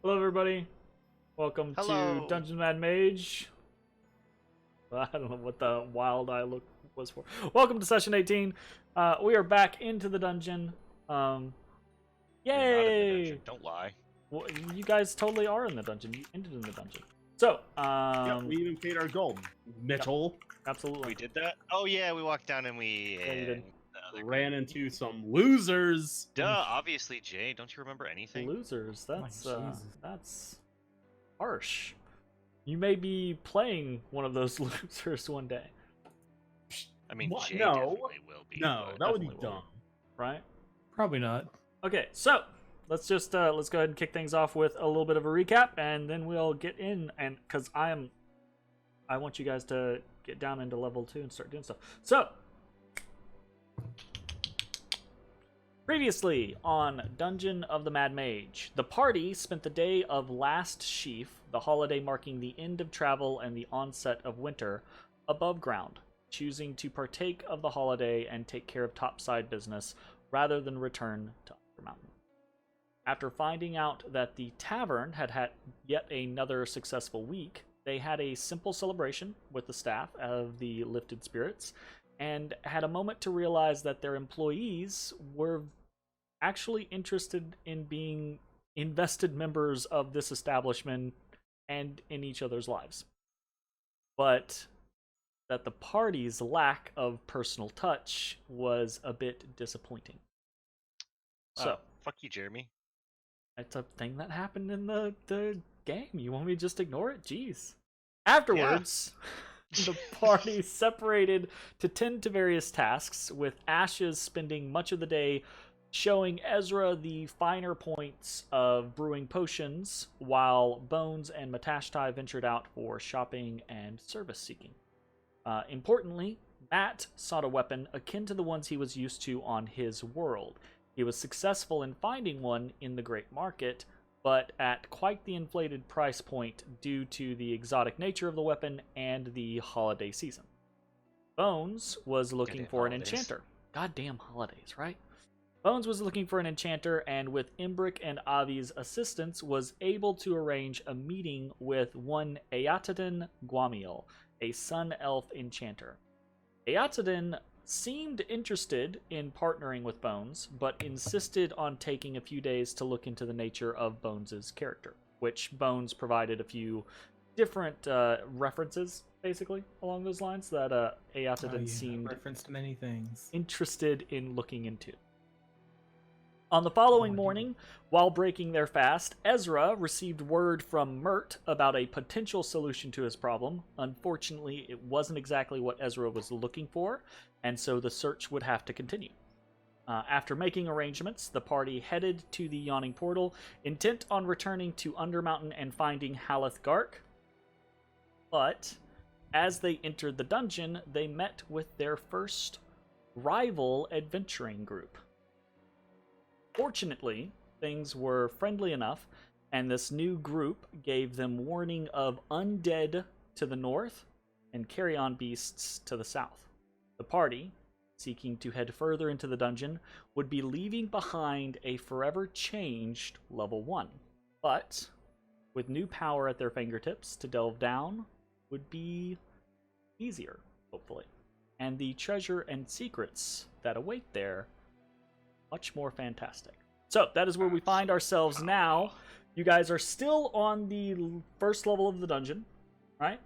Hello, everybody. Welcome to Hello. Dungeon Mad Mage. I don't know what the wild eye look was for. Welcome to session 18. We are back into the dungeon. You're not in the Yay! dungeon. Don't lie. Well, you guys totally are in the dungeon. You ended in the dungeon. So, Yep, we even paid our gold. Mitchell absolutely. We did that? Oh yeah, we walked down and we Yeah, you did. ran into some losers. Duh, obviously, Jay. Don't you remember anything? Losers. That's Jesus. that's harsh. You may be playing one of those losers one day, I mean, What? Jay No. definitely will be. No, but- that would be definitely will. dumb. right? Probably not. Okay, so let's just let's go ahead and kick things off with a little bit of a recap, and then we'll get in. And because I want you guys to get down into level 2 and start doing stuff. So previously on Dungeon of the Mad Mage, the party spent the day of Last Sheaf, the holiday marking the end of travel and the onset of winter, above ground, choosing to partake of the holiday and take care of topside business rather than return to Undermountain. After finding out that the tavern had had yet another successful week, they had a simple celebration with the staff of the Lifted Spirits and had a moment to realize that their employees were actually interested in being invested members of this establishment and in each other's lives. But that the party's lack of personal touch was a bit disappointing. So, fuck you, Jeremy. it's a thing that happened in the game. You want me to just ignore it? Jeez. Afterwards, the party separated to tend to various tasks, with Ashes spending much of the day showing Ezrah the finer points of brewing potions, while Bones and Matashtai ventured out for shopping and service seeking. Importantly, Matt sought a weapon akin to the ones he was used to on his world. He was successful in finding one in the Great Market, but at quite the inflated price point due to the exotic nature of the weapon and the holiday season. Bones was looking Goddamn for an holidays. enchanter. Goddamn holidays, right? Bones was looking for an enchanter, and with Imbric and Avi's assistance, was able to arrange a meeting with one Eataden Guamiel, a sun elf enchanter. Eataden seemed interested in partnering with Bones, but insisted on taking a few days to look into the nature of Bones' character, which Bones provided a few different references, basically, along those lines, that Eataden seemed referenced many things. interested in looking into. On the following morning, while breaking their fast, Ezrah received word from Mert about a potential solution to his problem. Unfortunately, it wasn't exactly what Ezrah was looking for, and so the search would have to continue. After making arrangements, the party headed to the Yawning Portal, intent on returning to Undermountain and finding Haleth Gark. But as they entered the dungeon, they met with their first rival adventuring group. Fortunately, things were friendly enough, and this new group gave them warning of undead to the north and carrion beasts to the south. The party, seeking to head further into the dungeon, would be leaving behind a forever changed level 1, but with new power at their fingertips to delve down would be easier, hopefully, and the treasure and secrets that await there much more fantastic. So that is where we find ourselves now. You guys are still on the first level of the dungeon, right?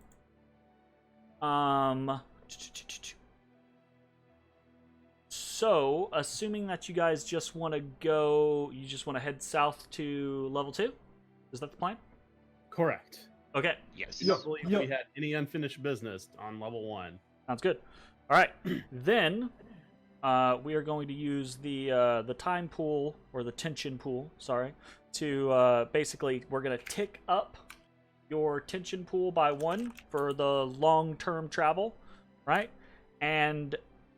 So, assuming that you guys just want to go, you just want to head south to level 2? Is that the plan? Correct. Okay, Yes. I don't believe we had any unfinished business on level 1. sounds good. All right, then we are going to use the time pool, or the tension pool, sorry, to basically, we're going to tick up your tension pool by 1 for the long-term travel, right? And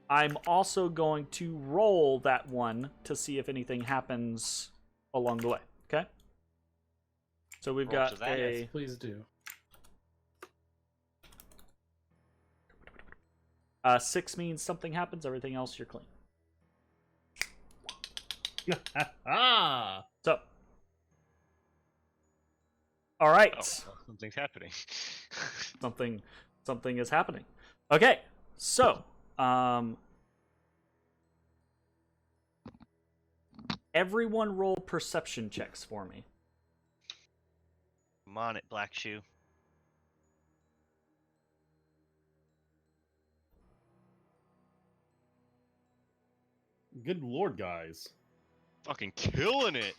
I'm also going to roll that 1 to see if anything happens along the way, okay? So we've Roll got to that. a... Yes, please do. 6 means something happens, everything else you're clean. Ah! So, All right. Oh, well, something's happening. Something is happening. Okay, so everyone roll perception checks for me. Come on it, Black Shoe. Good lord, guys. Fucking killing it.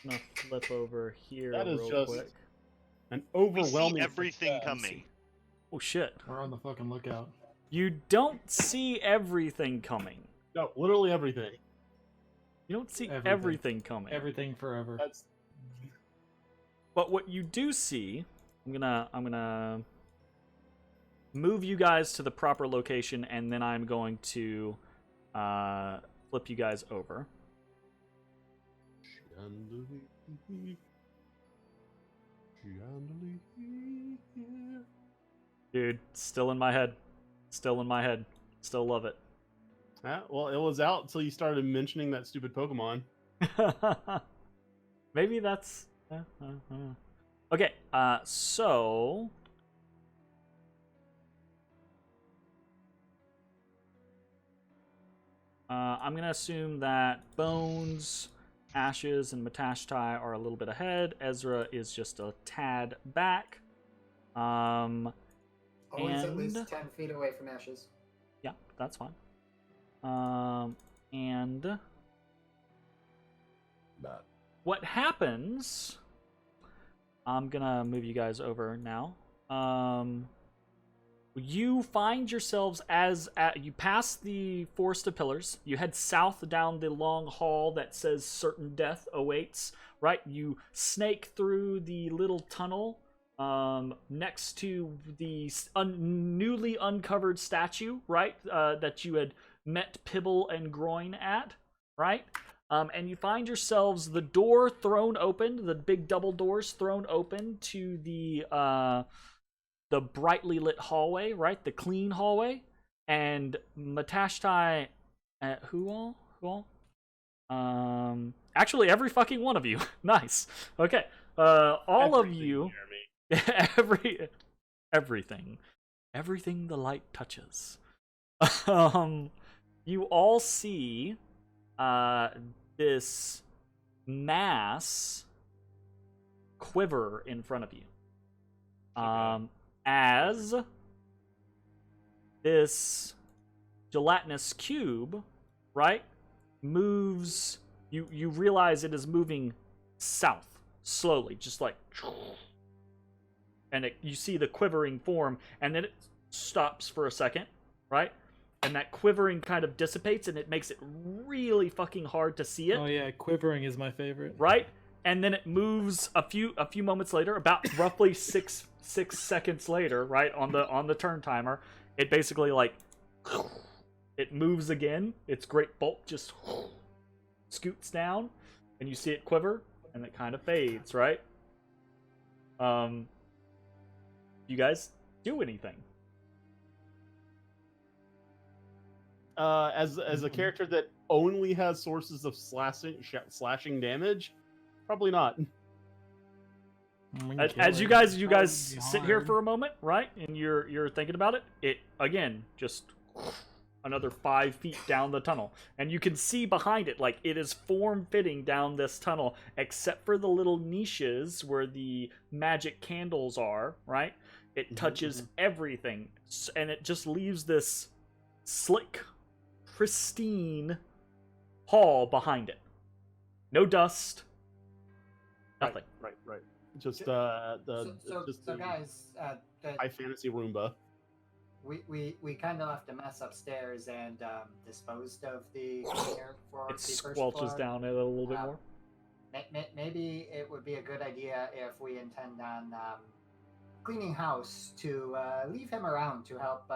I'm gonna flip over here That is real just quick. an We overwhelming see everything success. coming. Oh shit! We're on the fucking lookout. You don't see everything coming. No, literally everything. You don't see Everything. everything coming. Everything forever. That's But what you do see, I'm gonna move you guys to the proper location, and then I'm going to flip you guys over. Dude, still in my head. Still in my head. Still love it. well, it was out until you started mentioning that stupid Pokemon. Maybe that's... Okay, so... I'm going to assume that Bones, Ashes, and Matashtai are a little bit ahead. Ezra is just a tad back. Always at And- least 10 feet away from Ashes. Yeah, that's fine. And what happens... I'm gonna move you guys over now. You find yourselves you pass the Forest of Pillars. You head south down the long hall that says certain death awaits. Right, you snake through the little tunnel next to the newly uncovered statue. Right, that you had met Pibble and Groin at. Right. And you find yourselves the door thrown open, the big double doors thrown open to the brightly lit hallway, right? The clean hallway. And Matashtai, who all? Actually, every fucking one of you. Nice. Okay. All of you. Everything the light touches. You all see this mass quiver in front of you. As this gelatinous cube, right, moves, you realize it is moving south slowly, just like, and you see the quivering form, and then it stops for a second, right? And that quivering kind of dissipates, and it makes it really fucking hard to see it. Oh yeah, quivering is my favorite. Right? And then it moves a few moments later, about roughly six seconds later, right, on the turn timer. It basically like it moves again. Its great bulk just scoots down, and you see it quiver, and it kind of fades, right? You guys do anything? As a character that only has sources of slashing damage, probably not. As you guys Probably sit here hard. for a moment, right, and you're thinking about it, it again just another 5 feet down the tunnel, and you can see behind it, like, it is form-fitting down this tunnel, except for the little niches where the magic candles are, right? It touches everything, and it just leaves this slick, pristine hall behind it. No dust. Nothing. Right. Just So the guys, high fantasy Roomba. we kind of left a mess upstairs and disposed of the cleaner for It the first squelches floor. down it a little bit Um, more. Maybe it would be a good idea if we intend on cleaning house to leave him around to help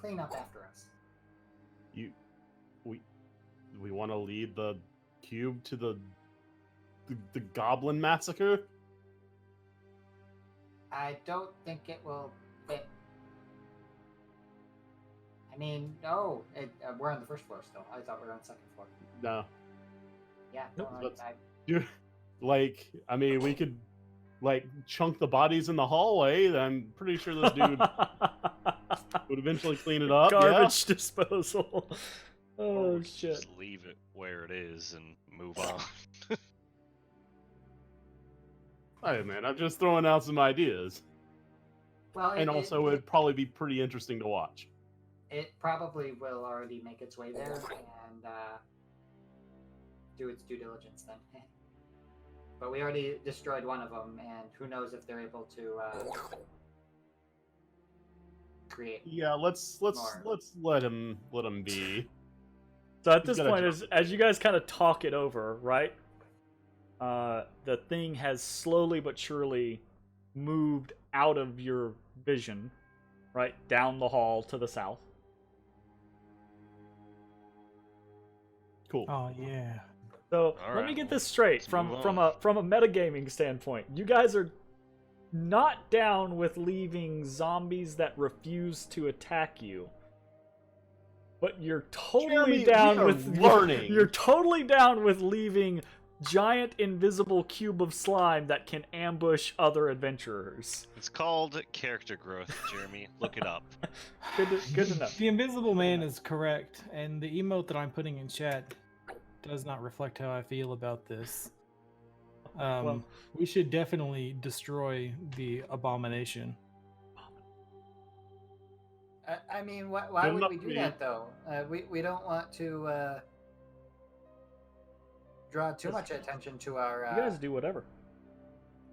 clean up after us. We want to lead the cube to the goblin massacre. I don't think it will fit. I mean, no, we're on the first floor still. I thought we were on the second floor. No, Yeah, Nope. no, Like, I mean, we could like chunk the bodies in the hallway, then I'm pretty sure this dude would eventually clean it up. Garbage disposal. Or Oh we could shit. just leave it where it is and move on. Yeah. Hey man, I'm just throwing out some ideas, Well, and also it'd probably be pretty interesting to watch. it probably will already make its way there and do its due diligence then. But we already destroyed one of them, and who knows if they're able to create. Yeah, let's More. let him be. So at He's this got a point, job. as you guys kind of talk it over, right? The thing has slowly but surely moved out of your vision, right, down the hall to the south. Cool. Oh yeah. So All let me right, get well, this straight let's from move from on. a metagaming standpoint. You guys are not down with leaving zombies that refuse to attack you, but you're totally Jeremy, down we are with learning. You're totally down with leaving giant invisible cube of slime that can ambush other adventurers. It's called character growth, Jeremy. Look it up. Good to know. The Invisible Man is correct, and the emote that I'm putting in chat does not reflect how I feel about this. Well- We should definitely destroy the abomination. I mean, why Good would enough we for do you. that though? We don't want to draw too much attention to our. You guys do whatever.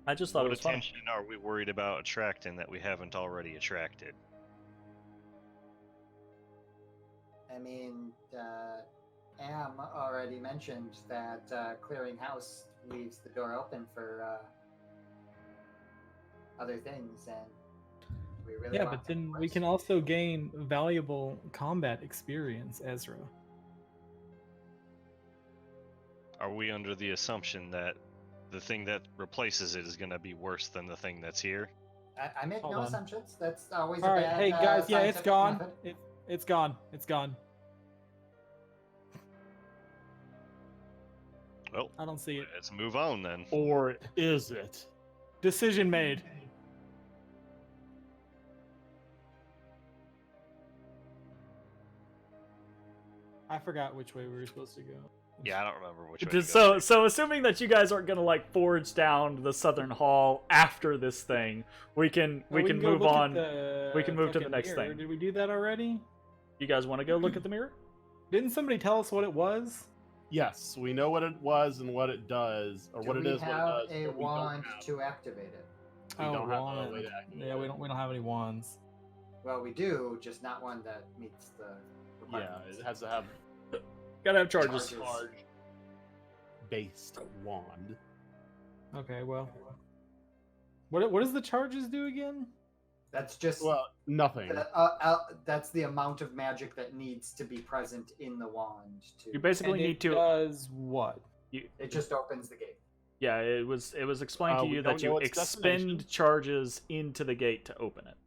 I just thought What it was fun. attention are we worried about attracting that we haven't already attracted? I mean, Am already mentioned that clearing house leaves the door open for other things, and we really Yeah, want but then to we can also gain valuable combat experience, Ezra. Are we under the assumption that the thing that replaces it is going to be worse than the thing that's here? I make Hold no on. assumptions. That's always All a right, bad. hey guys, yeah, it's scientific gone. method. It's gone. It's gone. Well, I don't see it. let's move on then. Or is it? Decision made. I forgot which way we were supposed to go. Yeah, I don't remember which way to Just go. so assuming that you guys aren't gonna like forge down the southern hall after this thing, we can Oh, can go move look at on. the We can move to the fucking next mirror. thing. Did we do that already? You guys want to go look at the mirror? Didn't somebody tell us what it was? Yes, we know what it was and what it does, or Do what it we is, what have it does. a but we don't wand have- to activate it? We don't have a way wand. to activate Yeah, it. we don't have any wands. Well, we do, just not one that meets the Yeah, requirements. it has to have Gotta have charges. Charges. charge-based wand. Okay, well. What does the charges do again? That's just Well, nothing. that's the amount of magic that needs to be present in the wand. You basically And need it to. does what? It just opens the gate. Yeah, it was explained to We you don't that you know its destination. expend charges into the gate to open it.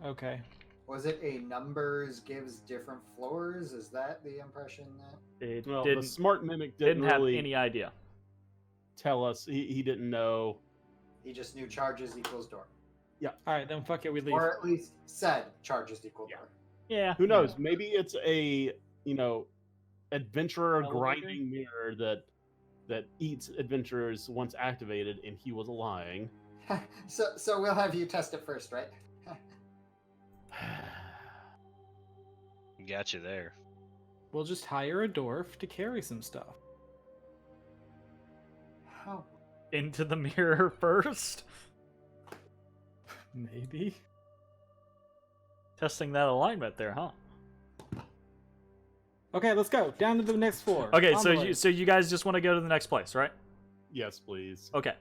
Okay. Was it a numbers gives different floors? Is that the impression that? It Well, the didn't smart mimic didn't have really any idea. tell us. He didn't know. He just knew charges equals door, Alright, then fuck it, we leave. or at least said charges equal Yeah. door. Yeah. Who knows? Maybe it's a adventurer Elevator? grinding mirror that eats adventurers once activated, and he was lying. So we'll have you test it first, right? Got you there. We'll just hire a dwarf to carry some stuff. How? Into the mirror first. Maybe. Testing that alignment there, huh? Okay, let's go. Down to the next floor. Okay, On so the way. you guys just want to go to the next place, right? Yes, please. Okay.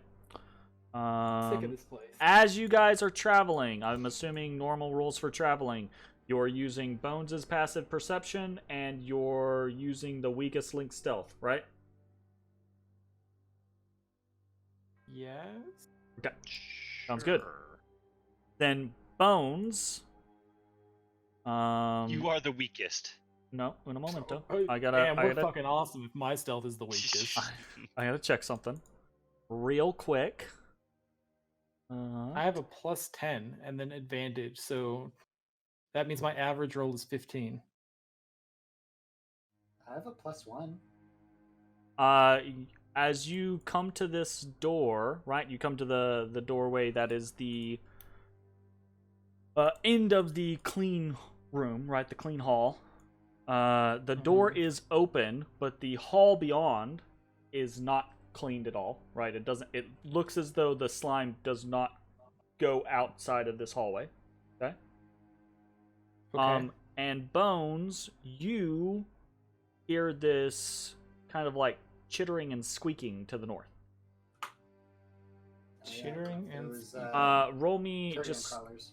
Sick of this place. As you guys are traveling, I'm assuming normal rules for traveling. You're using Bones' passive perception, and you're using the weakest link stealth, right? Yes. Okay. Sounds good. Sure. Then Bones. You are the weakest. No, un momento. Oh, I gotta. damn, I we're gotta. fucking awesome if my stealth is the weakest. I gotta check something, real quick. I have a plus 10 and then advantage, so that means my average roll is 15. I have a +1. As you come to this door, right? You come to the doorway that is the end of the clean room, right? The clean hall. The door is open, but the hall beyond is not cleaned at all, right? It doesn't. It looks as though the slime does not go outside of this hallway. Okay. Okay. And Bones, you hear this kind of like chittering and squeaking to the north. Chittering It and was, Roll me Turian just crawlers.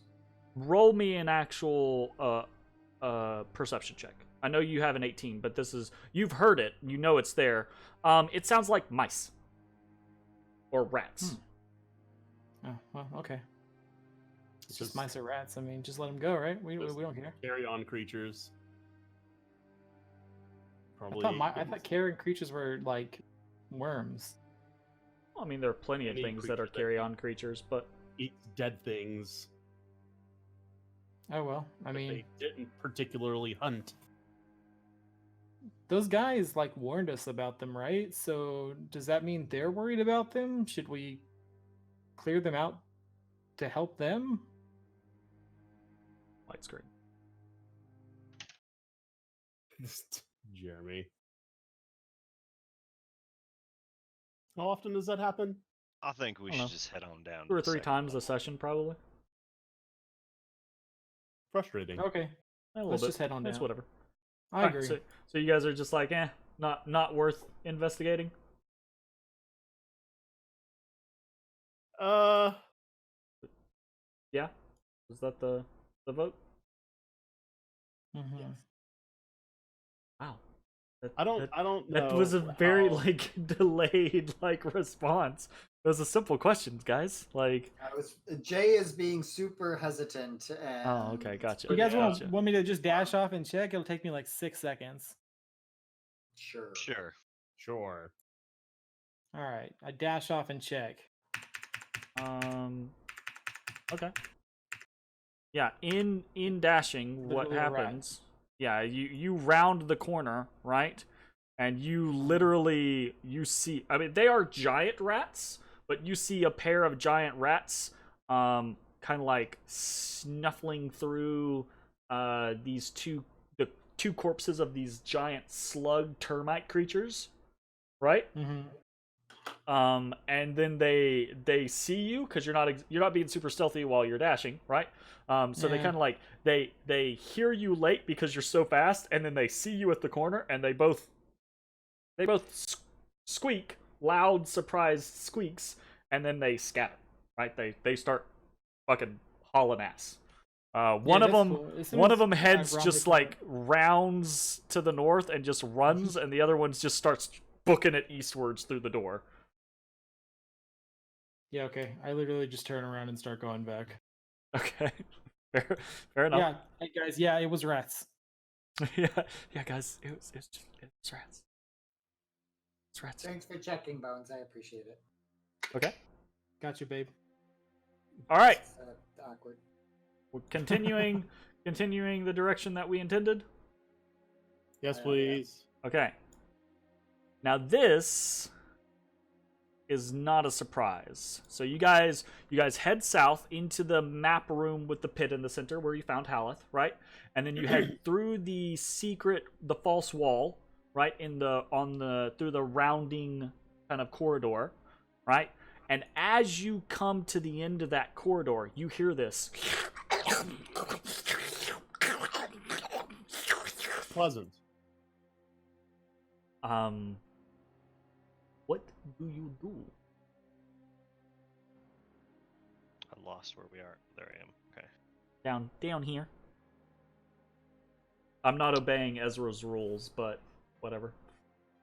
roll me an actual perception check. I know you have an 18, but this is you've heard it. You know it's there. It sounds like mice or rats. Oh, well, okay. It's just mice or rats. I mean, just let them go, right? We don't care. Carry on creatures. Probably. I thought carrion creatures were like worms. Well, I mean, there are plenty of Any things that are creature that carry-on creatures, but Eats dead things. Oh well. I that mean, they didn't particularly hunt. those guys like warned us about them, right? So does that mean they're worried about them? Should we clear them out to help them? light screen. Jeremy. How often does that happen? I think we I don't should know. just head on down. 2 or to the 3 second times a level. session, probably. Frustrating. Okay, A little let's bit. just head on It's down. whatever. I Alright, agree. So you guys are just like, not worth investigating. Yeah, is that the vote? Mhm. Wow. I don't know. That was a very how- like delayed like response. It was a simple question, guys. Like, Jay is being super hesitant. And oh, okay, gotcha. You guys Gotcha. want me to just dash off and check? It'll take me like 6 seconds. Sure. Sure. Sure. All right, I dash off and check. Okay. Yeah, in dashing, The what little rat. happens? Yeah, you round the corner, right? And you literally you see. I mean, they are giant rats, but you see a pair of giant rats, kind of like snuffling through the two corpses of these giant slug termite creatures, right? Mm-hmm. And then they see you because you're not being super stealthy while you're dashing, right? So they Yeah. kind of like they hear you late because you're so fast, and then they see you at the corner, and they both squeak loud, surprised squeaks, and then they scatter, right? They start fucking hauling ass. One of that's them cool. As soon one as of them I heads round just the corner- like rounds to the north and just runs, and the other one just starts booking it eastwards through the door. Yeah, okay. I literally just turn around and start going back. Okay, fair enough. Yeah, hey guys. Yeah, it was rats. Yeah, guys, it was rats. It's rats. Thanks for checking, Bones. I appreciate it. Okay, Got you, babe. all right. It's, awkward. We're continuing the direction that we intended. Yes, Yeah. please. Okay. Now this is not a surprise. So you guys head south into the map room with the pit in the center where you found Haleth, right? And then you head through the false wall, right, through the rounding kind of corridor, right? And as you come to the end of that corridor, you hear this. Pleasant. What do you do? I lost where we are. There I am. Okay. Down here. I'm not obeying Ezra's rules, but whatever.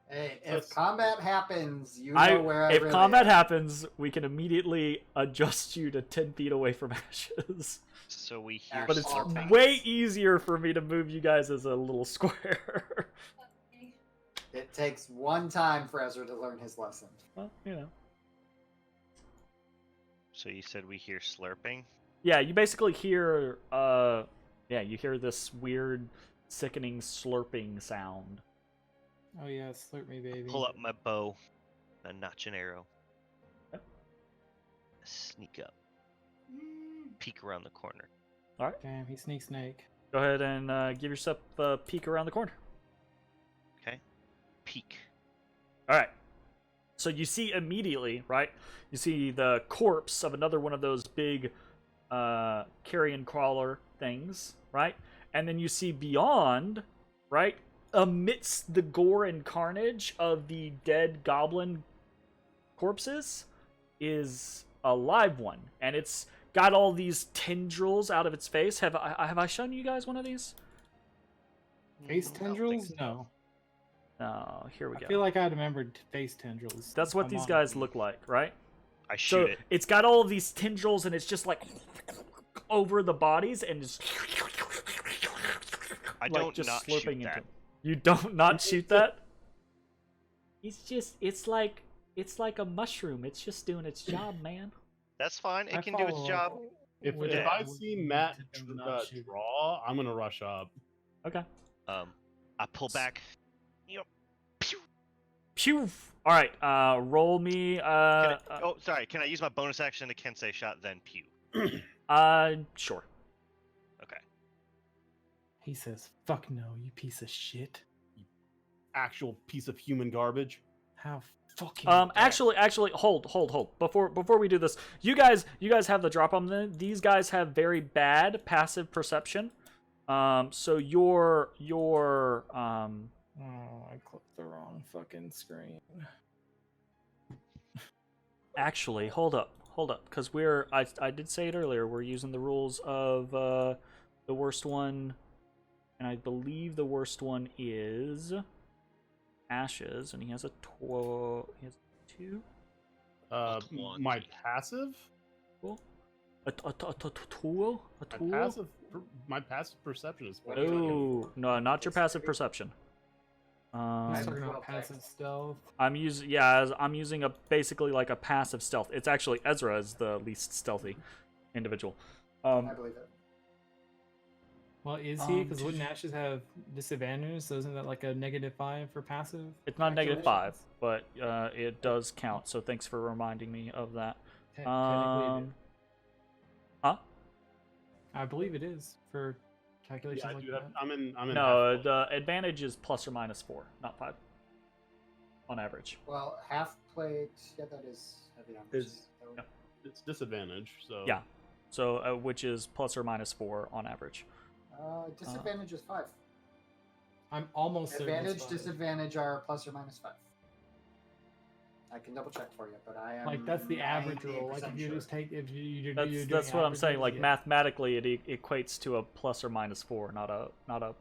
Hey, if Let's- combat happens, you know where I if really combat am. happens, we can immediately adjust you to 10 feet away from Ashes. So we hear But it's slurping. way easier for me to move you guys as a little square. It takes one time for Ezra to learn his lesson. Well, you know. So you said we hear slurping? Yeah, you basically hear, you hear this weird, sickening slurping sound. Oh yeah, slurp me, baby. Pull up my bow, and notch an arrow. Sneak up. Peek around the corner. Damn, he sneak snake. Go ahead and give yourself a peek around the corner. Okay. Peek. All right. So you see immediately, right? You see the corpse of another one of those big carrion crawler things, right? And then you see beyond, right, amidst the gore and carnage of the dead goblin corpses, is a live one, and it's got all these tendrils out of its face. Have I shown you guys one of these? Face I don't think tendrils? so. No. Oh, here we I go. feel like I remembered face tendrils. That's what Come these on. guys look like, right? I So shoot it. it's got all of these tendrils, and it's just like over the bodies, and just I like don't just not slurping shoot into. that. You don't not shoot that. It's like a mushroom. It's just doing its job, man. That's fine. It I can do its follow job. up If with if it. I see Matt Not shoot. draw, I'm gonna rush up. Okay. I pull back. Yep. Pew! Phew. All right. Roll me. Oh, sorry. Can I use my bonus action to Kensei shot then pew? Sure. Okay. He says, "Fuck no, you piece of shit." Actual piece of human garbage. How fucking. Actually, hold. Before we do this, you guys have the drop on them. These guys have very bad passive perception. So your Oh, I clicked the wrong fucking screen. Actually, hold up, because I did say it earlier. We're using the rules of the worst one, and I believe the worst one is Ashes, and he has a he has 2. One. My passive. Cool. A tool. My passive perception is. What are you looking Oh no, not your passive perception. He's I'm talking about 12 passive text. stealth. I'm using a basically like a passive stealth. It's actually Ezra is the least stealthy individual. I believe it. Well, is he? Because wouldn't Ashes have disadvantage? So isn't that like a -5 for passive? It's not -5, calculations? but it does count. So thanks for reminding me of that. Technically, it is. Huh? I believe it is for calculations Yeah, I like do that. have, I'm in. No, half- the advantage is +or-4, not 5, on average. Well, half plate. Yeah, that is heavy on Is- so- yeah. It's disadvantage. So Yeah. So which is +or-4 on average. Disadvantage is 5. I'm almost certain it's Advantage, 5. disadvantage are +or-5. I can double check for you, but I am Like that's the average roll. Like 98% if you sure. just take if you're That's doing what I'm saying. averages, Like yeah. mathematically, it equates to a +or-4, not a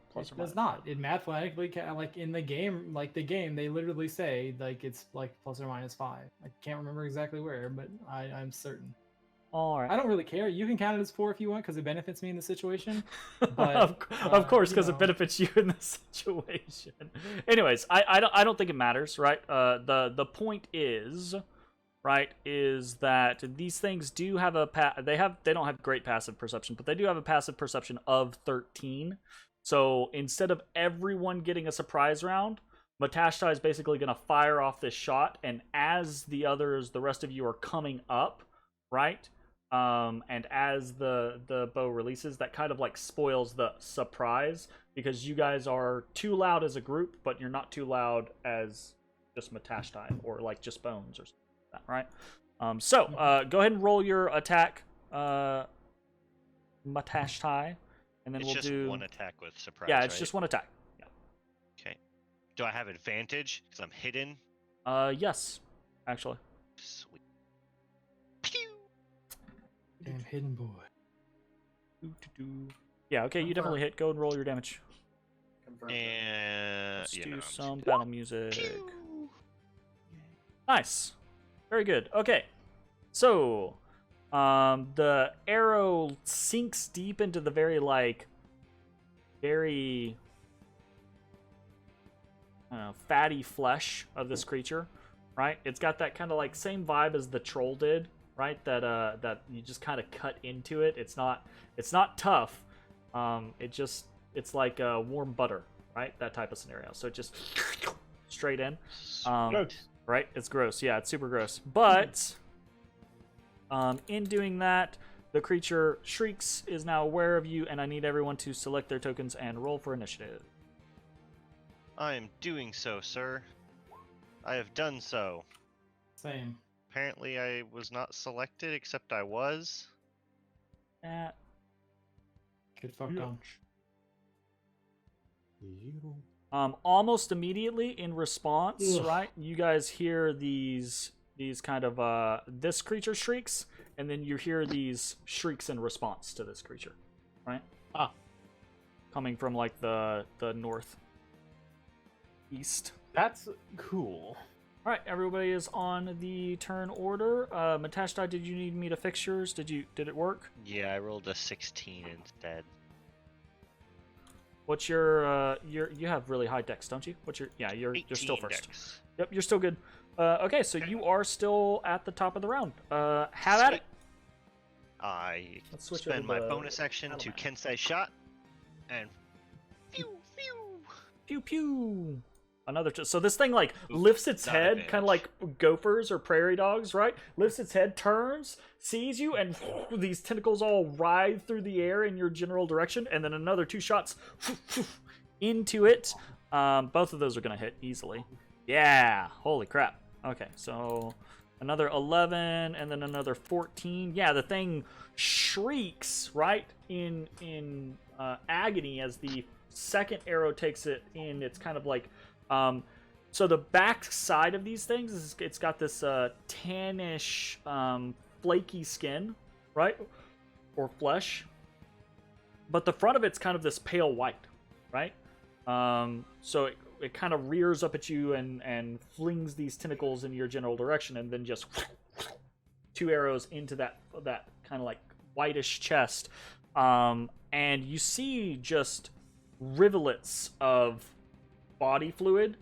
plus It or does minus. not. It mathematically like in the game, they literally say like it's like +or-5. I can't remember exactly where, but I'm certain. All right. I don't really care. You can count it as 4 if you want because it benefits me in the situation. of, But, of course, you because it know. benefits you in this situation. Anyways, I don't think it matters, right? The point is, right, is that these things do have they don't have great passive perception, but they do have a passive perception of 13. So instead of everyone getting a surprise round, Matashtai is basically going to fire off this shot, and as the rest of you are coming up, right? And as the bow releases, that kind of like spoils the surprise because you guys are too loud as a group, but you're not too loud as just Matashtai or like just Bones or something like that, right? Go ahead and roll your attack, Matashtai, and then It's we'll just do one attack with surprise. Yeah, it's right? just one attack. Okay. Do I have advantage because I'm hidden? Yes, actually. Sweet. Pew! Damn hidden boy. Yeah, okay, you definitely hit. Go and roll your damage. Confirm. And Let's yeah, do no, I'm just some gonna- battle music. Nice. Very good. Okay. So, the arrow sinks deep into the very, I don't know, fatty flesh of this creature, right? It's got that kind of like same vibe as the troll did, right? That you just kind of cut into it. It's not tough. It's like warm butter, right? That type of scenario. So it just straight in. Gross. Right? It's gross. Yeah, it's super gross. But in doing that, the creature shrieks, is now aware of you, and I need everyone to select their tokens and roll for initiative. I am doing so, sir. I have done so. Same. Apparently, I was not selected, except I was. Eh, Good fuck Yeah. on. almost immediately in response, Ugh. right? You guys hear these kind of this creature shrieks, and then you hear these shrieks in response to this creature, right? Ah. Coming from like the north east. That's cool. All right, everybody is on the turn order. Matashtai, did you need me to fix yours? Did it work? Yeah, I rolled a 16 instead. What's your you have really high dex, don't you? What's your you're still 18 first. dex. Yep, you're still good. Okay, so you are still at the top of the round. Have at it. I Let's switch spend over my to bonus action to Battle Man. Kensei shot, and pew pew. Pew pew. Another. So this thing like lifts its not head, advantage. kind of like gophers or prairie dogs, right? Lifts its head, turns, sees you, and these tentacles all writhe through the air in your general direction, and then another 2 shots into it. Both of those are gonna hit easily. Yeah. Holy crap. Okay, so another 11, and then another 14. Yeah, the thing shrieks right in agony as the second arrow takes it in. It's kind of like so the back side of these things is it's got this tannish flaky skin, right, or flesh, but the front of it's kind of this pale white, right? So it kind of rears up at you and flings these tentacles in your general direction, and then just 2 arrows into that kind of like whitish chest, and you see just rivulets of body fluid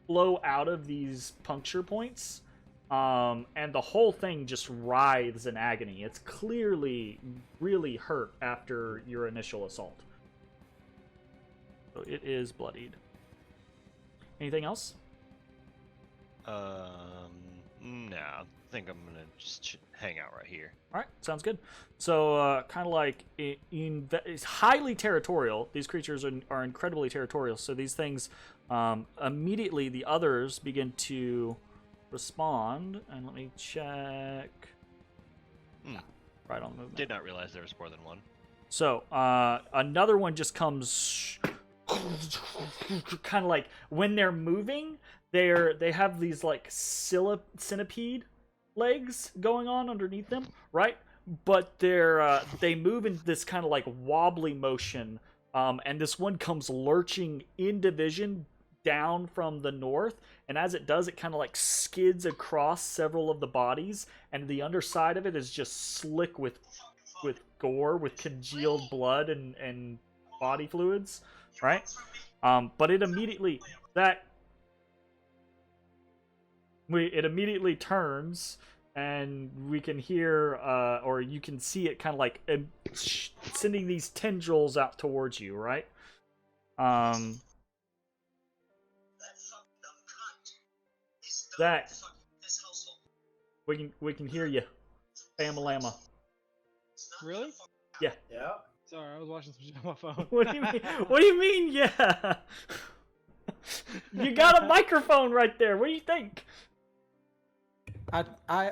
flow out of these puncture points, and the whole thing just writhes in agony. It's clearly really hurt after your initial assault. So it is bloodied. Anything else? No, I think I'm gonna just hang out right here. All right, sounds good. So, kind of like it's highly territorial. These creatures are incredibly territorial. So these things, immediately the others begin to respond. And let me check. Right on the movement. Did not realize there was more than one. So another one just comes, kind of like when they're moving, they have these like centipede legs going on underneath them, right? But they move in this kind of like wobbly motion, and this one comes lurching in division down from the north, and as it does, it kind of like skids across several of the bodies, and the underside of it is just slick with gore, with congealed blood and body fluids, right? But it immediately turns, and we can hear, or you can see it kind of like sending these tendrils out towards you, right? Zach, we can hear you. Bama-lama. Really? Yeah. Yeah. Sorry, I was watching some shit on my phone. What do you mean? What do you mean? Yeah. You got a microphone right there. What do you think? I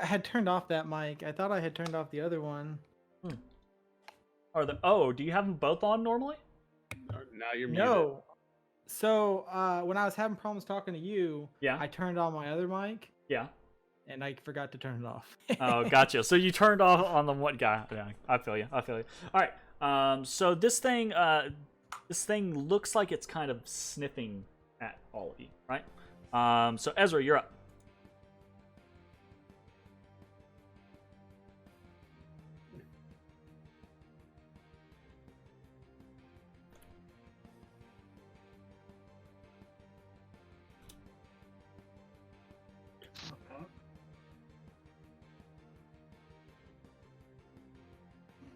had turned off that mic. I thought I had turned off the other one. Do you have them both on normally? Now you're muted. No. So when I was having problems talking to you, Yeah. I turned on my other mic Yeah. and I forgot to turn it off. Oh, gotcha. So you turned off on the one guy. Yeah, I feel you. All right. So this thing, This thing looks like it's kind of sniffing at all of you, right? So Ezra, you're up.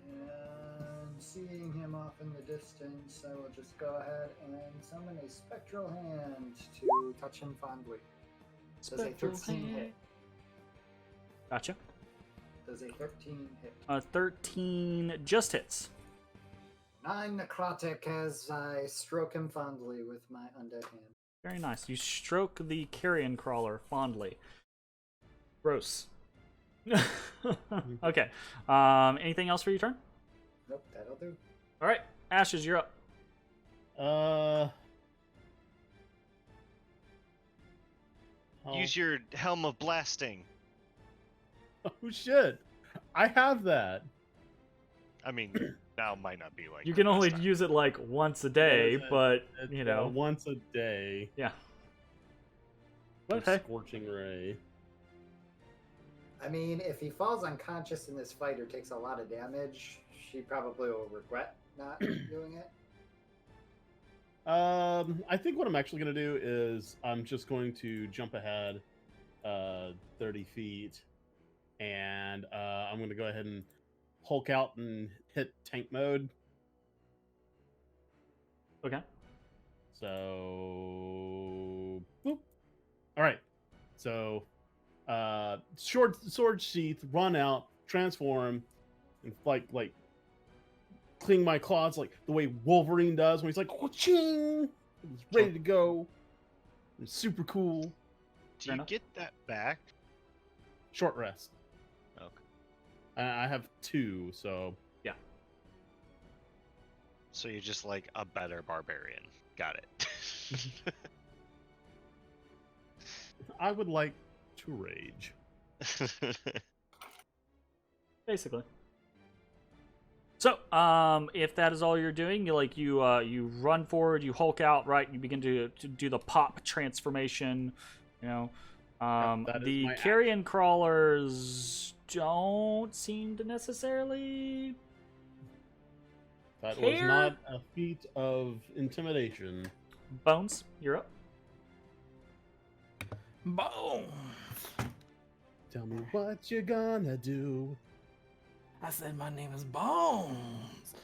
And seeing him off in the distance, I will just go ahead and summon a spectral hand to touch him fondly. Does a 13 hit? Gotcha. Does a 13 hit? 13 just hits. 9 necrotic as I stroke him fondly with my undead hand. Very nice. You stroke the carrion crawler fondly. Gross. Okay. Anything else for your turn? Nope, that'll do. All right, Ashes, you're up. Oh, Use your helm of blasting. oh shit! I have that. I mean, now might not be like. You the can best only time. use it like once a day, It's but It's, you know, once a day. yeah. for Okay. Scorching ray. I mean, if he falls unconscious in this fight or takes a lot of damage, she probably will regret not doing it. I think what I'm actually going to do is I'm just going to jump ahead 30 feet, and I'm going to go ahead and Hulk out and hit tank mode. Okay. So, boop. All right. So, short sword sheath, run out, transform, and like cling my claws like the way Wolverine does when he's like, "Ching!" He's ready to go. It's super cool. Do Fair you enough. get that back? Short rest. Okay. I have 2, so So you're just like a better barbarian. Got it. I would like to rage. Basically. So, if that is all you're doing, you run forward, you Hulk out, right? You begin to do the pop transformation. You know, that is the my carrion crawlers don't seem to necessarily. That was Care? not a feat of intimidation. Bones, you're up. Boom! Tell me what you're gonna do. I said my name is Bones.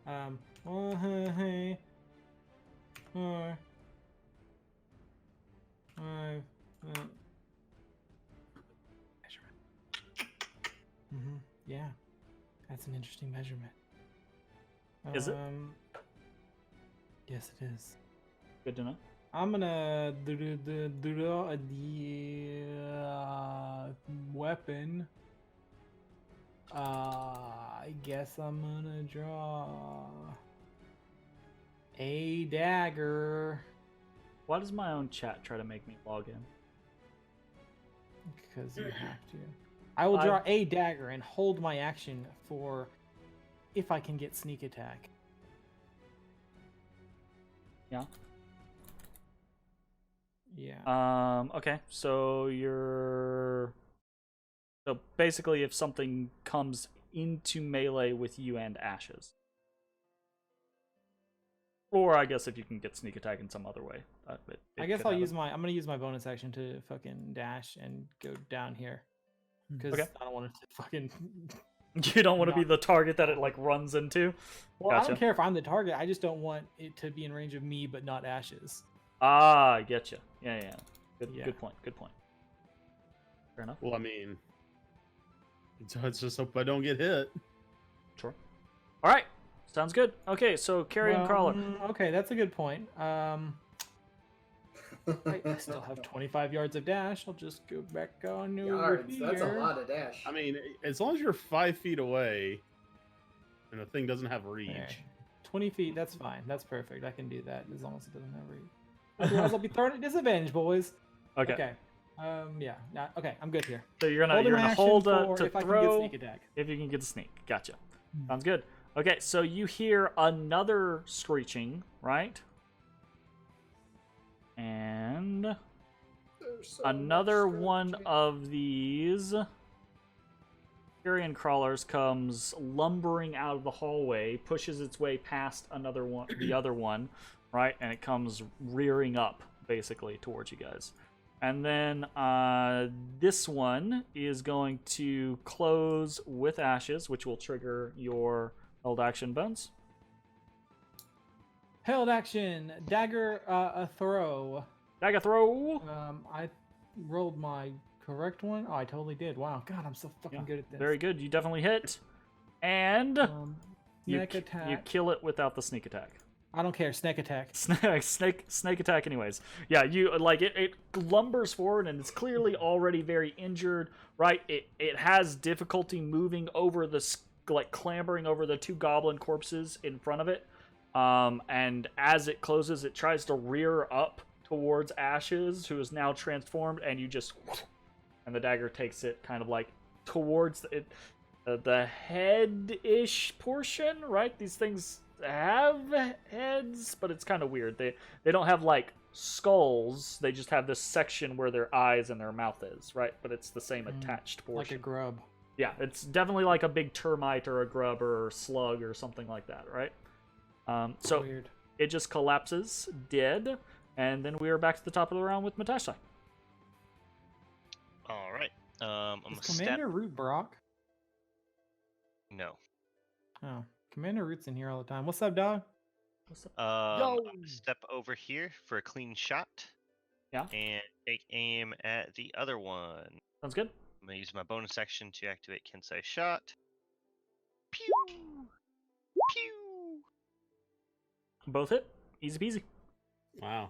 Oh, hey. Hi. Yeah, that's an interesting measurement. Is it? Yes, it is. Good to know. I'm gonna draw the weapon. I guess I'm gonna draw a dagger. Why does my own chat try to make me log in? Because you have to. I will draw a dagger and hold my action for if I can get sneak attack. Yeah. Yeah. Okay, so so basically if something comes into melee with you and Ashes. Or I guess if you can get sneak attack in some other way. I guess I'm gonna use my bonus action to fucking dash and go down here. Because Okay. I don't want it to fucking. You don't want to be the target that it like runs into. Well, I Gotcha. don't care if I'm the target. I just don't want it to be in range of me, but not Ashes. Ah, I getcha. Yeah. Yeah. Good point. Good point. Fair enough. Well, I mean, it's just hope I don't get hit. Sure. All right. Sounds good. Okay, so carrion crawler. Okay, that's a good point. I still have 25 yards of dash. I'll just go back on over Yards, here. that's a lot of dash. I mean, as long as you're 5 feet away and the thing doesn't have reach. Okay. 20 feet, that's fine. That's perfect. I can do that as long as it doesn't have reach. Otherwise, I'll be thrown at disadvantage, boys. Okay. Yeah. Okay, I'm good here. So you're gonna Holding my action hold for to if I can get throw sneak attack. if you can get the sneak. Gotcha. Sounds good. Okay, so you hear another screeching, right? And There's so another much one scratching. of these carrion crawlers comes lumbering out of the hallway, pushes its way past another one, the other one, right? And it comes rearing up, basically, towards you guys. And then this one is going to close with ashes, which will trigger your held action, Bones. Held action, dagger, a throw. Dagger throw. I rolled my correct one. Oh, I totally did. Wow, God, I'm so fucking Yeah, good at this. very good. You definitely hit. And you, Snake attack. you kill it without the sneak attack. I don't care. Snake attack. Snake attack anyways. Yeah, you like it lumbers forward and it's clearly already very injured, right? It has difficulty moving over like clambering over the two goblin corpses in front of it. And as it closes, it tries to rear up towards Ashes, who is now transformed, and you just and the dagger takes it kind of like towards the head-ish portion, right? These things have heads, but it's kind of weird. They don't have like skulls. They just have this section where their eyes and their mouth is, right? But it's the same attached portion. Like a grub. Yeah, it's definitely like a big termite or a grub or a slug or something like that, right? So Weird. it just collapses dead, and then we are back to the top of the round with Matashtai. All right. I'm Is gonna step. Commander Root Brock? No. Oh, Commander Root's in here all the time. What's up, dog? I'm Yo! gonna step over here for a clean shot. Yeah. And take aim at the other one. Sounds good. I'm gonna use my bonus action to activate Kensei shot. Pew! Pew! Both hit. Easy peasy. Wow.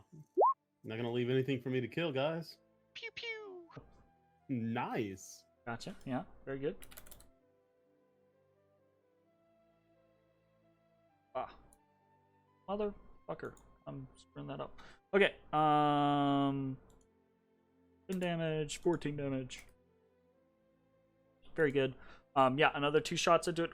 Not gonna leave anything for me to kill, guys. Pew pew! Nice. Gotcha. Yeah, very good. Ah. Motherfucker. I'm screwing that up. Okay. 10 damage, 14 damage. Very good. Yeah, another 2 shots into it.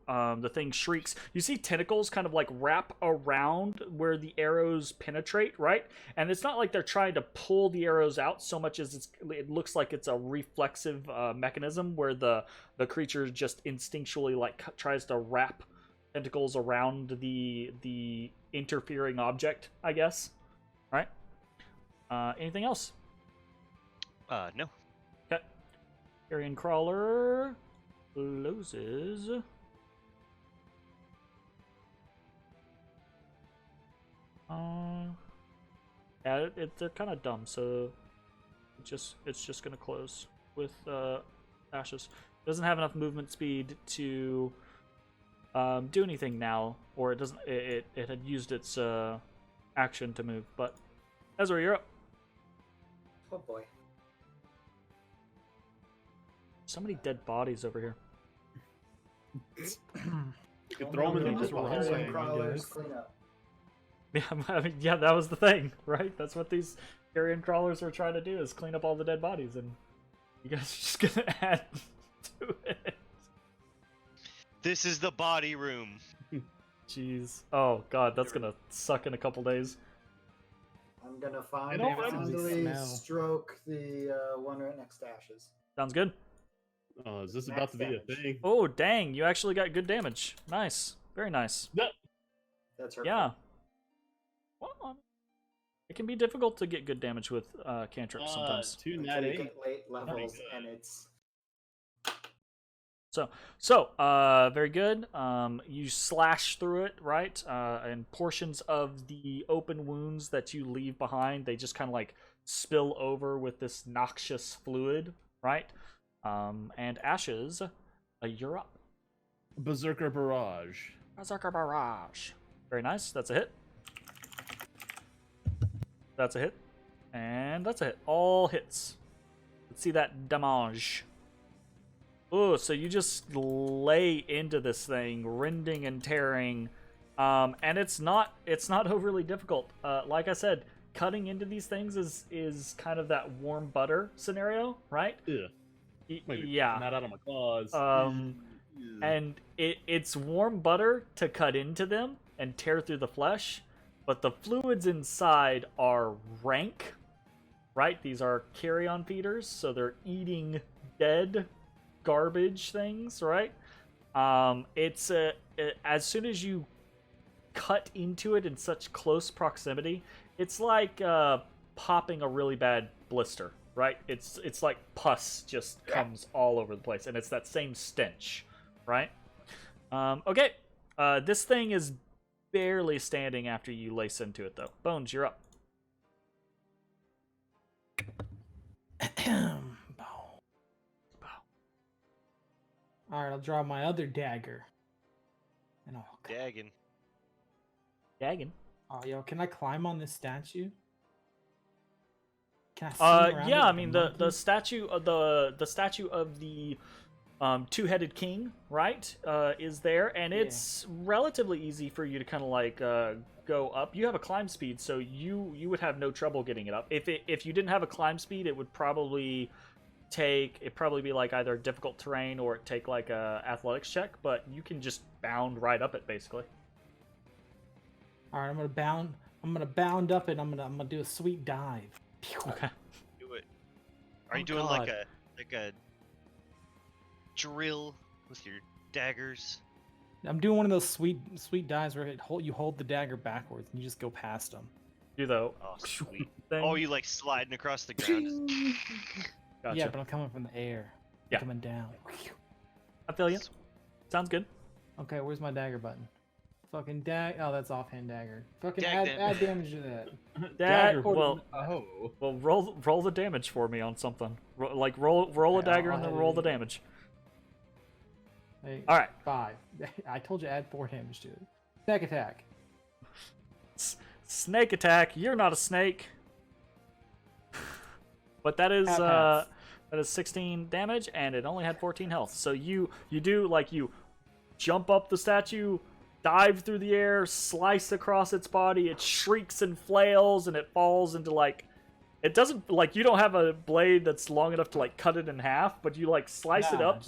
The thing shrieks. You see tentacles kind of like wrap around where the arrows penetrate, right? And it's not like they're trying to pull the arrows out so much as it looks like it's a reflexive mechanism where the creature just instinctually like tries to wrap tentacles around the interfering object, I guess. Right? Anything else? No. Okay. Carrion Crawler closes. Yeah, they're kind of dumb, so it's just gonna close with Ashes. It doesn't have enough movement speed to do anything now, or it doesn't. It had used its action to move, but Ezra, you're up. Oh boy. So many dead bodies over here. You could throw them in They the just box. run away, I Crawlers, guess. clean up. Yeah, I mean, yeah, that was the thing, right? That's what these carrion crawlers are trying to do, is clean up all the dead bodies, and you guys are just gonna add to it. This is the body room. Jeez. Oh god, that's gonna suck in a couple days. I'm gonna It already finally smell. stroke the one right next to Ashes. Sounds good. Oh, is this about to be a thing? Oh, dang, you actually got good damage. Nice. Very nice. That's her. Yeah. Well, it can be difficult to get good damage with cantrips sometimes. 2 Until nat you 8. get late levels, good. and it's So, very good. You slash through it, right? And portions of the open wounds that you leave behind, they just kind of like spill over with this noxious fluid, right? And Ashes, you're up. Berserker Barrage. Berserker Barrage. Very nice. That's a hit. That's a hit. And that's a hit. All hits. Let's see that damage. Oh, so you just lay into this thing, rending and tearing, and it's not overly difficult. Like I said, cutting into these things is kind of that warm butter scenario, right? Ugh. Maybe Yeah. not out of my claws. and it's warm butter to cut into them and tear through the flesh, but the fluids inside are rank, right? These are carrion feeders, so they're eating dead garbage things, right? As soon as you cut into it in such close proximity, it's like popping a really bad blister, right? It's like pus just comes all over the place, and it's that same stench, right? Okay, this thing is barely standing after you lace into it, though. Bones, you're up. All right, I'll draw my other dagger. And I'll... Daggin. Daggin. Oh, yo, can I climb on this statue? Can I swing around it yeah, like I a mean monkey? the statue of the statue of the two-headed king, right? Is there, and it's relatively easy for you to kind of like go up. You have a climb speed, so you would have no trouble getting it up. If you didn't have a climb speed, it would probably be like either difficult terrain or it take like a athletics check, but you can just bound right up it basically. All right, I'm gonna bound up and I'm gonna do a sweet dive. Okay. Do it. Are you doing like a drill with your daggers? I'm doing one of those sweet dives where you hold the dagger backwards and you just go past them. You though. Oh, sweet. Thing. Oh, you like sliding across the ground. Gotcha. Yeah, but I'm coming from the air. Yeah. Coming down. I feel you. Sounds good. Okay, where's my dagger button? Fucking Oh, that's offhand dagger. Fucking Dag add damage to that. Dagger. Oh. Well, roll the damage for me on something. Roll a Okay, dagger I'll and then add roll it the in. damage. Hey, All right. 5. I told you add 4 damage to it. Snack attack. Snake attack. You're not a snake. But that is Half. that is 16 damage, and it only had 14 health. So you do like you jump up the statue, dive through the air, slice across its body. It shrieks and flails, and it falls into like. It doesn't like you don't have a blade that's long enough to like cut it in half, but you like slice it up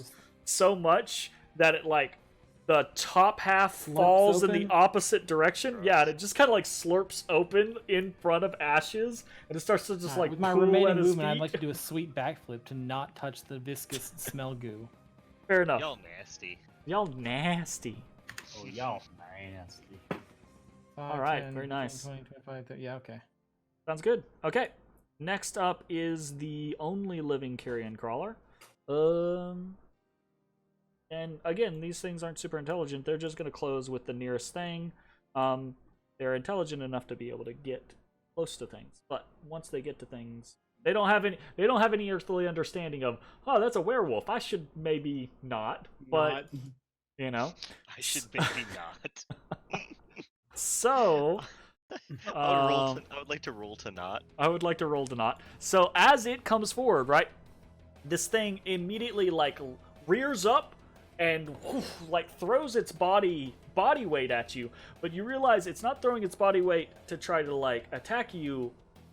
so much that it like the top half falls in the open? opposite direction. Yeah, and it just kind of like slurps open in front of Ashes, and it starts to just like with my pool remaining at his movement, I'd feet. like to do a sweet backflip to not touch the viscous smell goo. Fair enough. Y'all nasty. Y'all nasty. Oh, y'all nasty. 5, All right, 10, very 15, nice. 20, 25, 30. Yeah, okay. Sounds good. Okay. Next up is the only living carrion crawler. And again, these things aren't super intelligent. They're just going to close with the nearest thing. They're intelligent enough to be able to get close to things, but once they get to things, they don't have any earthly understanding of, oh, that's a werewolf. I should maybe not, but you know, I should maybe not. so. I would like to roll to not. I would like to roll to not. So as it comes forward, right, this thing immediately like rears up and like throws its body weight at you, but you realize it's not throwing its body weight to try to like attack you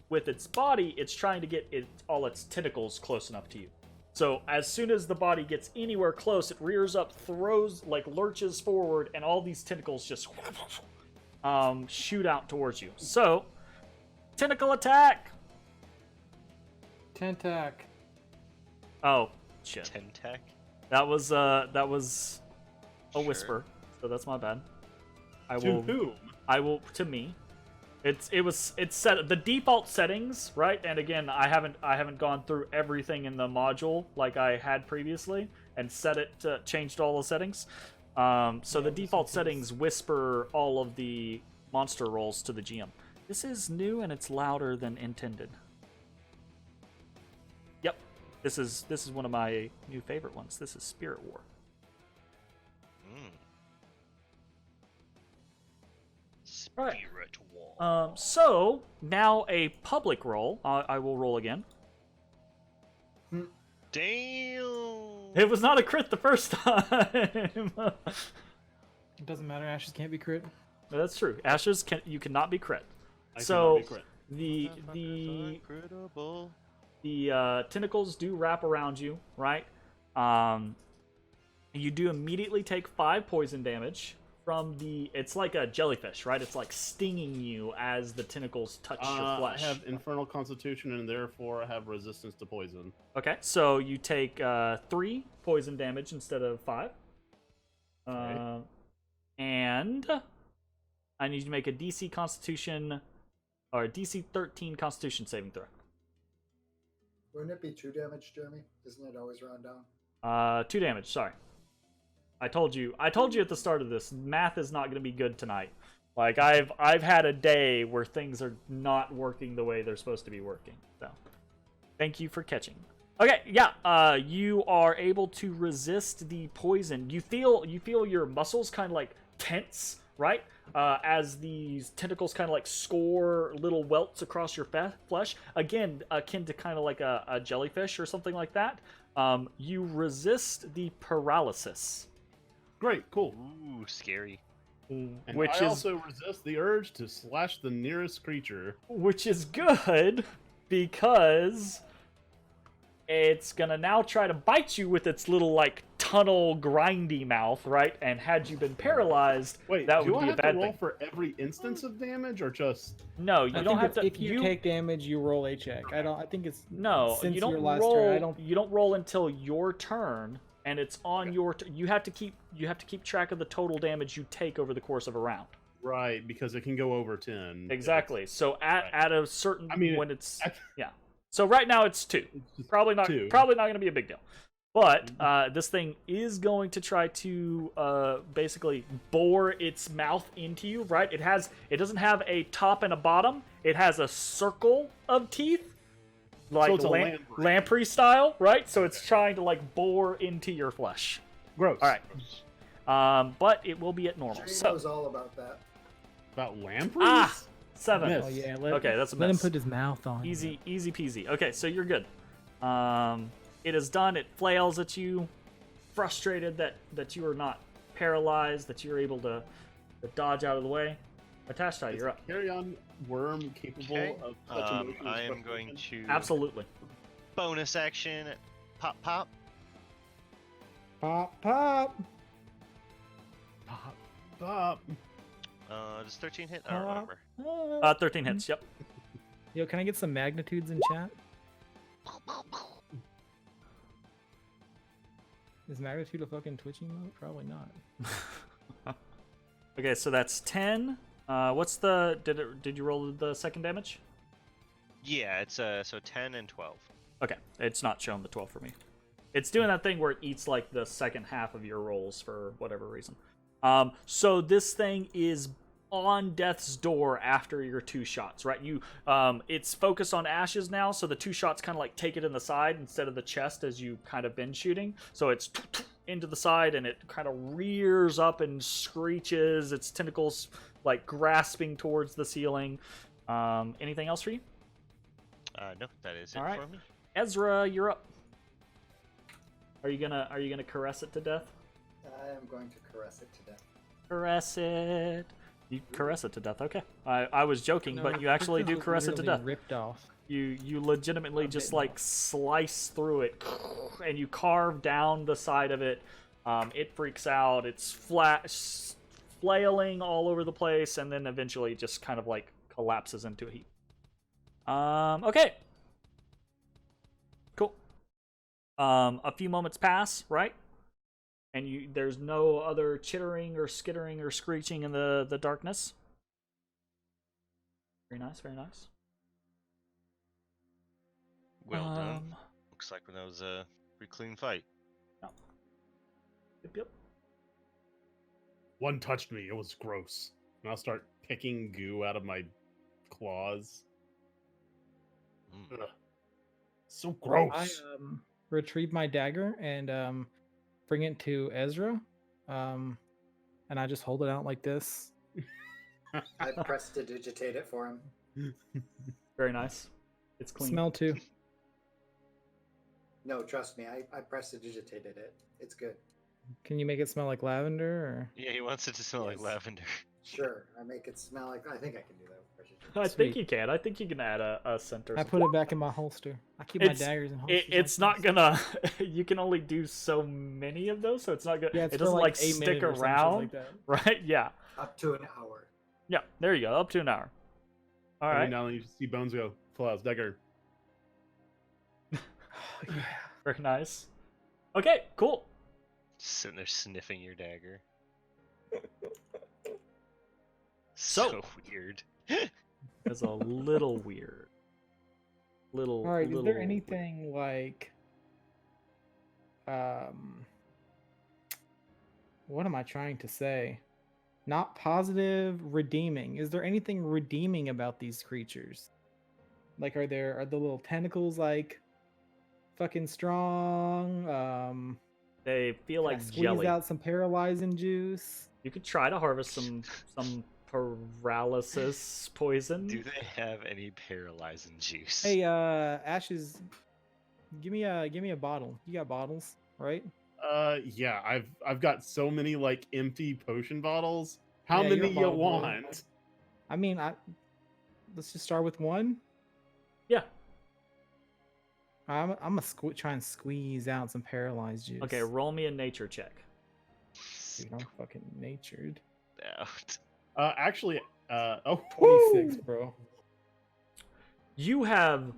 with its body. It's trying to get all its tentacles close enough to you. So as soon as the body gets anywhere close, it rears up, throws, like lurches forward, and all these tentacles just shoot out towards you. So, tentacle attack. Tentac. Oh shit. Tentac. That was a Sure. whisper. So that's my bad. To whom? I will to me. It's set the default settings, right? And again, I haven't gone through everything in the module like I had previously and changed all the settings. So the default settings whisper all of the monster rolls to the GM. This is new and it's louder than intended. Yep, this is one of my new favorite ones. This is Spirit War. Spirit War. So now a public roll. I will roll again. Damn. It was not a crit the first time. It doesn't matter. Ashes can't be crit. That's true. Ashes you cannot be crit. I So cannot the be crit. Incredible. tentacles do wrap around you, right? You do immediately take 5 poison damage from the. It's like a jellyfish, right? It's like stinging you as the tentacles touch your I flesh. have Infernal Constitution, and therefore I have resistance to poison. Okay, so you take 3 poison damage instead of 5. Okay. And I need you to make a DC Constitution or a DC 13 Constitution saving throw. Wouldn't it be 2 damage, Jeremy? Isn't it always round down? 2 damage. Sorry, I told you at the start of this. Math is not going to be good tonight. Like I've had a day where things are not working the way they're supposed to be working. So, thank you for catching. Okay, yeah. You are able to resist the poison. You feel your muscles kind of like tense, right? As these tentacles kind of like score little welts across your flesh. Again, akin to kind of like a jellyfish or something like that. You resist the paralysis. Great, cool. Ooh, scary. And Which I is also resist the urge to slash the nearest creature. which is good because it's gonna now try to bite you with its little like tunnel grindy mouth, right? And had you been paralyzed, Wait, that do would I be a have to bad roll thing. for every instance of damage, or just? No, you I don't think have it's to. if you take damage, you roll a check. I think it's No, since you don't your last roll. turn. I don't. You don't roll until your turn, and it's on your. You have to keep track of the total damage you take over the course of a round. Right, because it can go over 10. Exactly. So at a certain when it's at- yeah. So right now it's 2. Probably not 2. going to be a big deal. But this thing is going to try to basically bore its mouth into you, right? It doesn't have a top and a bottom. It has a circle of teeth, like So it's a lamprey. lamprey style, right? So it's trying to like bore into your flesh. Gross. All right. But it will be at normal. Jay So knows all about that. About lampreys? 7. Miss. Oh yeah. Okay, that's a let him miss. put his mouth on. Easy peasy. Okay, so you're good. It is done. It flails at you, frustrated that you are not paralyzed, that you're able to dodge out of the way. Matashtai, you're up. Carry-on worm capable Okay. of such emotions I am frustration? going to Absolutely. bonus action. Pop, pop. Pop pop. Pop, pop. Does 13 hit? I don't remember. 13 hits. Yep. Yo, can I get some magnitudes in chat? Is magnitude a fucking twitching mode? Probably not. Okay, so that's 10. What's the did you roll the second damage? Yeah, it's so 10 and 12. Okay, it's not showing the 12 for me. It's doing that thing where it eats like the second half of your rolls for whatever reason. So this thing is on death's door after your 2 shots, right? It's focused on ashes now, so the 2 shots kind of like take it in the side instead of the chest as you kind of been shooting. So it's into the side and it kind of rears up and screeches, its tentacles like grasping towards the ceiling. Anything else for you? No, that is it All right. for me. Ezra, you're up. Are you gonna caress it to death? I am going to caress it to death. Caress it. You caress it to death. Okay. I was joking, but you actually do caress it to death. Ripped off. You legitimately A just bit like more. slice through it, and you carve down the side of it. It freaks out. It's flailing all over the place, and then eventually just kind of like collapses into a heap. Okay. Cool. A few moments pass, right? And there's no other chittering or skittering or screeching in the darkness. Very nice, very nice. Well done. Looks like that was a pretty clean fight. Yep. One touched me. It was gross. And I'll start picking goo out of my claws. Mm. Ugh. So gross. I retrieve my dagger and bring it to Ezra, and I just hold it out like this. I prestidigitate it for him. Very nice. It's clean. Smell too. No, trust me, I prestidigitated it. It's good. Can you make it smell like lavender? Or Yeah, he wants it to smell like Yes. lavender. Sure, I make it smell like. I think I can do that. I think Sweet. you can. I think you can add a center. I put it back in my holster. I keep my It's- daggers in holsters. It's like not gonna. You can only do so many of those, so it's not gonna. Yeah, it's it for doesn't like like 8 stick minutes or some shit around, like that. right? Yeah, Up to an hour. yeah. There you go. Up to an hour. All Every right. now and then you see Bones go, pull out his dagger. Very nice. Okay, cool. Sitting there sniffing your dagger. So- So weird. It's a little weird. Little. All right, is little there anything like, what am I trying to say? Not positive, redeeming. Is there anything redeeming about these creatures? Like, are the little tentacles like fucking strong? They feel Can I like squeeze jelly. out some paralyzing juice. You could try to harvest some paralysis poison. Do they have any paralyzing juice? Hey, Ashes, give me a bottle. You got bottles, right? Yeah, I've got so many like empty potion bottles. How Yeah, you're many a you bottle boy. want? I mean, let's just start with one. Yeah. I'm gonna try and squeeze out some paralyzed juice. Okay, roll me a nature check. Dude, I'm fucking natured. Out. Actually, 26, woo! bro. You have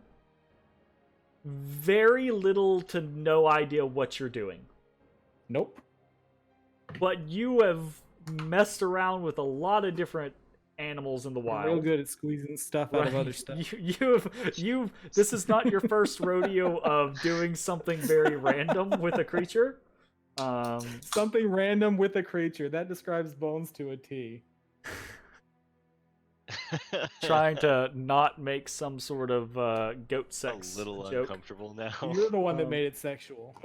very little to no idea what you're doing, Nope. but you have messed around with a lot of different animals in the I'm wild. real good at squeezing stuff out of Right. other stuff. You this is not your first rodeo of doing something very random with a creature. Something random with a creature that describes Bones to a T. Trying to not make some sort of goat sex a little joke. uncomfortable now. You're the one that Um, made it sexual.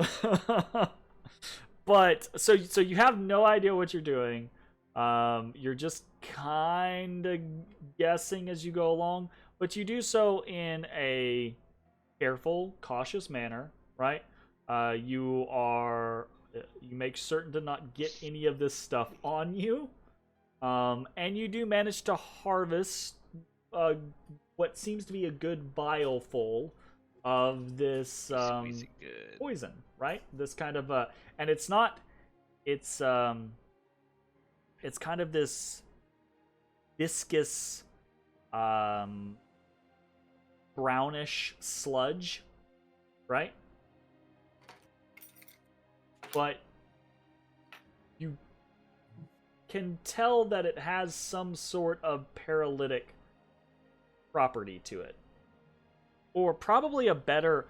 But so you have no idea what you're doing. You're just kind of guessing as you go along, but you do so in a careful, cautious manner, right? You make certain to not get any of this stuff on you, and you do manage to harvest what seems to be a good vial full of this Squeezing good. poison, right? This kind of and it's kind of this viscous brownish sludge, right? But you can tell that it has some sort of paralytic property to it. Or probably a better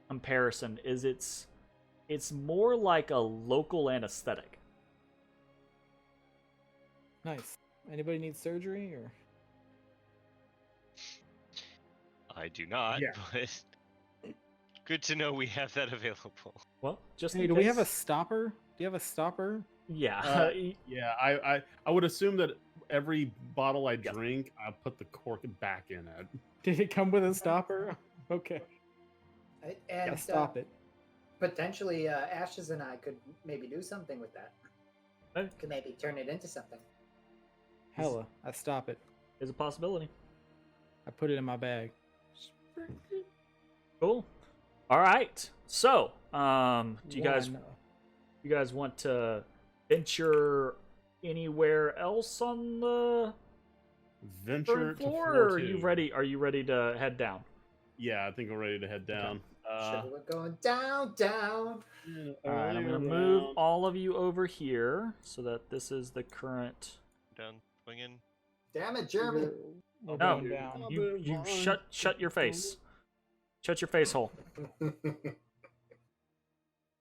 comparison is it's more like a local anesthetic. Nice. Anybody need surgery or? I do not, Yeah. but good to know we have that available. Well, just Hey, in do we have a case- stopper? Do you have a stopper? yeah. Yeah, I would assume that every bottle I drink, I put the cork back in it. Did it come with a stopper? Okay. And Gotta stop it. potentially, Ashes and I could maybe do something with that. Okay. Could maybe turn it into something. Hella. I stop it. Is a possibility. I put it in my bag. Cool. All right. So, do you guys One. want to venture anywhere else on the Venture third to floor, floor or are you two. ready? Are you ready to head down? Yeah, I think we're ready to head down. We're going down, down. All right. I'm gonna move all of you over here so that this is the current. Done swinging. Damn it, Jeremy. We're No. going down. You shut your face. Shut your face hole.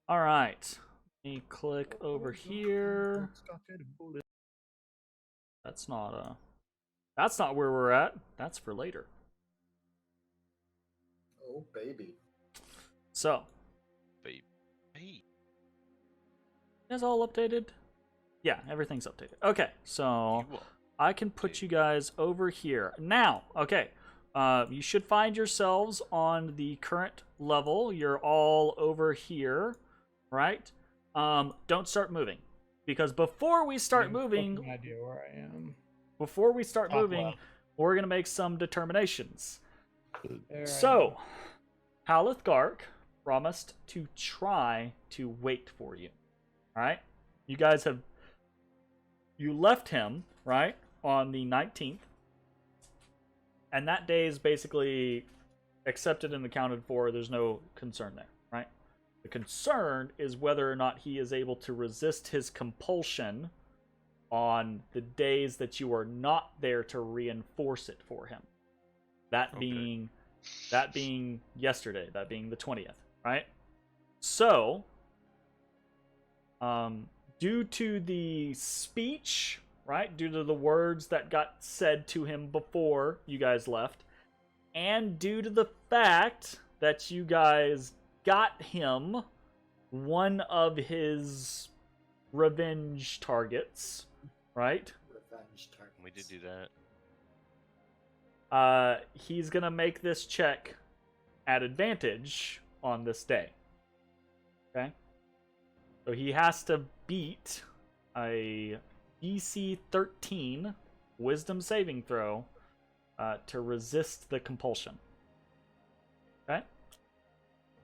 All right. Let me click over here. That's not where we're at. That's for later. Oh, baby. So, Hey, you guys all updated? Yeah, everything's updated. Okay, so you are. I can put you guys over here. Now, okay, you should find yourselves on the current level. You're all over here, right? Don't start moving. because before we start No moving, fucking idea where I am. before we start Top moving, left. we're gonna make some determinations. There I am. So, Halaster promised to try to wait for you. All right, you guys have left him right on the 19th, and that day is basically accepted and accounted for. There's no concern there, right? The concern is whether or not he is able to resist his compulsion on the days that you are not there to reinforce it for him. That Okay. being yesterday, that being the 20th, right? So, due to the speech, right? Due to the words that got said to him before you guys left, and due to the fact that you guys got him one of his revenge targets, right? Revenge targets. We did do that. He's gonna make this check at advantage on this day. Okay? So he has to beat a DC 13 wisdom saving throw to resist the compulsion. Okay?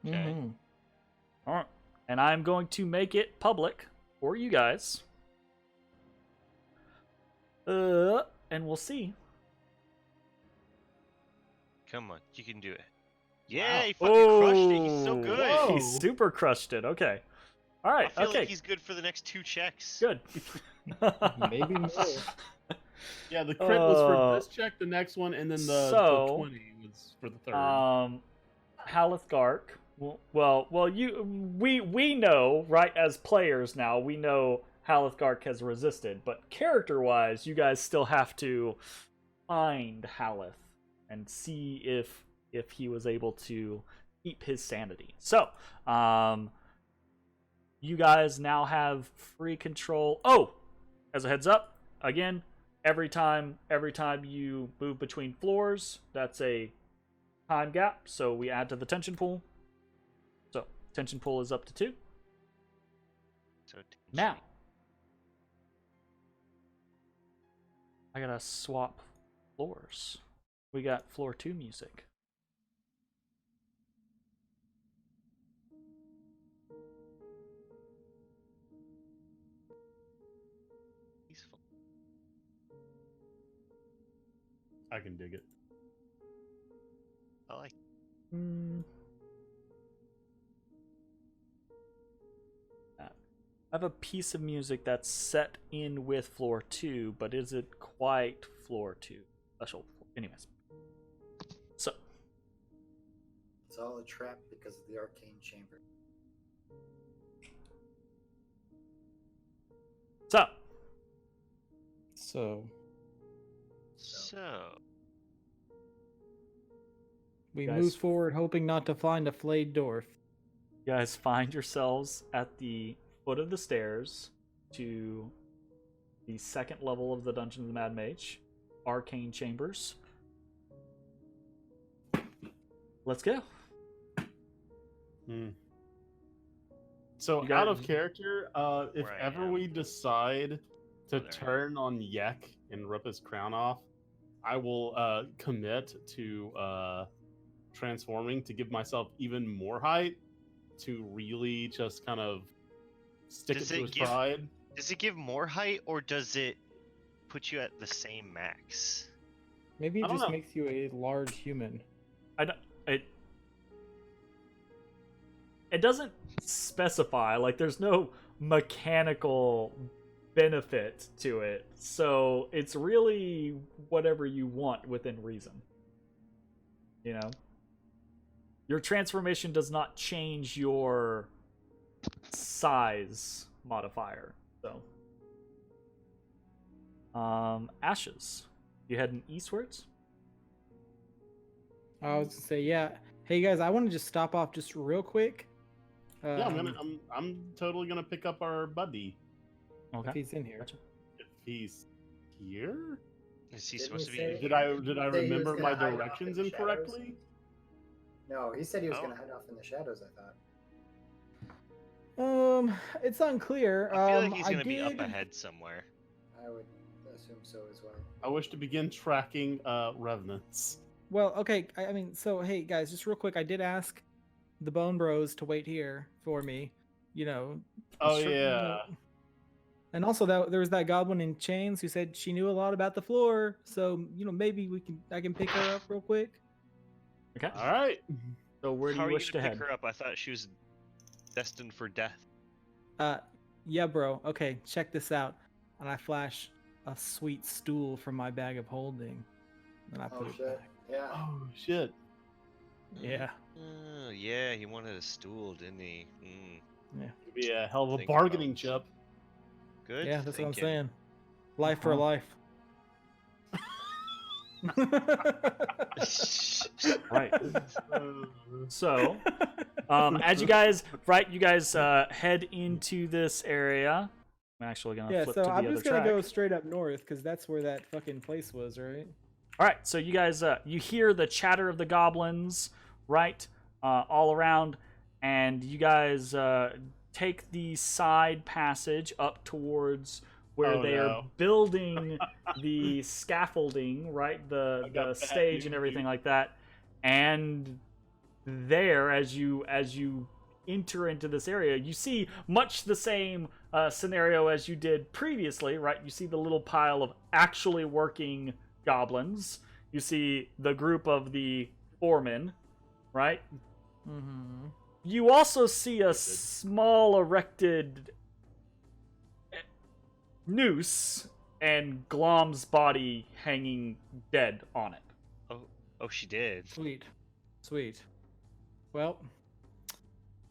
Okay. Mhm. Alright. And I'm going to make it public for you guys. And we'll see. Come on, you can do it. Yeah, he fucking crushed it. He's so good. Whoa. He super crushed it. Okay. All right. I feel Okay. like he's good for the next 2 checks. Good. Maybe more. Yeah, the crit was for this check, the next one, and then the 20 was for the third. Halaster. We know, right, as players now, we know Halaster has resisted, but character-wise, you guys still have to find Haleth and see if he was able to keep his sanity. So, you guys now have free control. Oh, as a heads up, again, every time you move between floors, that's a time gap, so we add to the tension pool. So, tension pool is up to 2. So Now, I gotta swap floors. We got floor 2 music. peaceful. I can dig it. I like. I have a piece of music that's set in with floor 2, but is it quite floor 2? Special. Anyways. So. It's all a trap because of the arcane chamber. So. So. We Guys- move forward hoping not to find a flayed dwarf. You guys find yourselves at the foot of the stairs to the second level of the Dungeon of the Mad Mage, Arcane Chambers. Let's go. So, You got out it. of character, if Where I ever am. we decide to Oh, there. turn on Yek and rip his crown off, I will commit to transforming to give myself even more height to really just kind of stick Does it to it his give- pride. Does it give more height or does it put you at the same max? Maybe it I don't just know. makes you a large human. It doesn't specify, like, there's no mechanical benefit to it, so it's really whatever you want within reason. You know? Your transformation does not change your size modifier, so. Ashes. You heading eastwards? I was gonna say, yeah. Hey guys, I want to just stop off just real quick. Yeah, I'm totally gonna pick up our buddy if Okay. he's in here. Gotcha. if he's here. Is he Didn't supposed to he be? say- Did I Say he was remember my gonna hide off directions in the shadows? incorrectly? No, he said he was Oh. going to head off in the shadows, I thought. It's unclear. I feel like he's I gonna be up did- ahead somewhere. I would assume so as well. I wish to begin tracking revenants. Well, okay. I mean, so hey guys, just real quick, I did ask the Bone Bros to wait here for me. You know. Oh sure- yeah. And also, that there was that goblin in chains who said she knew a lot about the floor. So maybe I can pick her up real quick. Okay. All right. So where do How you are you wish to gonna pick head? her up? I thought she was destined for death. Yeah, bro. Okay, check this out. And I flash a sweet stool from my bag of holding, and I put Oh it shit. back. Yeah. Oh shit. Yeah. Oh, yeah, he wanted a stool, didn't he? It'd be a hell of a Think bargaining about- chip. Good. Yeah, that's what I'm thinking. saying. Life for Uh-huh. life. Right. So, as you guys head into this area. I'm actually gonna Yeah, flip so to the I'm other just gonna track. go straight up north because that's where that fucking place was, right? All right, so you guys, you hear the chatter of the goblins, right, all around, and you guys take the side passage up towards where Oh, they are no. building the scaffolding, right, the got bad stage and news. everything like that, and there, as you enter into this area, you see much the same scenario as you did previously, right? You see the little pile of actually working goblins. You see the group of the foremen, right? Mm-hmm. You also see a small erected noose and Glom's body hanging dead on it. Oh, she did. Sweet. Sweet. Well,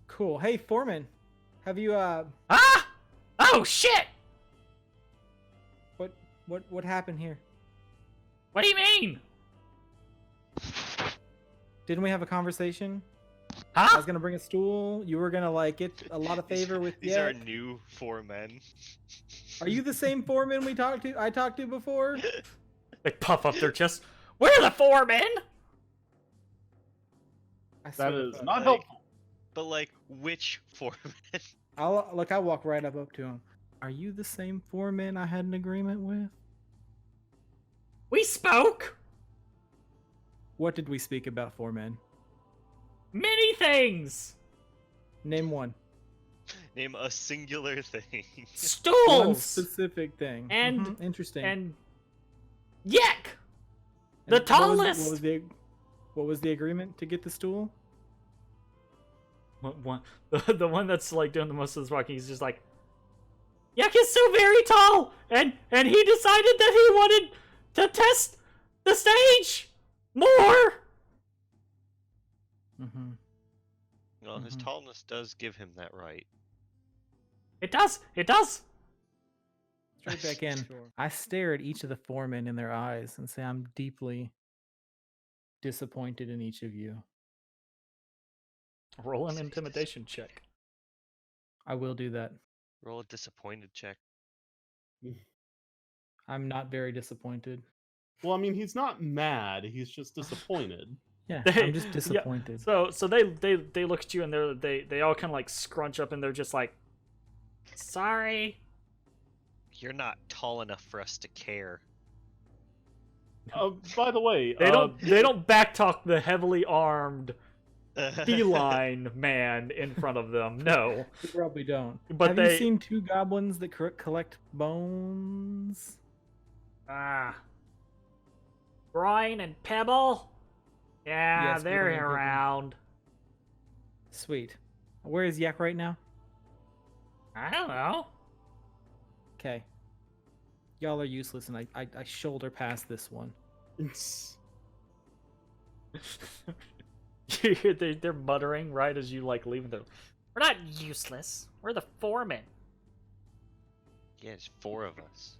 cool. Hey, Foreman, have you Ah! Oh shit! what happened here? What do you mean? Didn't we have a conversation? I Huh? was gonna bring a stool. You were gonna like get a lot of favor with. These are new 4 men. Are you the same Foreman I talked to before? They puff up their chest. We're the foremen! I That swear to is God. not Like- helpful. But like, which 4 men? I walk right up to him. Are you the same Foreman I had an agreement with? We spoke! What did we speak about, Foreman? Many things! Name one. Name a singular thing. One Stools! specific thing. And- Mhm, interesting. And Yek! And the what tallest! What was the agreement to get the stool? The one that's like doing the most of this walking, he's just like, Yek is so very tall! And he decided that he wanted to test the stage more! Mm-hmm. Well, his Mhm. tallness does give him that right. It does! Straight back in. I stare at each of the foremen in their eyes and say I'm deeply disappointed in each of you. Roll an intimidation check. I will do that. Roll a disappointed check. I'm not very disappointed. Well, I mean, he's not mad. He's just disappointed. Yeah, They- I'm just yeah, disappointed. So they look at you and they all kind of like scrunch up and they're just like, sorry. You're not tall enough for us to care. By the way, They don't backtalk the heavily armed feline man in front of them. No. You probably don't. But Have they- you seen two goblins that collect bones? Ah. Groin and Pebble? Yeah, Yes, they're Groin and Pebble. around. Sweet. Where is Yak right now? I don't know. Okay. Y'all are useless, and I shoulder past this one. You hear they're muttering right as you like leave them. We're not useless. We're the foremen. Yeah, it's 4 of us.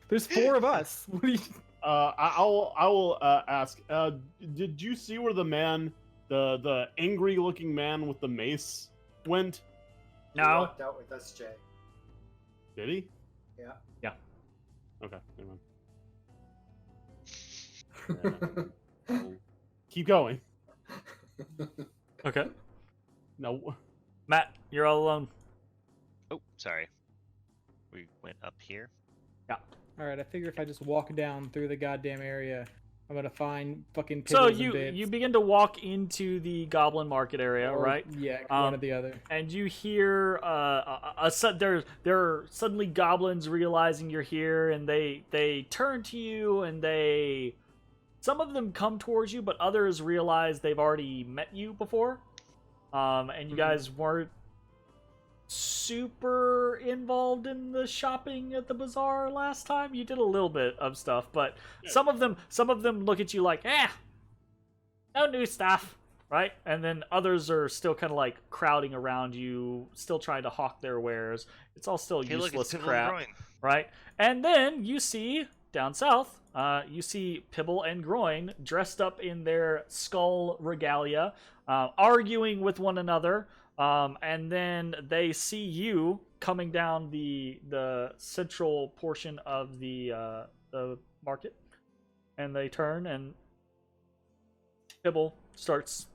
There's 4 of us. What do you... I will ask. Did you see where the man, the angry-looking man with the mace, went? He No. walked out with us, Jay. Did he? Yeah. Yeah. Okay. Never mind. I'll keep going. Okay. No. Matt, you're all alone. Oh, sorry. We went up here. Yeah. All right, I figure if I just walk down through the goddamn area, I'm gonna find fucking So piddles and bits. you begin to walk into the goblin market area, Or- right? Yeah, one or the other. And you hear there are suddenly goblins realizing you're here, and they turn to you, and some of them come towards you, but others realize they've already met you before, and you guys weren't super involved in the shopping at the bazaar last time. You did a little bit of stuff, but some of them look at you like, no new stuff, right? And then others are still kind of like crowding around you, still trying to hawk their wares. It's all still Hey, look, it's useless Pibble and crap, Groin. right? And then you see down south, you see Pibble and Groin dressed up in their skull regalia, arguing with one another. And then they see you coming down the central portion of the market, and they turn, and Pibble starts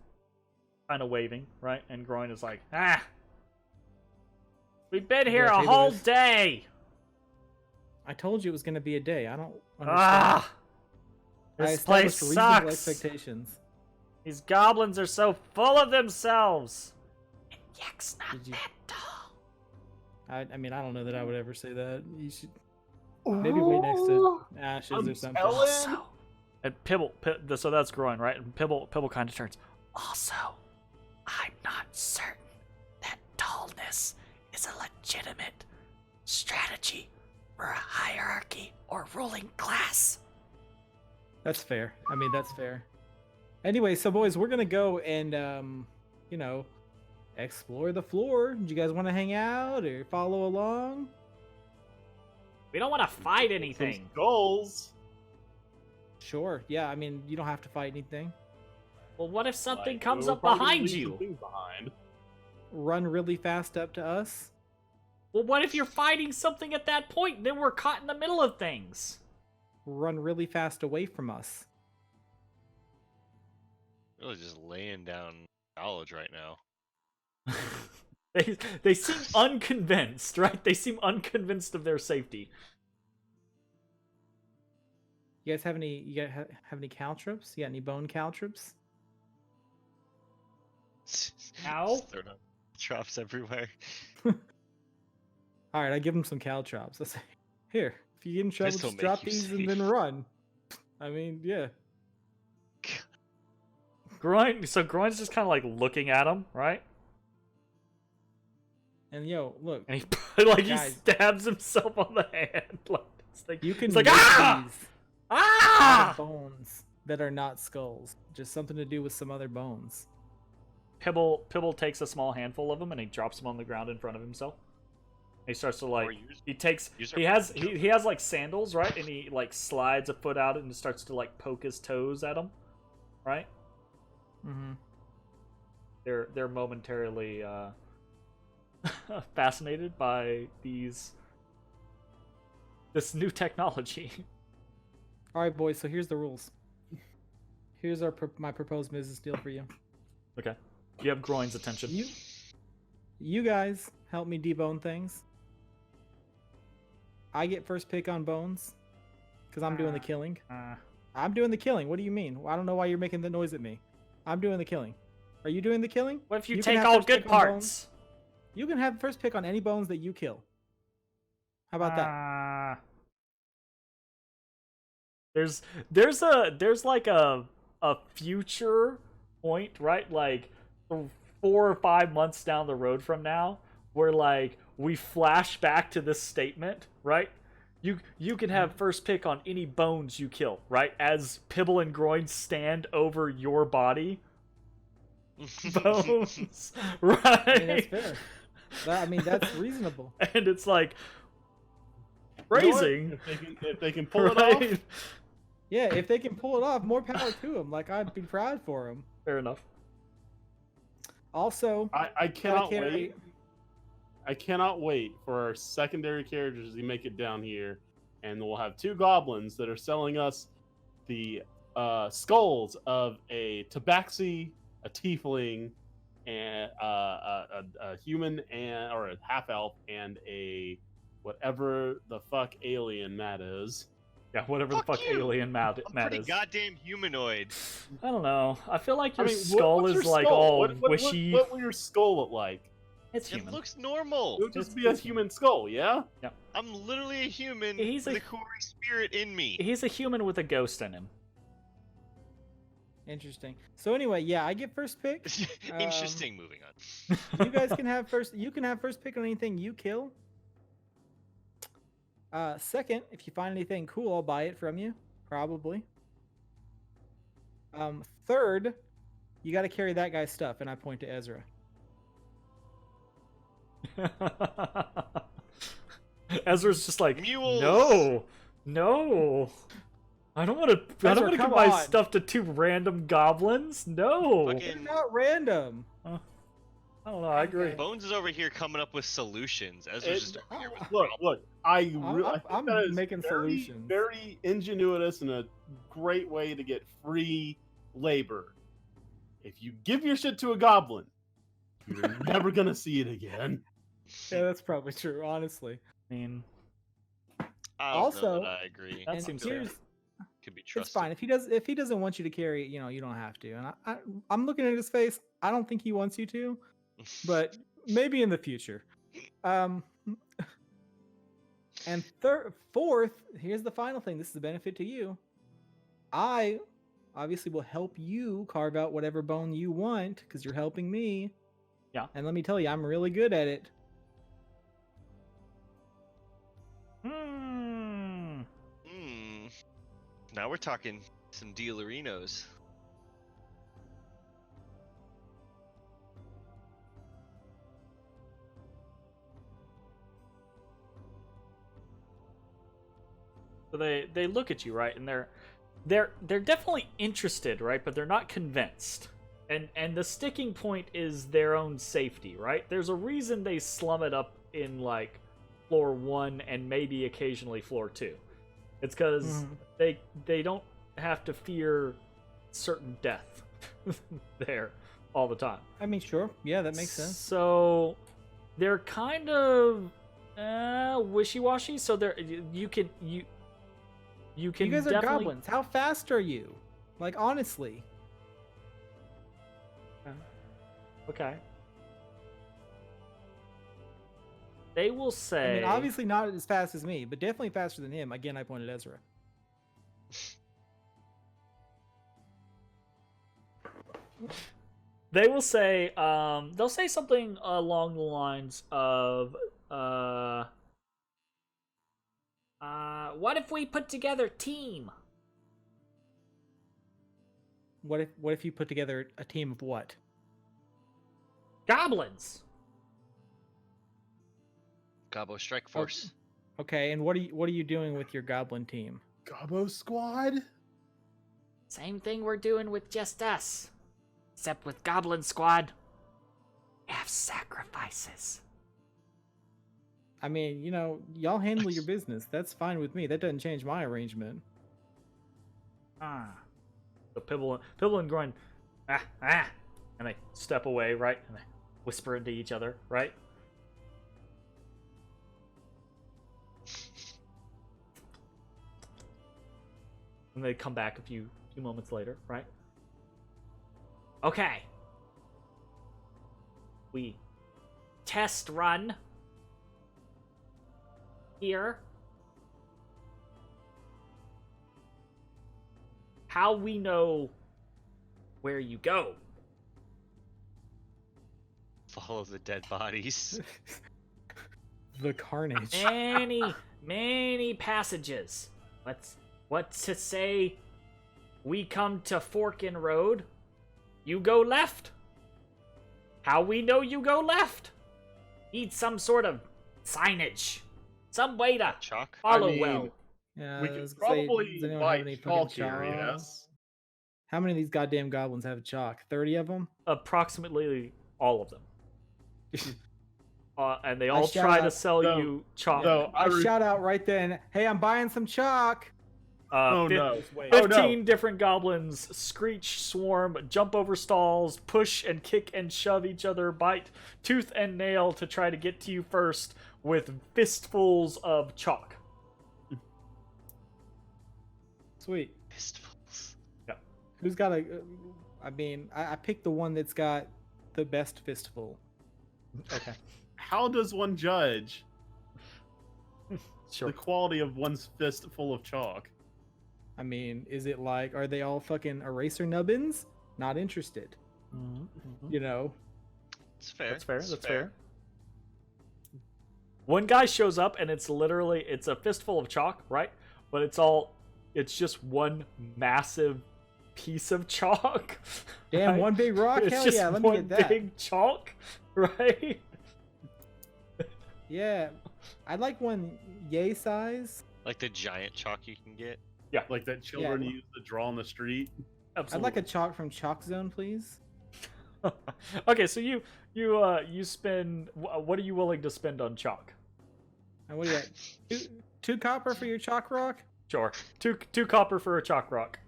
kind of waving, right? And Groin is like, we've been here Yeah, a hey, whole Lewis. day. I told you it was gonna be a day. I don't understand. I This place established reasonable sucks. expectations. These goblins are so full of themselves. And Yak's not Did you- that tall. I mean, I don't know that I would ever say that. You should maybe wait next to ashes or something. Also, and Pibble, so that's Groin, right? And Pibble kind of turns. Also, I'm not certain that tallness is a legitimate strategy for a hierarchy or ruling class. That's fair. I mean, that's fair. Anyway, so boys, we're gonna go and explore the floor. Do you guys want to hang out or follow along? We don't want to fight anything. Goals. Sure. Yeah. I mean, you don't have to fight anything. Well, what if something Like, comes we're up probably gonna behind leave some you? things behind. Run really fast up to us. Well, what if you're fighting something at that point? Then we're caught in the middle of things. Run really fast away from us. Really just laying down knowledge right now. They seem unconvinced, right? They seem unconvinced of their safety. You guys have any? You guys have any caltrops? You got any bone caltrops? Ow. Just throwing up drops everywhere. All right, I give them some caltrops. I say, here, if you get in trouble, This'll just make drop you these safe. and then run. I mean, yeah. Groin's just kind of like looking at him, right? And yo, look, And he like he Guys. stabs himself on the hand. Like, it's like, you can it's like make ah! these out Ah! of bones that are not skulls. Just something to do with some other bones. Pibble takes a small handful of them and he drops them on the ground in front of himself. He starts to like Or use- he has like sandals, right? And he like slides a foot out and starts to like poke his toes at them, right? Mm-hmm. They're momentarily fascinated by this new technology. All right, boys. So here's the rules. Here's my proposed business deal for you. Okay, you have Groin's attention. You guys help me debone things. I get first pick on bones because I'm doing the killing. I'm doing the killing. What do you mean? I don't know why you're making the noise at me. I'm doing the killing. Are you doing the killing? What if you can take have all first good pick on bones. parts? You can have first pick on any bones that you kill. How about that? There's like a future point, right? Like 4 or 5 months down the road from now, where like we flash back to this statement, right? You can have first pick on any bones you kill, right? As Pibble and Groin stand over your body. Bones, right? I mean, that's fair. I mean, that's reasonable. And it's like You know what? raising, If they can pull it right? off. Yeah, if they can pull it off, more power to them. Like, I'd be proud for them. Fair enough. Also, I cannot carry- wait. I cannot wait for our secondary characters to make it down here, and we'll have 2 goblins that are selling us the skulls of a tabaxi, a tiefling, and a human and or a half elf and a whatever the fuck alien Matt is. Yeah, whatever Fuck the fuck you! alien Matt I'm pretty is. goddamn humanoid. I don't know. I feel like your I mean, skull what's is your like skull? all What wishy. What will your skull look like? It's It human. looks normal. It would just It's- be a it's human skull, yeah? I'm literally a human He's with a- a Kori spirit in me. He's a human with a ghost in him. Interesting. So anyway, yeah, I get first pick. Interesting. Moving on. You guys can have first. You can have first pick on anything you kill. Second, if you find anything cool, I'll buy it from you. Probably. Third, you got to carry that guy's stuff, and I point to Ezra. Ezra's just like, Mules. no, I don't want to. I don't Ezra, want to give come my on. stuff to two random goblins. No, Fucking- They're not random. I don't know. I agree. Bones is over here coming up with solutions. Ezra's just over here with Look, I think I'm that is making very, solutions. very ingenuous and a great way to get free labor. If you give your shit to a goblin, you're never gonna see it again. Yeah, that's probably true. Honestly, I mean, I don't know also- that I agree. That and seems here's fair. Could be trusted. it's fine if he doesn't want you to carry it. You know, you don't have to. And I'm looking at his face. I don't think he wants you to, but maybe in the future. And fourth, here's the final thing. This is a benefit to you. I obviously will help you carve out whatever bone you want because you're helping me. Yeah. And let me tell you, I'm really good at it. Hmm. Now we're talking some dealerinos. So they look at you, right, and they're definitely interested, right, but they're not convinced. And the sticking point is their own safety, right? There's a reason they slum it up in like floor 1 and maybe occasionally floor 2. It's because they don't have to fear certain death there all the time. I mean, sure. Yeah, that makes sense. So they're kind of wishy-washy. So you can You guys are definitely... goblins. How fast are you? Like, honestly. Okay. They will say... I mean, obviously not as fast as me, but definitely faster than him. Again, I pointed Ezra. They will say, they'll say something along the lines of, what if we put together team? What if you put together a team of what? Goblins. Gobbo Strike Force. Okay, and what are you doing with your goblin team? Gobbo Squad? Same thing we're doing with just us. Except with Goblin Squad, we have sacrifices. I mean, you know, y'all handle your business. That's fine with me. That doesn't change my arrangement. So Pibble and Groin, and they step away, right? And they whisper into each other, right? And they come back a few moments later, right? Okay. We test run here. How we know where you go. Follow the dead bodies. The carnage. Many passages. What's to say we come to Forkin Road, you go left. How we know you go left? Need some sort of signage. Some way to Chalk. follow I mean, well. Yeah, We I could was gonna say, probably does anyone buy have any chalk fucking here, chalk? yes. How many of these goddamn goblins have chalk? 30 of them? Approximately all of them. And they I all shout try to out- sell No, you chalk. No, I shout out right then, hey, I'm buying some chalk. Oh fif- no! Wait. Oh, 15 no. different goblins screech, swarm, jump over stalls, push and kick and shove each other, bite tooth and nail to try to get to you first with fistfuls of chalk. Sweet. Fistfuls. Who's got a? I mean, I picked the one that's got the best fistful. Okay. How does one judge Sure. the quality of one's fist full of chalk? I mean, is it like, are they all fucking eraser nubbins? Not interested. You know. It's fair. That's fair. That's fair. One guy shows up and it's literally a fistful of chalk, right? But it's just one massive piece of chalk. Damn, right? one big rock. It's Hell just yeah, let me one get that. big chalk, right? Yeah, I'd like one yay size. Like the giant chalk you can get. Like that children Yeah. use to draw on the street. I'd Absolutely. like a chalk from Chalk Zone, please. Okay, so you spend. What are you willing to spend on chalk? And what do you got? Two copper for your chalk rock. Sure, two copper for a chalk rock.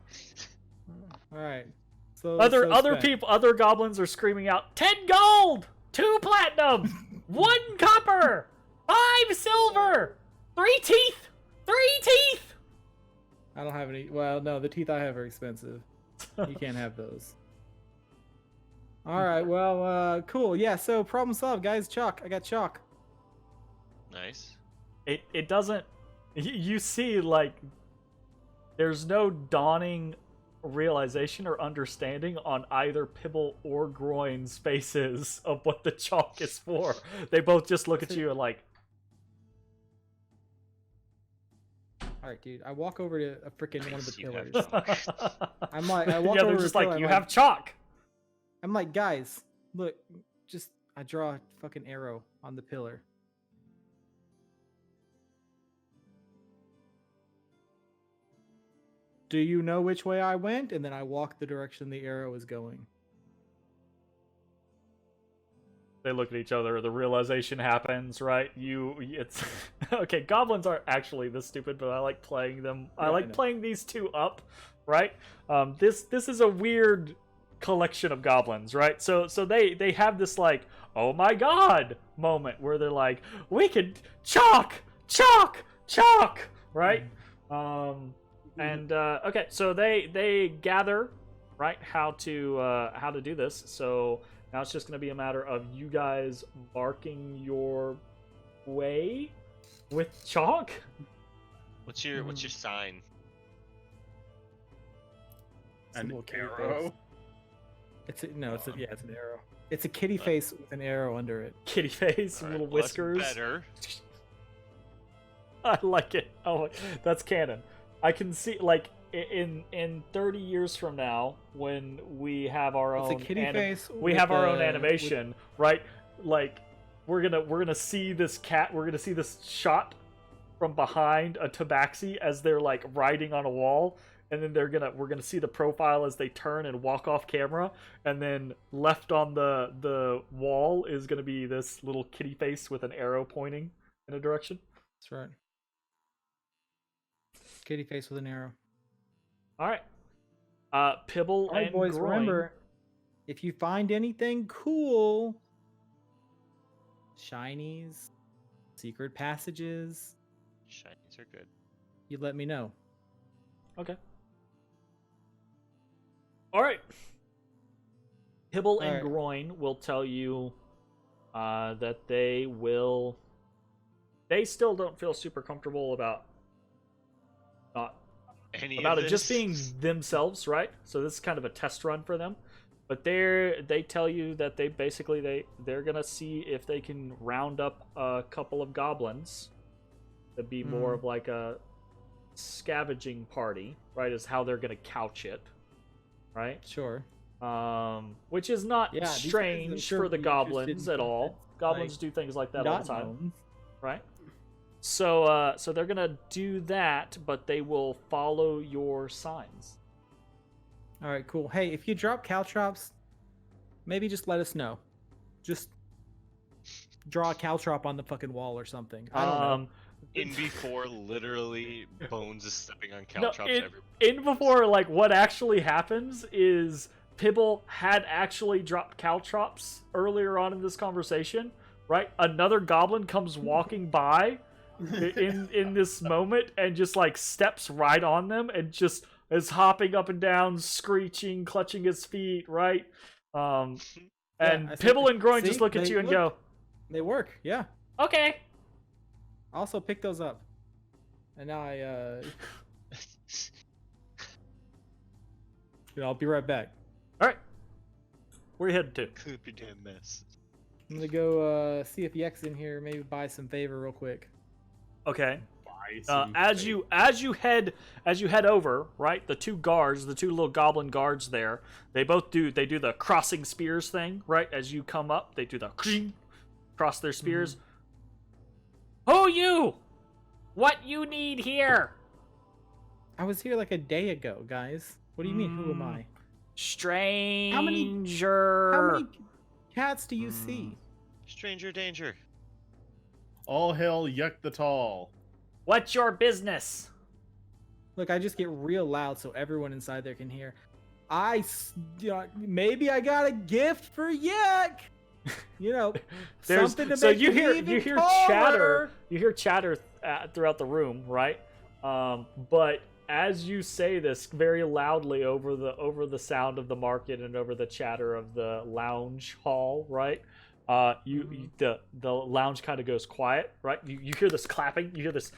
All right. So Other spent. people, other goblins are screaming out 10 gold, 2 platinum, 1 copper, 5 silver, 3 teeth, 3 teeth. I don't have any. Well, no, the teeth I have are expensive. You can't have those. All right. Well, cool. Yeah. So problem solved, guys. Chalk. I got chalk. Nice. It doesn't. You see, like, there's no dawning realization or understanding on either Pibble or Groin's faces of what the chalk is for. They both just look at you and like, All right, dude. I walk over to a freaking one of the You have pillars. I'm like, I walk yeah, over they're to just a pillar, like, I'm you like- have chalk. I'm like, guys, look, just I draw a fucking arrow on the pillar. Do you know which way I went? And then I walk the direction the arrow is going. They look at each other. The realization happens, right? It's okay. Goblins aren't actually this stupid, but I like playing them. I Yeah, I like know. playing these two up, right? This is a weird collection of goblins, right? So they have this like, oh my god moment where they're like, we can chalk, right? And okay, so they gather, right? How to do this. So now it's just going to be a matter of you guys marking your way with chalk. What's your sign? It's a An little kitty arrow. face. It's an arrow. It's a kitty face with an arrow under it. Kitty face, Alright, little well, that's whiskers. better. I like it. Oh, that's canon. I can see, like, in 30 years from now, when we have our It's a own kitty face. we with have our own a- animation, right? Like, we're gonna see this cat. We're gonna see this shot from behind a tabaxi as they're like riding on a wall, and then we're gonna see the profile as they turn and walk off camera, and then left on the wall is gonna be this little kitty face with an arrow pointing in a direction. That's right. Kitty face with an arrow. All right. Pibble All right, and boys. Groin. Remember, if you find anything cool, shinies, secret passages, Shinies are good. you let me know. Okay. All right. Pibble and Alright. Groin will tell you that they will. They still don't feel super comfortable about not Any about of it just this? being themselves, right? So this is kind of a test run for them. But they tell you that they're gonna see if they can round up a couple of goblins to be more of like a scavenging party, right? Is how they're gonna couch it, right? Sure. Which is not Yeah, these guys, I'm strange sure for the would be goblins interested at in all. methods, Goblins like, do things like that all Not the time, gnomes. right? So they're gonna do that, but they will follow your signs. All right, cool. Hey, if you drop caltrops, maybe just let us know. Just draw a caltrop on the fucking wall or something. I don't know. In before, literally, Bones is stepping on No, caltrops everywhere. in before, like, what actually happens is Pibble had actually dropped caltrops earlier on in this conversation, right? Another goblin comes walking by in this moment and just, like, steps right on them and just is hopping up and down, screeching, clutching his feet, right? And I see- Pibble and Groin see, just look at they you and look. go, They work, yeah. okay. Also pick those up. And now I'll be right back. All right. Where are you headed to? Could be damn mess. I'm gonna go see if Yek's in here, maybe buy some favor real quick. Okay. Buy some As fake. you head over, right? The two little goblin guards there, they do the crossing spears thing, right? As you come up, they do the cross their spears. Who you? What you need here? I was here like a day ago, guys. What do you mean? Who am I? Stranger. How many cats do you see? Stranger danger. All hail Yuck the Tall. What's your business? Look, I just get real loud so everyone inside there can hear. Maybe I got a gift for Yek. You know, something to make you hear even chatter. taller. You hear chatter throughout the room, right? But as you say this very loudly over the sound of the market and over the chatter of the lounge hall, right? The lounge kind of goes quiet, right? You hear this clapping. You hear this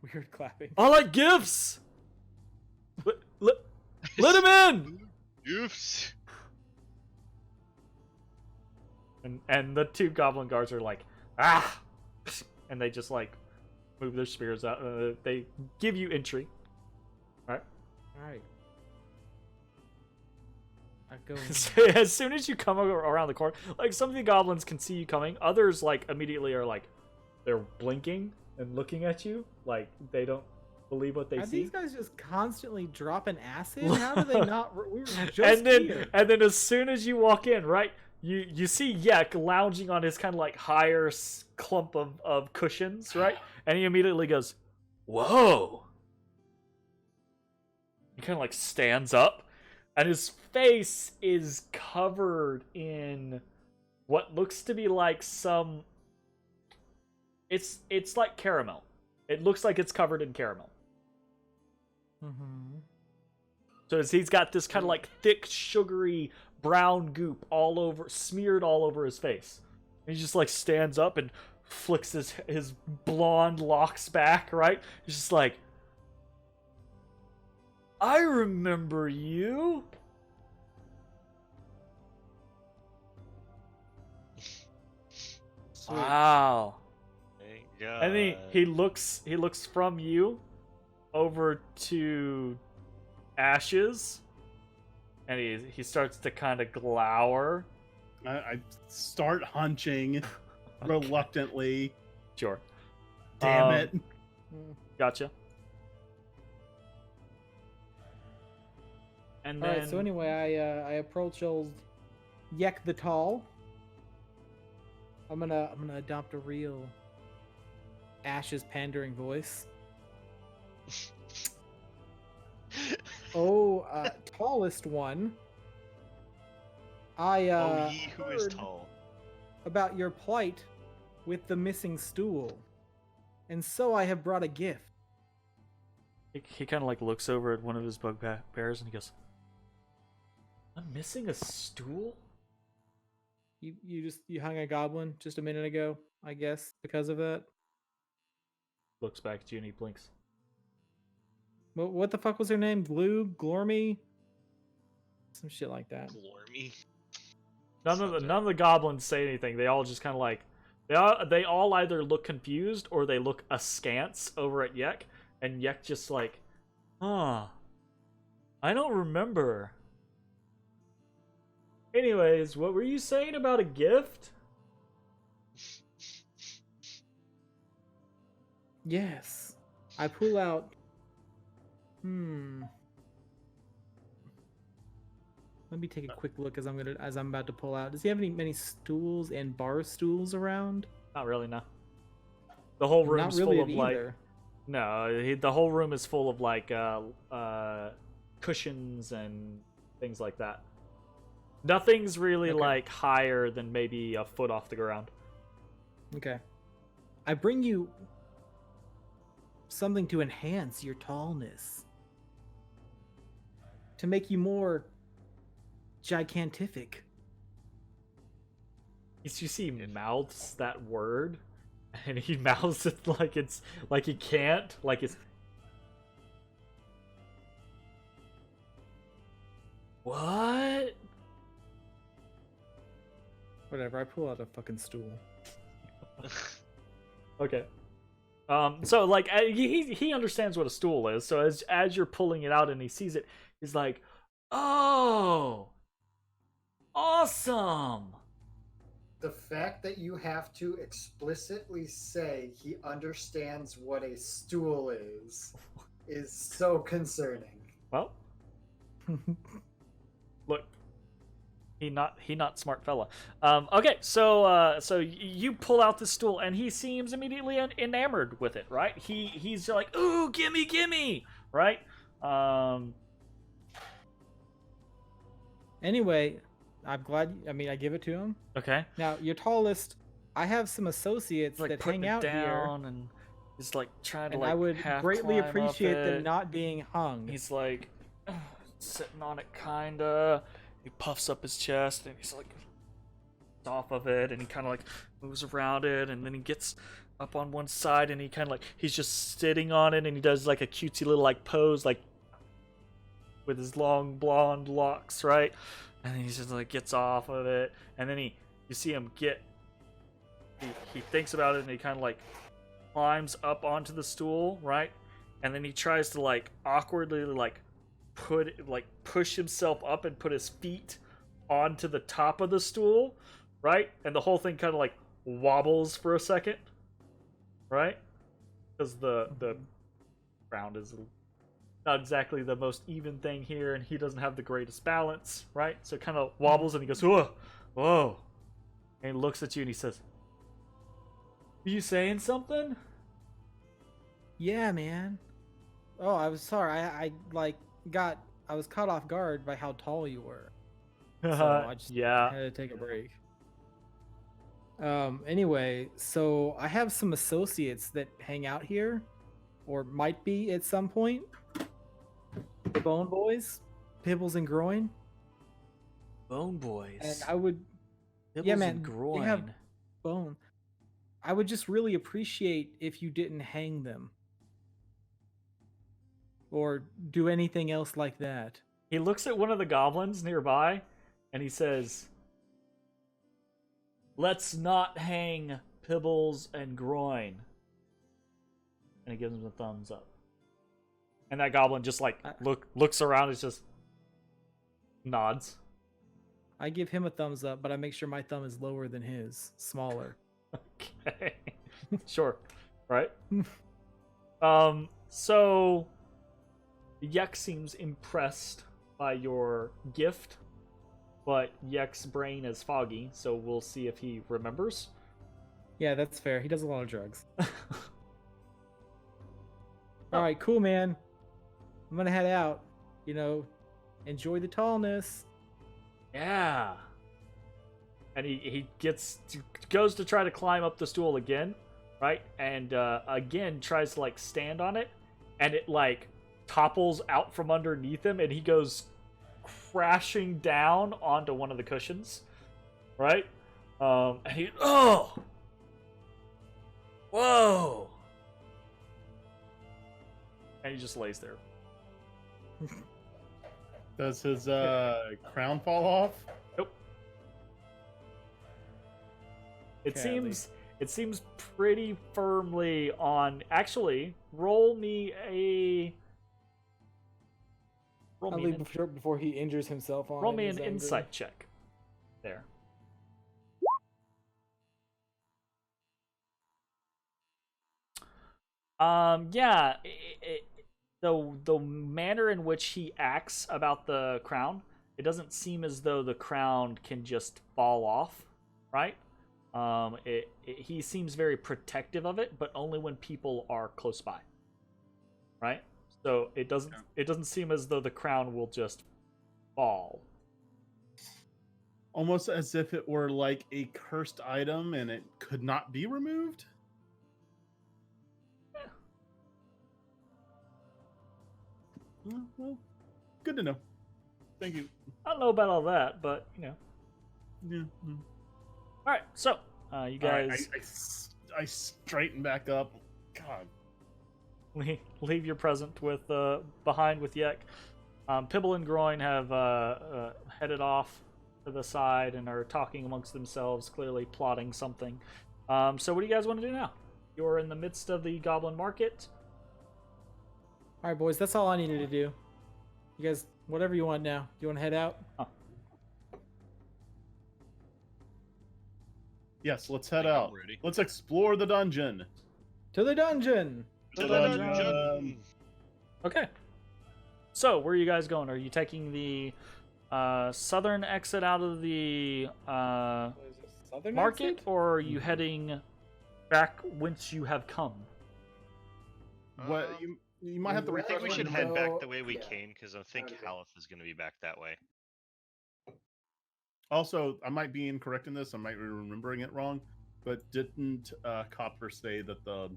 Weird clapping. I like gifts. Let him in. Oops. And the two goblin guards are like, ah, and they just like move their spears out. They give you entry. All Alright. I go in. right. As soon as you come around the corner, like some of the goblins can see you coming. Others like immediately are like, they're blinking and looking at you, like they don't believe what they Are see. these guys just constantly dropping acid? How do they not? We were just and here. then as soon as you walk in, right, you see Yek lounging on his kind of like higher clump of cushions, right, and he immediately goes, "Whoa!" He kind of like stands up, and his face is covered in what looks to be like some. It's like caramel. It looks like it's covered in caramel. Mm-hmm. So he's got this kind of like thick, sugary brown goop smeared all over his face. And he just like stands up and flicks his blonde locks back, right? He's just like, I remember you. Sweet. Wow. Thank God. And then he looks from you over to Ashes, and he starts to kind of glower. I start hunching reluctantly. Sure. Damn it. Gotcha. And then Alright, so anyway, I approach old Yek the Tall. I'm gonna adopt a real Ash's pandering voice. Tallest one. Oh, he who is heard tall. about your plight with the missing stool, and so I have brought a gift. he kind of like looks over at one of his bugbears and he goes, "I'm missing a stool." You hung a goblin just a minute ago, I guess, because of that. Looks back at you and he blinks. What the fuck was her name? Glormy? Some shit like that. Glormy. None of the goblins say anything. They all just kind of like they all either look confused or they look askance over at Yek, and Yek just like, I don't remember. Anyways, what were you saying about a gift? Yes. I pull out. Let me take a quick look as I'm about to pull out. Does he have many stools and bar stools around? Not really, no. The whole room's Not really full of like either. no. The whole room is full of like cushions and things like that. Nothing's really Okay. like higher than maybe a foot off the ground. Okay. I bring you something to enhance your tallness. To make you more gigantific. You see, he mouths that word, and he mouths it like it's like he can't, like it's. What? Whatever, I pull out a fucking stool. Okay. So like he understands what a stool is. So as you're pulling it out and he sees it, he's like, "Oh, awesome!" The fact that you have to explicitly say he understands what a stool is so concerning. Well, look, he not smart fella. Okay, so you pull out the stool and he seems immediately enamored with it, right? He's like, "Ooh, gimme," right? Anyway, I'm glad. I give it to him. Okay. Now, your tallest. I have some associates Like that putting hang it out here, down and he's like trying to and like I would half greatly climb up appreciate them it. not being hung. He's like sitting on it, kinda. He puffs up his chest and he's like off of it, and he kind of like moves around it, and then he gets up on one side, and he kind of like he's just sitting on it, and he does like a cutesy little like pose, like with his long blonde locks, right? And then he just like gets off of it, and then you see him get. He thinks about it, and he kind of like climbs up onto the stool, right? And then he tries to like awkwardly like push himself up and put his feet onto the top of the stool, right? And the whole thing kind of like wobbles for a second, right? Because the ground is not exactly the most even thing here, and he doesn't have the greatest balance, right? So it kind of wobbles, and he goes, whoa, and he looks at you and he says, "Are you saying something?" Yeah, man. Oh, I was sorry. I was caught off guard by how tall you were. So I just Yeah. had to take a break. Anyway, so I have some associates that hang out here, or might be at some point. The Bone Boys, Pibbles and Groin. Bone Boys. And I would, Nibbles yeah, man, and they groin. have bone. I would just really appreciate if you didn't hang them. Or do anything else like that. He looks at one of the goblins nearby, and he says, "Let's not hang Pibbles and Groin." And he gives him a thumbs up. And that goblin just like looks around and just nods. I give him a thumbs up, but I make sure my thumb is lower than his, smaller. Okay. Sure. Right? So Yek seems impressed by your gift, but Yek's brain is foggy, so we'll see if he remembers. Yeah, that's fair. He does a lot of drugs. Alright, cool, man. I'm gonna head out. Enjoy the tallness. Yeah. And he goes to try to climb up the stool again, right? And again tries to like stand on it, and it like topples out from underneath him, and he goes crashing down onto one of the cushions, right? And he whoa, and he just lays there. Does his crown fall off? Nope. It Sadly. seems pretty firmly on. Actually, roll me Probably before he injures himself on roll it me in an his anger. insight check. There. Yeah. The manner in which he acts about the crown it doesn't seem as though the crown can just fall off, right? He seems very protective of it, but only when people are close by, right? So it doesn't seem as though the crown will just fall. Almost as if it were like a cursed item and it could not be removed. Well, good to know. Thank you. I don't know about all that, but Yeah. All right, so you guys I straighten back up. God. leave your present with behind with Yek. Pibble and Groin have headed off to the side and are talking amongst themselves, clearly plotting something. So what do you guys want to do now? You're in the midst of the Goblin Market. All right, boys, that's all I needed to do. You guys, whatever you want now. You want to head out? Yes, let's head think I'm out. ready. Let's explore the dungeon. To the dungeon. To the the dungeon. dungeon. Okay. So where are you guys going? Are you taking the southern exit out of the What is it, southern market, exit? or are you heading back whence you have come? What you might have to I I think we refresh should my head back go- the way we yeah. came because I think Okay. Haleth is going to be back that way. Also, I might be incorrect in this. I might be remembering it wrong. But didn't Copper say that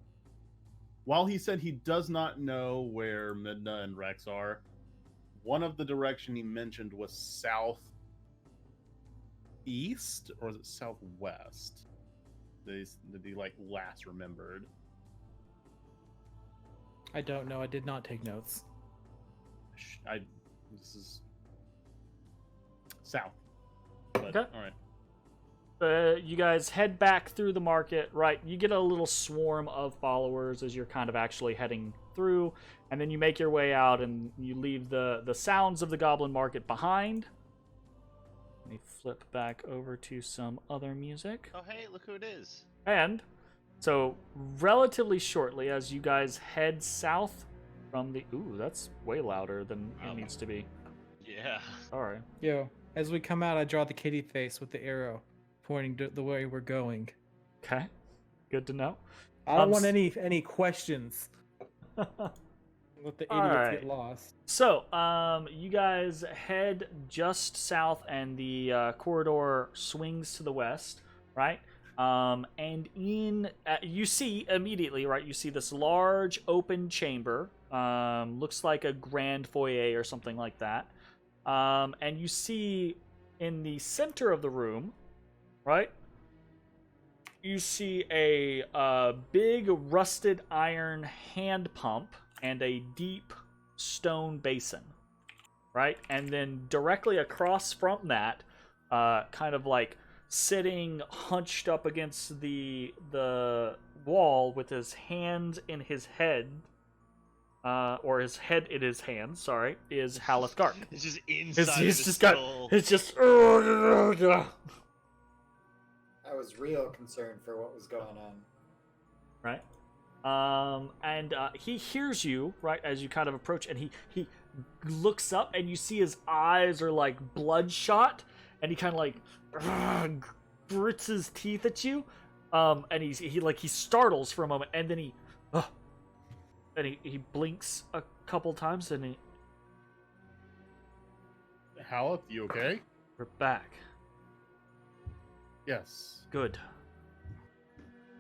while he said he does not know where Midna and Rex are, one of the direction he mentioned was southeast, or is it southwest? That he like last remembered. I don't know. I did not take notes. This is south. But, Okay. all right. You guys head back through the market, right? You get a little swarm of followers as you're kind of actually heading through, and then you make your way out and you leave the sounds of the Goblin Market behind. Let me flip back over to some other music. Oh, hey, look who it is. And so, relatively shortly, as you guys head south from the... Ooh, that's way louder than it needs to be. Yeah. Sorry. Yo, as we come out, I draw the kitty face with the arrow pointing to the way we're going. Okay. Good to know. I don't want s- any questions. Let the idiots Alright. get lost. So, you guys head just south, and the corridor swings to the west, right? And you see immediately, right? You see this large open chamber. Looks like a grand foyer or something like that. And you see in the center of the room, right? You see a big rusted iron hand pump and a deep stone basin, right? And then directly across from that, kind of like sitting hunched up against the wall with his hands in his head, or his head in his hands, sorry, is Haleth It's just inside He's of the just got, skull. it's just, I was real concerned for what was going on. right? And he hears you, right, as you kind of approach, and he looks up, and you see his eyes are like bloodshot, and he kind of like grits his teeth at you, and he startles for a moment, and then he blinks a couple times, and Haleth, you okay? we're back. Yes. Good.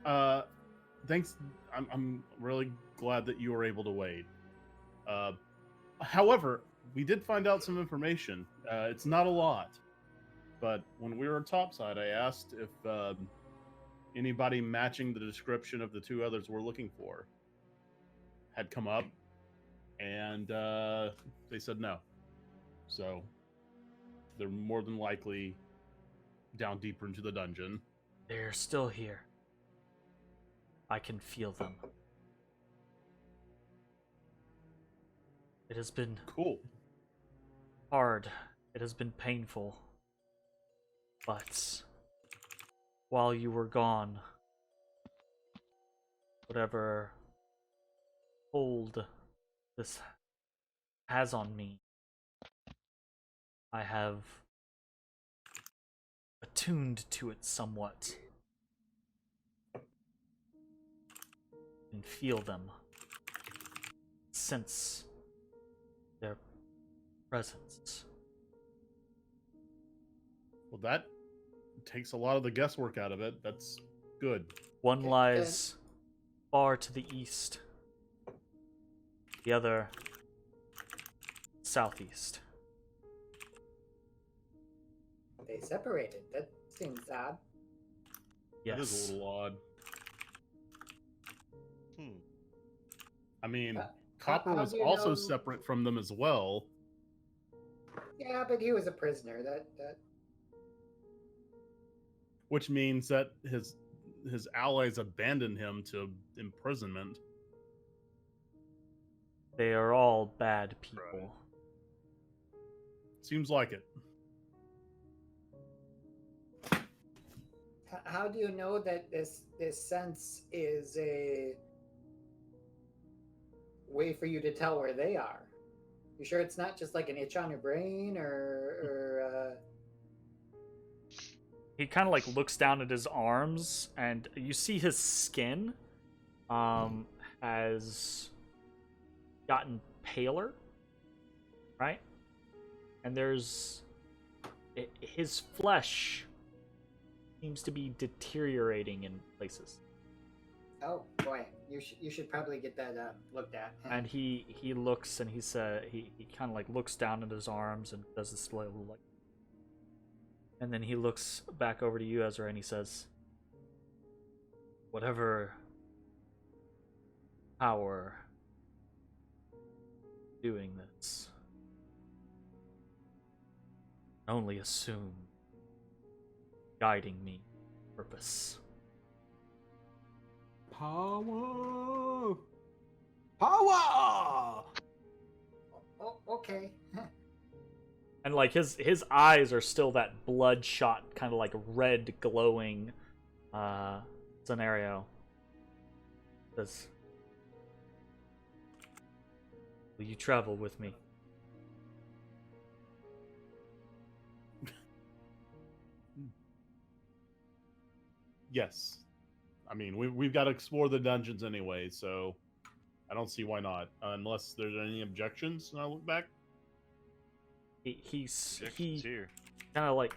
Thanks. I'm really glad that you were able to wait. However, we did find out some information. It's not a lot, but when we were topside, I asked if anybody matching the description of the two others we're looking for had come up, and they said no. So they're more than likely down deeper into the dungeon. They're still here. I can feel them. It has been Cool. hard. It has been painful. But while you were gone, whatever hold this has on me I have attuned to it somewhat and feel them, sense their presence. Well, that takes a lot of the guesswork out of it. That's good. One Okay, lies far to the east, the other southeast. They separated. That seems odd. That is Yes. a little odd. Hmm. I mean, Uh, Copper how was do you also know- separate from them as well. Yeah, but he was a prisoner. That Which means that his allies abandoned him to imprisonment. They are all bad people. Right. Seems like it. How do you know that this sense is a way for you to tell where they are? You sure it's not just like an itch on your brain, or He kind of like looks down at his arms, and you see his skin has gotten paler, right? And his flesh seems to be deteriorating in places. oh boy, you should probably get that looked at. And he looks, and he kind of like looks down at his arms and does this little like, and then he looks back over to you, Ezra, and he says, whatever power doing this, only assume guiding me purpose. Power! Power! Oh, okay. And like his eyes are still that bloodshot kind of like red glowing scenario. Says, will you travel with me? Yes. I mean, we've got to explore the dungeons anyway, so I don't see why not. Unless there's any objections, and I look back. He Objections here. kind of like,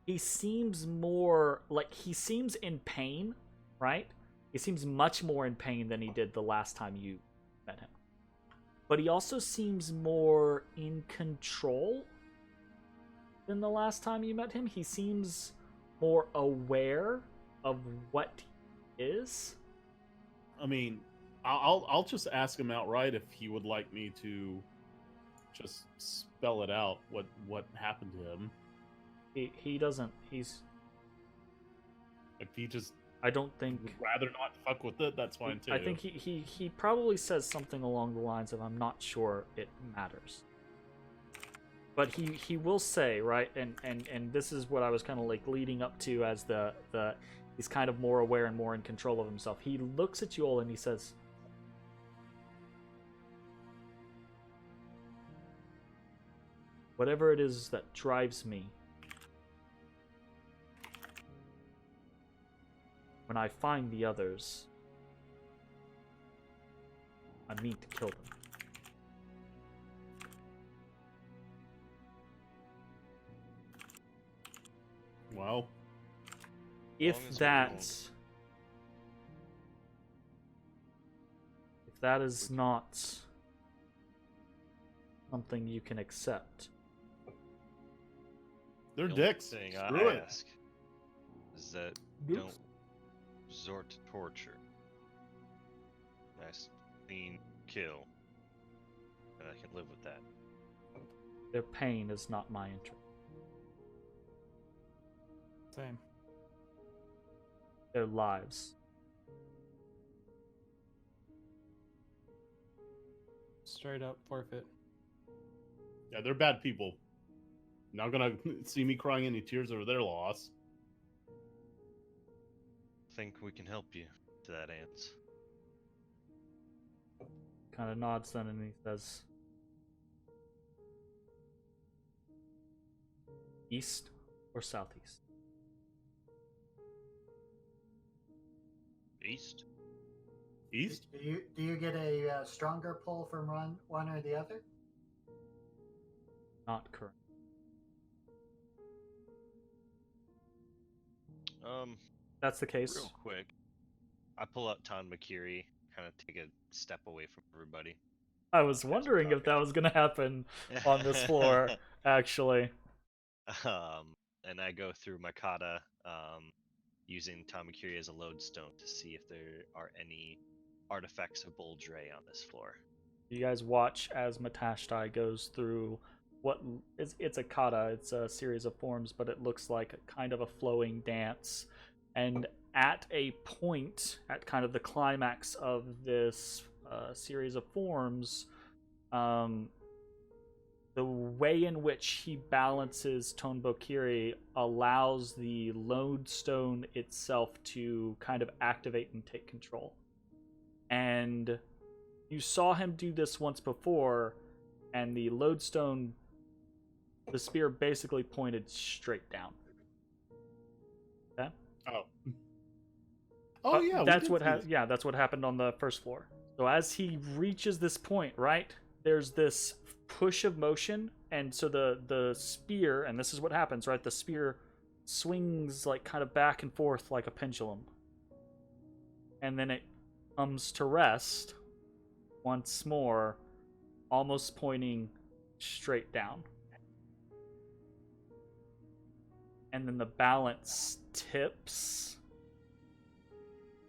he seems more like, he seems in pain, right? He seems much more in pain than he did the last time you met him. But he also seems more in control than the last time you met him. He seems more aware of what he is. I mean, I'll just ask him outright if he would like me to just spell it out what happened to him. He doesn't. He's. If he just I don't think. would rather not fuck with it, that's fine too. I think he probably says something along the lines of, "I'm not sure it matters." But he will say, right, and this is what I was kind of like leading up to as the he's kind of more aware and more in control of himself. He looks at you all and he says, whatever it is that drives me, when I find the others, I mean to kill them. Well, If long as we that won't. if that is not something you can accept, they're The only dicks. thing Screw I it. ask is that Oops. don't resort to torture. Nice, clean kill, and I can live with that. their pain is not my interest. Same. Their lives. Straight up forfeit. Yeah, they're bad people. Not gonna see me crying any tears over their loss. Think we can help you to that ends. Kind of nods then and he says, East or southeast? East. East? Do you get a stronger pull from one or the other? Not current. That's the case. Real quick, I pull out Ton Makiri, kind of take a step away from everybody. I was wondering if that was going to happen on this floor, actually. And I go through my kata, using Ton Makiri as a lodestone to see if there are any artifacts of Boldre on this floor. You guys watch as Matashtai goes through what is it's a kata. It's a series of forms, but it looks like a kind of a flowing dance. And at a point, at kind of the climax of this series of forms, the way in which he balances Tonbokiri allows the lodestone itself to kind of activate and take control. And you saw him do this once before, and the lodestone, the spear basically pointed straight down. Okay? Oh. Oh yeah, that's what that's what happened on the first floor. So as he reaches this point, right, there's this push of motion, and so the spear, and this is what happens, right? The spear swings like kind of back and forth like a pendulum, and then it comes to rest once more, almost pointing straight down. And then the balance tips,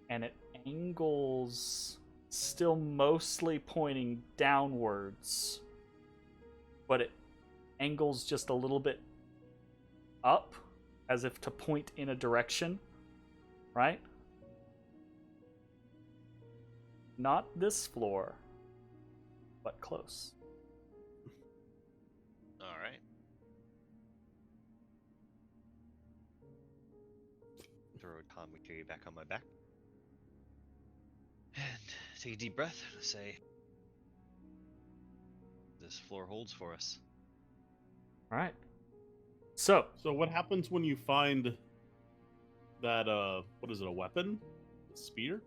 and it angles, still mostly pointing downwards, but it angles just a little bit up, as if to point in a direction, right? Not this floor, but close. All right. Throw Ton Makiri back on my back. And take a deep breath and say, this floor holds for us. All right. So what happens when you find that what is it, a weapon? A spear?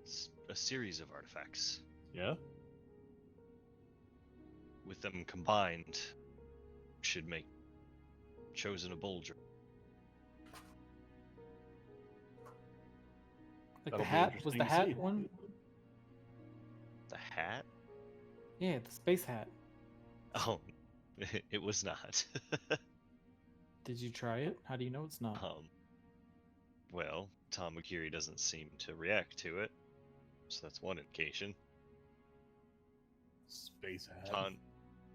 It's a series of artifacts. Yeah. With them combined, should make chosen a Boldre. Like That'll the be hat? Was interesting the to hat see. one? The hat? Yeah, the space hat. Oh, it was not. Did you try it? How do you know it's not? Well, Ton Makiri doesn't seem to react to it, so that's one indication. Space hat.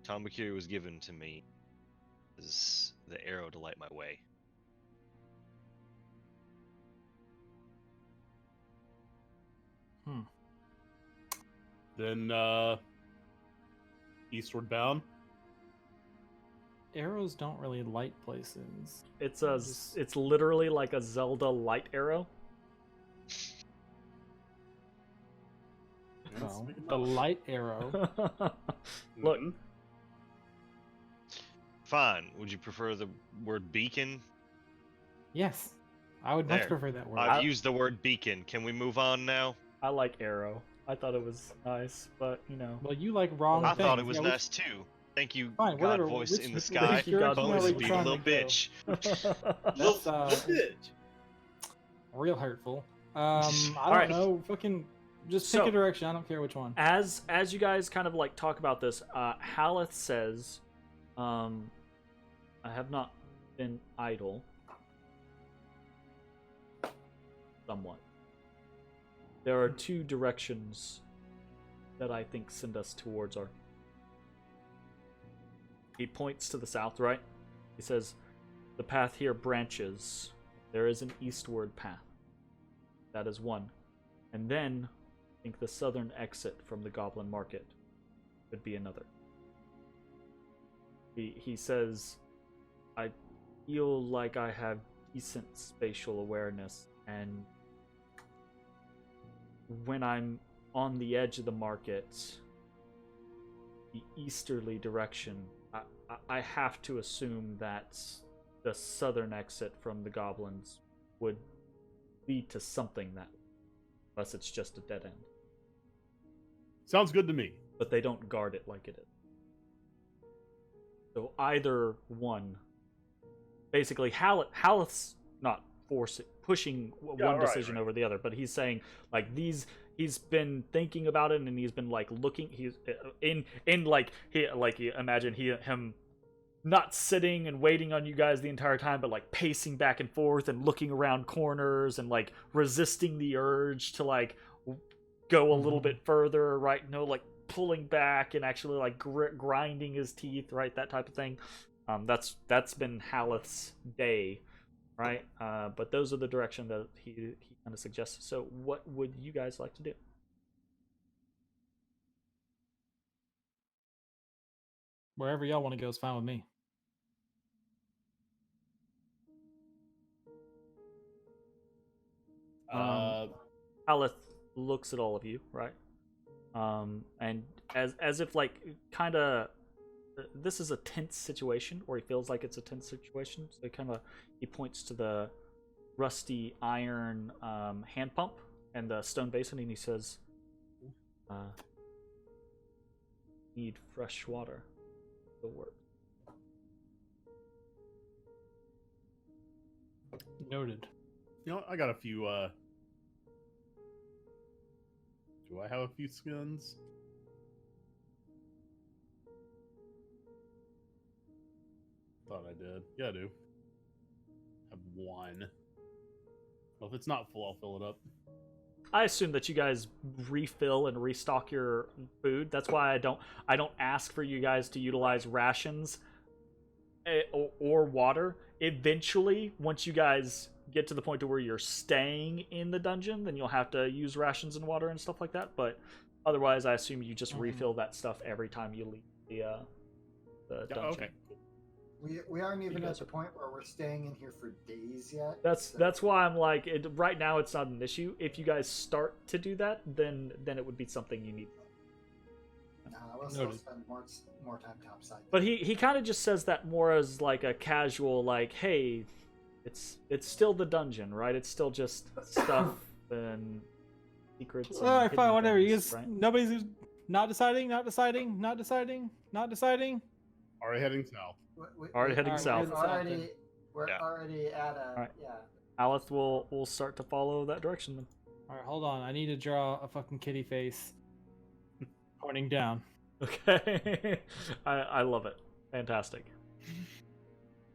Ton Makiri was given to me as the arrow to light my way. Then eastward bound. Arrows don't really light places. it's literally like a Zelda light arrow. Well, the light arrow. Look, Mhm. Fine. Would you prefer the word beacon? Yes, I would much There. prefer that word. I've used the word beacon. Can we move on now? I like arrow. I thought it was nice, but you know. Well, you like wrong I things. thought it was Yeah, nice too. Thank you, Fine, God whatever. voice Which- in the which sky. direction Bones are we being a trying little to go? bitch. That's Bitch. real hurtful. I don't Alright. know. Fucking just So- pick a direction. I don't care which one. as you guys kind of like talk about this, Haleth says, I have not been idle. Somewhat. There are two directions that I think send us towards our. He points to the south, right? He says, the path here branches. There is an eastward path. That is one. And then, I think the southern exit from the Goblin Market could be another. He says, I feel like I have decent spatial awareness, and when I'm on the edge of the market, the easterly direction, I have to assume that the southern exit from the goblins would lead to something that, unless it's just a dead end. Sounds good to me. But they don't guard it like it is. So either one, basically, Haleth's not pushing one decision over the other, but he's saying like these. He's been thinking about it, and he's been like looking. He's in like imagine him not sitting and waiting on you guys the entire time, but like pacing back and forth and looking around corners and like resisting the urge to like go a little bit further, right? No, like pulling back and actually like grinding his teeth, right? That type of thing. That's been Haleth's day, right? But those are the direction that he kind of suggests. So what would you guys like to do? Wherever y'all want to go is fine with me. Haleth looks at all of you, right? And as if like kind of this is a tense situation, or he feels like it's a tense situation. So he points to the rusty iron hand pump and the stone basin, and he says, "Need fresh water. The work." Noted. You know, I got a few. Do I have a few skins? Thought I did. Yeah, I do. Have one. Well, if it's not full, I'll fill it up. I assume that you guys refill and restock your food. That's why I don't ask for you guys to utilize rations or water. Eventually, once you guys get to the point to where you're staying in the dungeon, then you'll have to use rations and water and stuff like that. But otherwise, I assume you just refill that stuff every time you leave the dungeon. Okay. We aren't even at the point where we're staying in here for days yet. That's why I'm like, right now it's not an issue. If you guys start to do that, then it would be something you need. We'll still spend more time topside. But he kind of just says that more as like a casual, like, hey, it's still the dungeon, right? It's still just stuff and secrets. All right, fine, whatever. You things, guys, right? nobody's not deciding. Already heading south. Already heading south. We're already at a right. Aleth will start to follow that direction then. All right, hold on. I need to draw a fucking kitty face pointing down. Okay. I love it. Fantastic.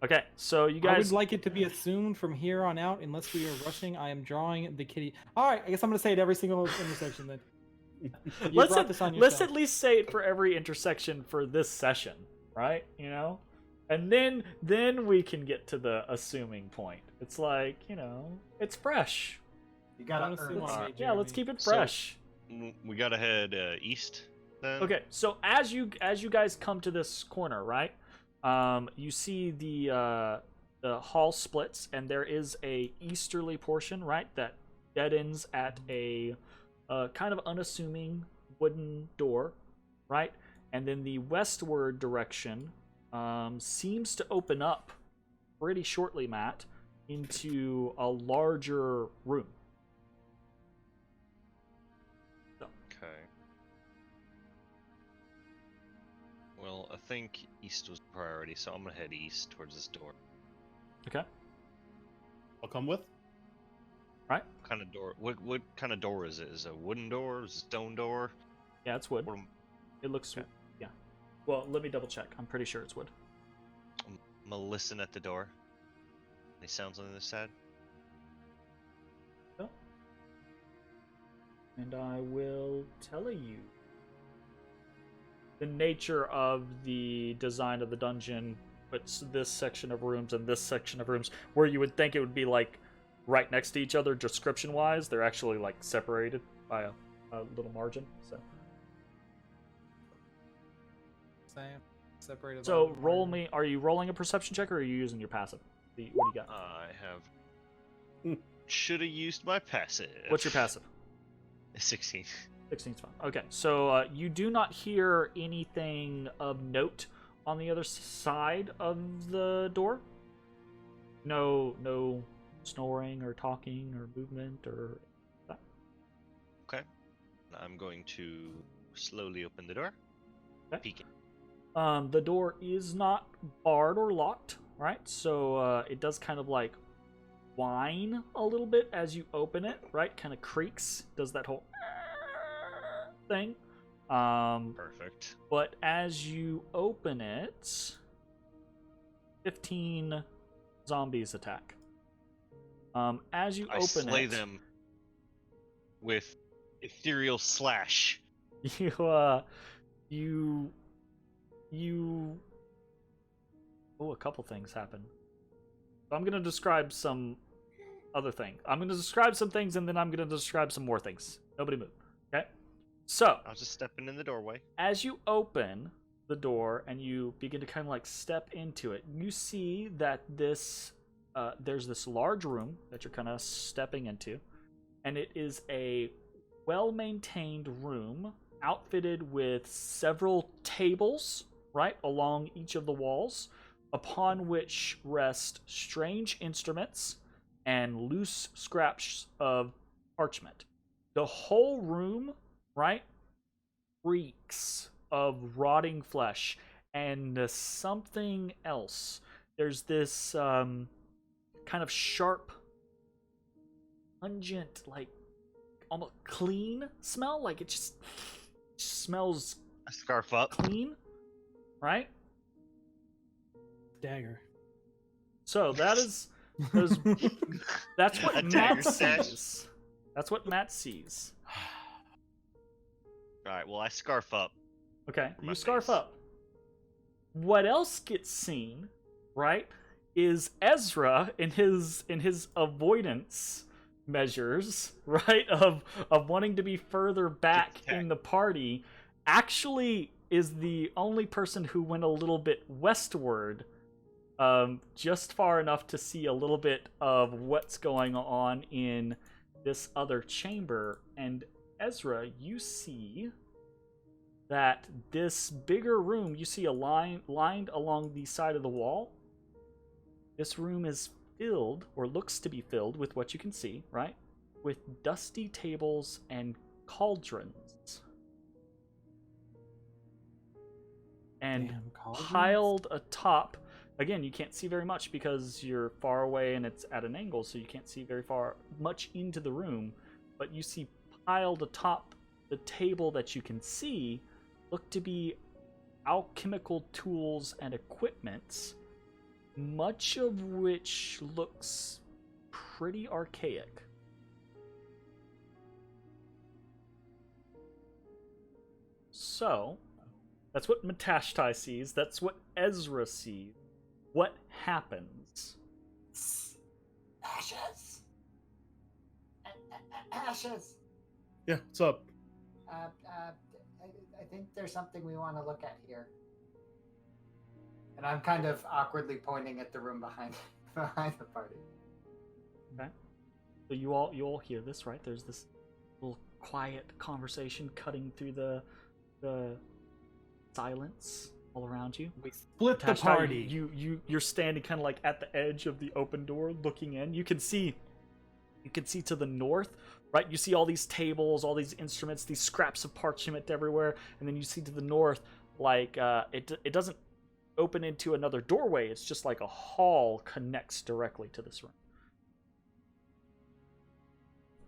Okay, so you guys... I would like it to be assumed from here on out, unless we are rushing, I am drawing the kitty. All right, I guess I'm going to say it every single intersection then. Let's at least say it for every intersection for this session, right? You know? And then we can get to the assuming point. It's like, you know, it's fresh. You gotta earn it. Yeah, let's keep it fresh. So, we gotta head east then? Okay, so as you guys come to this corner, right? You see the hall splits, and there is a easterly portion, right, that dead ends at a kind of unassuming wooden door, right? And then the westward direction seems to open up pretty shortly, Matt, into a larger room. Okay. Well, I think east was priority, so I'm gonna head east towards this door. Okay. I'll come with. Right. What kind of door? What kind of door is it? Is it a wooden door? Is it a stone door? Yeah, it's wood. What It looks... Okay. Yeah. Well, let me double check. I'm pretty sure it's wood. I'm gonna listen at the door. Any sounds on the other side? No. And I will tell you. The nature of the design of the dungeon puts this section of rooms and this section of rooms where you would think it would be like right next to each other description-wise. They're actually like separated by a little margin. Same. Separated. So roll me. Are you rolling a perception check or are you using your passive? What do you got? I have. Should have used my passive. What's your passive? 16. 16's fine. Okay, so you do not hear anything of note on the other side of the door. No snoring or talking or movement or that. Okay. I'm going to slowly open the door. Okay. Peeking. The door is not barred or locked, right? So it does kind of like whine a little bit as you open it, right? Kind of creaks, does that whole thing. Perfect. But as you open it, 15 zombies attack. As you I open slay it, them with ethereal slash. you a couple things happen. So I'm gonna describe some other thing. I'm gonna describe some things and then I'm gonna describe some more things. Nobody move. Okay? So I was just stepping in the doorway. as you open the door and you begin to kind of like step into it, you see that this there's this large room that you're kind of stepping into, and it is a well-maintained room outfitted with several tables right along each of the walls, upon which rest strange instruments and loose scraps of parchment. The whole room, right, reeks of rotting flesh and something else. There's this kind of sharp, pungent, like almost clean smell. Like it just smells I scarf up. clean, right? Dagger. So that's what A Matt dagger stash. sees. That's what Matt sees. Alright, well, I scarf up. Okay, For my you scarf face. up. What else gets seen, right, is Ezra in his avoidance measures, right, of wanting to be further back in the party, actually is the only person who went a little bit westward, just far enough to see a little bit of what's going on in this other chamber. And Ezra, you see that this bigger room, you see a line lined along the side of the wall. This room is filled, or looks to be filled, with what you can see, right? With dusty tables and cauldrons. And Damn, cauldrons? piled atop, again, you can't see very much because you're far away and it's at an angle, so you can't see very much into the room, but you see piled atop the table that you can see look to be alchemical tools and equipment, much of which looks pretty archaic. So, that's what Matashtai sees. That's what Ezra sees. What happens? Ashes. Ashes. Yeah, what's up? I think there's something we want to look at here. And I'm kind of awkwardly pointing at the room behind the party. Okay. So you all hear this, right? There's this little quiet conversation cutting through the silence all around you. We split the Matashtai, party. you're standing kind of like at the edge of the open door, looking in. You can see to the north, right? You see all these tables, all these instruments, these scraps of parchment everywhere, and then you see to the north, like it doesn't open into another doorway. It's just like a hall connects directly to this room.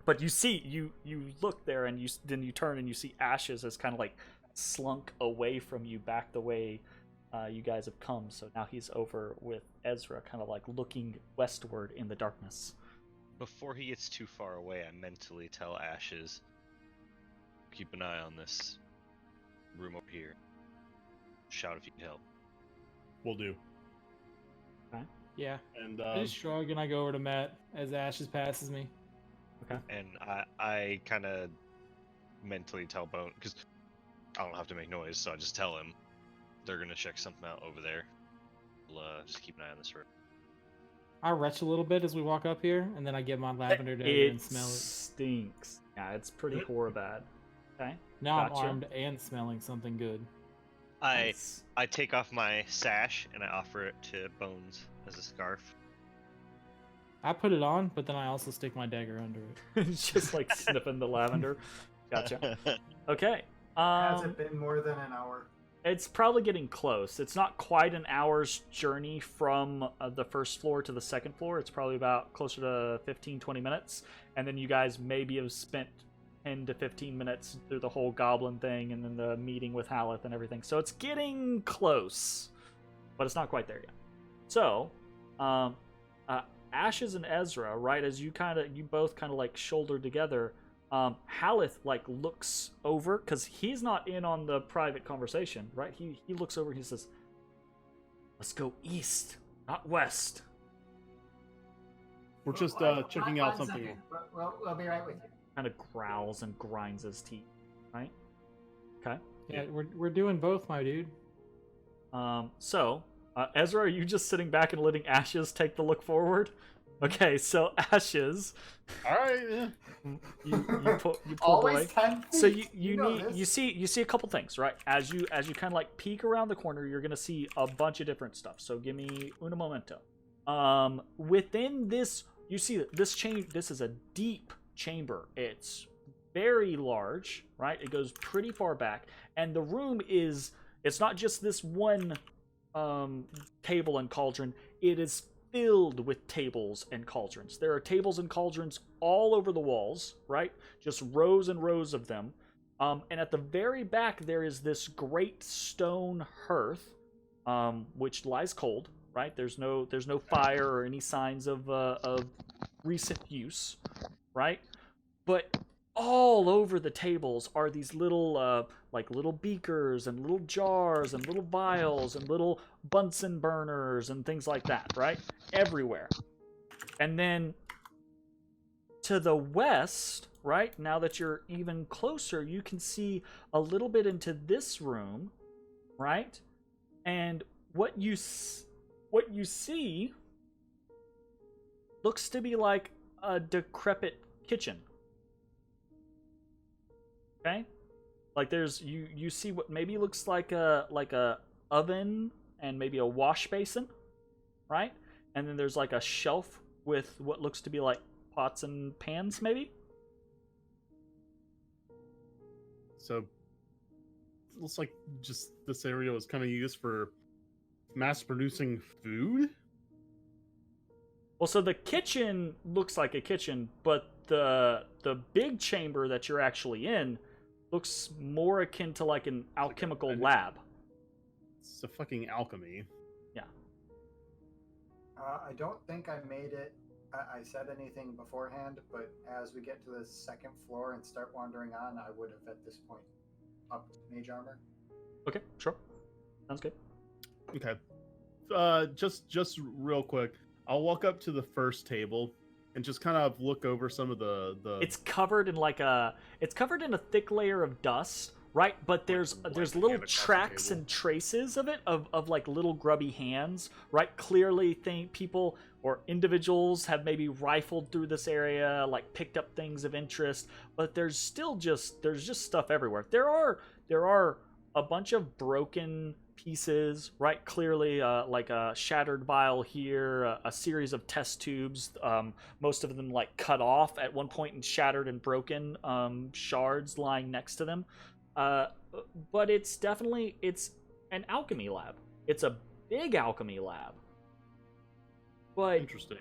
But you see, you look there, and then you turn and you see Ashes has kind of like slunk away from you back the way you guys have come. So now he's over with Ezra, kind of like looking westward in the darkness. Before he gets too far away, I mentally tell Ashes, keep an eye on this room over here. Shout if you can help. We'll do. Yeah. And I just shrug and I go over to Matt as Ashes passes me. And I kind of mentally tell Bone, because I don't have to make noise, so I just tell him they're going to check something out over there. We'll just keep an eye on this room. I retch a little bit as we walk up here, and then I get my lavender dagger and smell it. Stinks. Yeah, it's pretty bad. Okay. Now Gotcha. I'm armed and smelling something good. I take off my sash and I offer it to Bones as a scarf. I put it on, but then I also stick my dagger under it. It's just like sniffing the lavender. Gotcha. Okay. Has it been more than an hour? It's probably getting close. It's not quite an hour's journey from the first floor to the second floor. It's probably about closer to 15-20 minutes. And then you guys maybe have spent 10 to 15 minutes through the whole goblin thing and then the meeting with Haleth and everything. So it's getting close, but it's not quite there yet. So, Ashes and Ezra, right, as you both kind of like shoulder together, Haleth like looks over because he's not in on the private conversation, right? He looks over and he says, "Let's go east, not west." We're just checking out something. We'll be right with you. Kind of growls and grinds his teeth, right? Okay. Yeah, we're doing both, my dude. So, Ezra, are you just sitting back and letting Ashes take the look forward? Okay, so Ashes. All right. Yeah. You pull Always away. 10 feet. So you know need this. you see a couple things, right? As you kind of like peek around the corner, you're gonna see a bunch of different stuff. So give me un momento. Within this, you see this this is a deep chamber. It's very large, right? It goes pretty far back, and the room it's not just this one table and cauldron. It is filled with tables and cauldrons. There are tables and cauldrons all over the walls, right? Just rows and rows of them. And at the very back, there is this great stone hearth, which lies cold, right? There's no fire or any signs of recent use, right? But all over the tables are these little little beakers and little jars and little vials and little Bunsen burners and things like that, right? Everywhere. And then to the west, right, now that you're even closer, you can see a little bit into this room, right? And what you see looks to be like a decrepit kitchen. Okay? Like there's you see what maybe looks like a oven and maybe a wash basin, right? And then there's like a shelf with what looks to be like pots and pans maybe. So it looks like just this area was kind of used for mass producing food. Well, so the kitchen looks like a kitchen, but the big chamber that you're actually in looks more akin to like an alchemical lab. It's a fucking alchemy. Yeah. I don't think I made it. I said anything beforehand, but as we get to the second floor and start wandering on, I would have at this point upped mage armor. Okay, sure. Sounds good. Okay. Just real quick, I'll walk up to the first table and just kind of look over some of the. It's covered in a thick layer of dust, right? But there's little tracks and traces of it of like little grubby hands, right? Clearly, people or individuals have maybe rifled through this area, like picked up things of interest, but there's just stuff everywhere. There are a bunch of broken pieces, right? Clearly, like a shattered vial here, a series of test tubes, most of them like cut off at one point and shattered and broken, shards lying next to them. But it's an alchemy lab. It's a big alchemy lab. But interesting.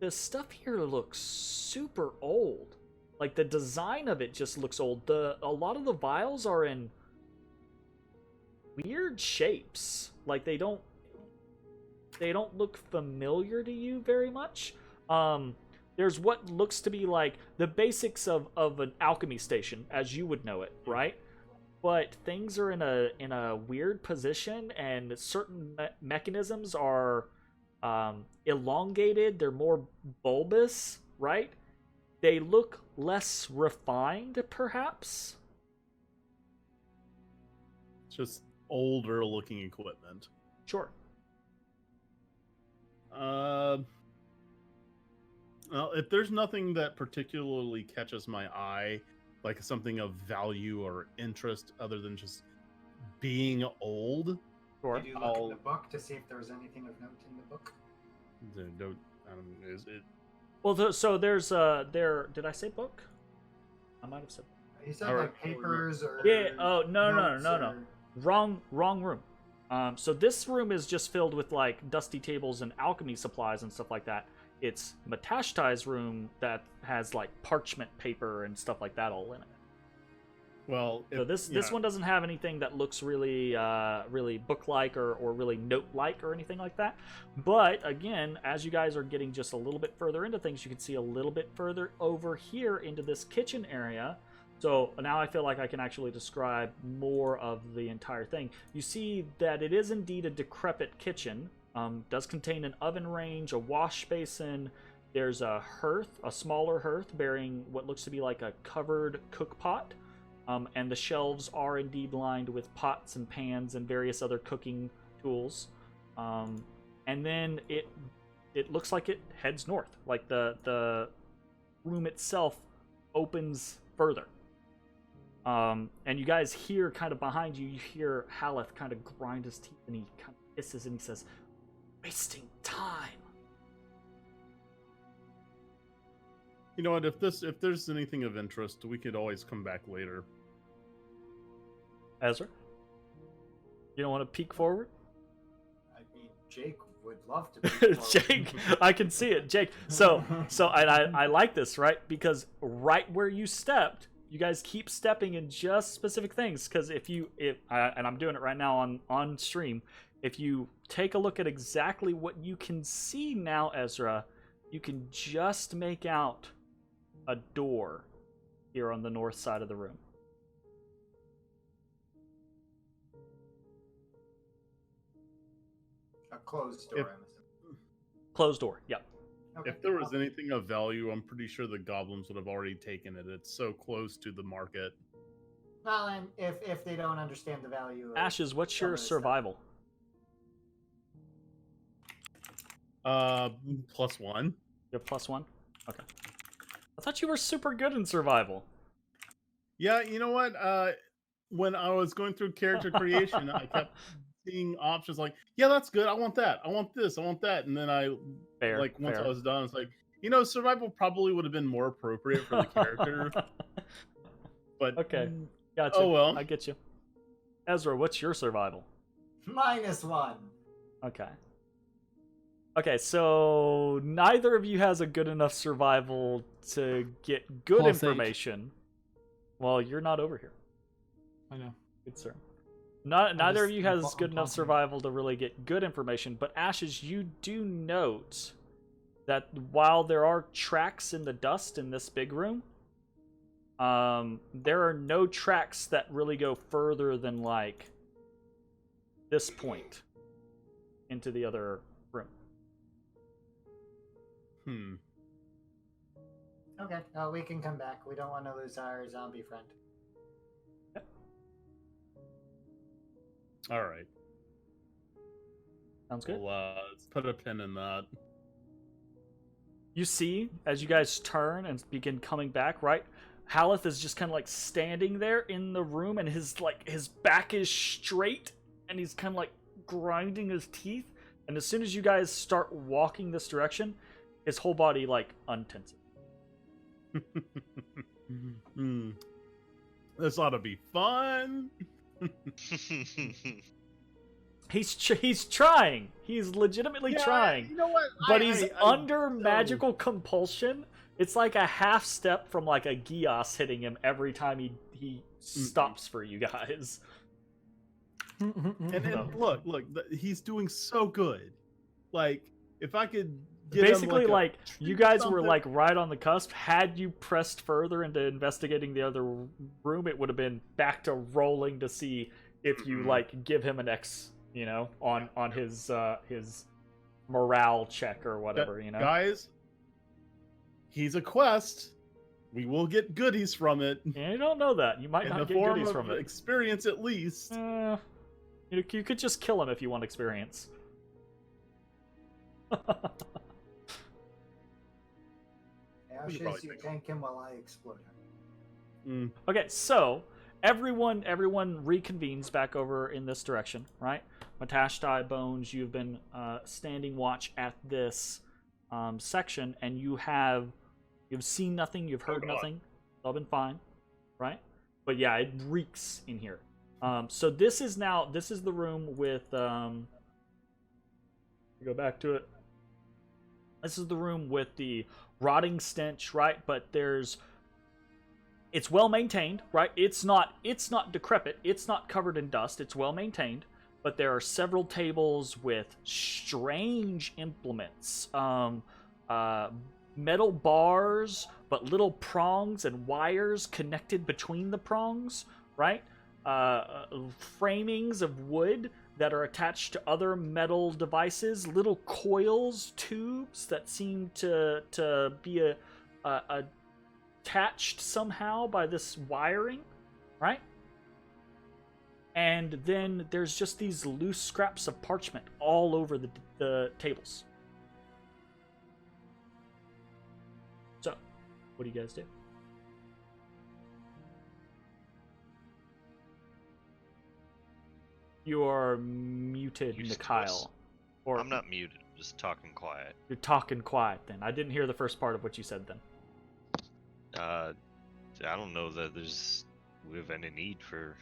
The stuff here looks super old. Like the design of it just looks old. A lot of the vials are in weird shapes. Like they don't look familiar to you very much. There's what looks to be like the basics of an alchemy station as you would know it, right? But things are in a weird position, and certain mechanisms are elongated. They're more bulbous, right? They look less refined, perhaps. Just older looking equipment. Sure. Well, if there's nothing that particularly catches my eye, like something of value or interest other than just being old. Sure. Did you look I'll- in the book to see if there was anything of note in the book? Is it? Well, so there's there. Did I say book? I might have said. You said Or- like papers or Yeah. Oh no. notes or- Wrong room. So this room is just filled with like dusty tables and alchemy supplies and stuff like that. It's Matashtai's room that has like parchment paper and stuff like that all in it. Well, So this one doesn't have anything that looks really really book-like or really note-like or anything like that. But again, as you guys are getting just a little bit further into things, you can see a little bit further over here into this kitchen area. So now I feel like I can actually describe more of the entire thing. You see that it is indeed a decrepit kitchen. Does contain an oven range, a wash basin. There's a hearth, a smaller hearth bearing what looks to be like a covered cook pot. And the shelves are indeed lined with pots and pans and various other cooking tools. And then it looks like it heads north. Like the room itself opens further. And you guys hear kind of behind you, you hear Haleth kind of grind his teeth and he kind of hisses and he says, "Wasting time." You know what? If there's anything of interest, we could always come back later. Ezra? You don't want to peek forward? I mean, Jake would love to. Be forward. Jake, I can see it. Jake. So I like this, right? Because right where you stepped, you guys keep stepping in just specific things. Because and I'm doing it right now on stream, if you take a look at exactly what you can see now, Ezra, you can just make out a door here on the north side of the room. A closed door. If- I'm assuming. Closed door. Yep. Okay. If there was anything of value, I'm pretty sure the goblins would have already taken it. It's so close to the market. Well, and if they don't understand the value. Of Ashes, what's some your of this stuff. survival? +1. You have +1? Okay. I thought you were super good in survival. Yeah, you know what? When I was going through character creation, I kept seeing options like, yeah, that's good. I want that. I want this. I want that. And then Fair. once fair. I was done, it's like, survival probably would have been more appropriate for the character. But Okay. Gotcha. Oh, well. I get you. Ezra, what's your survival? -1. Okay. Okay, so neither of you has a good enough survival to get good +8. information. Well, you're not over here. I know. Good sir. Neither of just- you I'm has po- good I'm enough confident. survival to really get good information, but Ashes, you do note that while there are tracks in the dust in this big room, there are no tracks that really go further than like this point into the other room. Okay. We can come back. We don't want to lose our zombie friend. all right. Sounds good. Well, let's put a pin in that. You see, as you guys turn and begin coming back, right? Haleth is just kind of like standing there in the room, and his back is straight, and he's kind of like grinding his teeth. And as soon as you guys start walking this direction, his whole body like untenses. This ought to be fun. He's trying. He's legitimately Yeah, trying. You know what? But he's I- under so- magical compulsion. It's like a half step from like a Gios hitting him every time he stops for you guys. And then look, he's doing so good. Like, if I could get Basically, him like treat you guys were something- like right on the cusp. Had you pressed further into investigating the other room, it would have been back to rolling to see if you like give him an X, on his morale check or whatever, Guys, he's a quest. We will get goodies from it. And you don't know that. You might In not the get form goodies of from it. experience, at least. You could just kill him if you want experience. We should probably Ashes, you take tank him while I explode him. Okay, so everyone reconvenes back over in this direction, right? Matashtai, Bones, you've been standing watch at this section, and you've seen nothing, you've heard nothing. It's all been fine, right? But yeah, it reeks in here. So this is the room with go back to it. This is the room with the rotting stench, right? But it's well maintained, right? It's not decrepit. It's not covered in dust. It's well maintained. But there are several tables with strange implements, metal bars, but little prongs and wires connected between the prongs, right? Framings of wood that are attached to other metal devices, little coils, tubes that seem to be attached somehow by this wiring, right? And then there's just these loose scraps of parchment all over the tables. So, what do you guys do? You are muted, Mikhail. Or I'm not muted, I'm just talking quiet. You're talking quiet then. I didn't hear the first part of what you said then. I don't know that we have any need for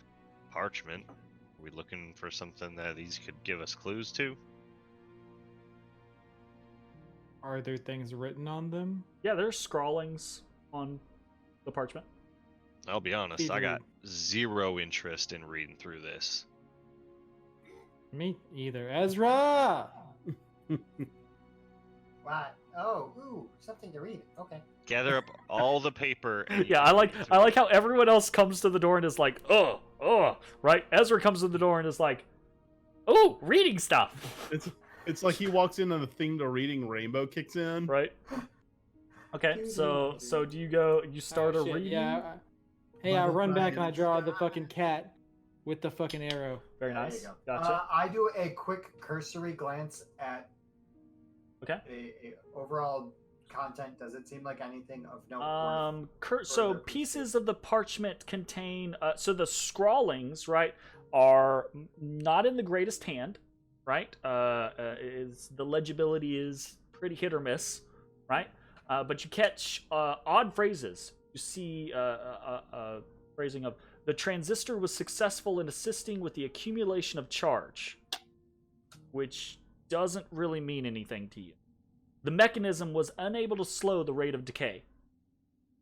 parchment. Are we looking for something that these could give us clues to? Are there things written on them? Yeah, there's scrawlings on the parchment. I'll be honest, I got zero interest in reading through this. Me either. Ezra! What? Oh, ooh, something to read. Okay. Gather up all the paper. And Yeah, I like how everyone else comes to the door and is like, oh, right? Ezra comes to the door and is like, oh, reading stuff. It's like he walks in and the thing to reading rainbow kicks in. Right. Okay, so do you start a reading? Yeah. Hey, I run back and I draw the fucking cat with the fucking arrow. Very nice. There you go. Gotcha. I do a quick cursory glance at Okay. a overall content. Does it seem like anything of note? So pieces of the parchment contain so the scrawlings, right, are not in the greatest hand, right? Is the legibility is pretty hit or miss, right? But you catch odd phrases. You see phrasing of the transistor was successful in assisting with the accumulation of charge, which doesn't really mean anything to you. The mechanism was unable to slow the rate of decay.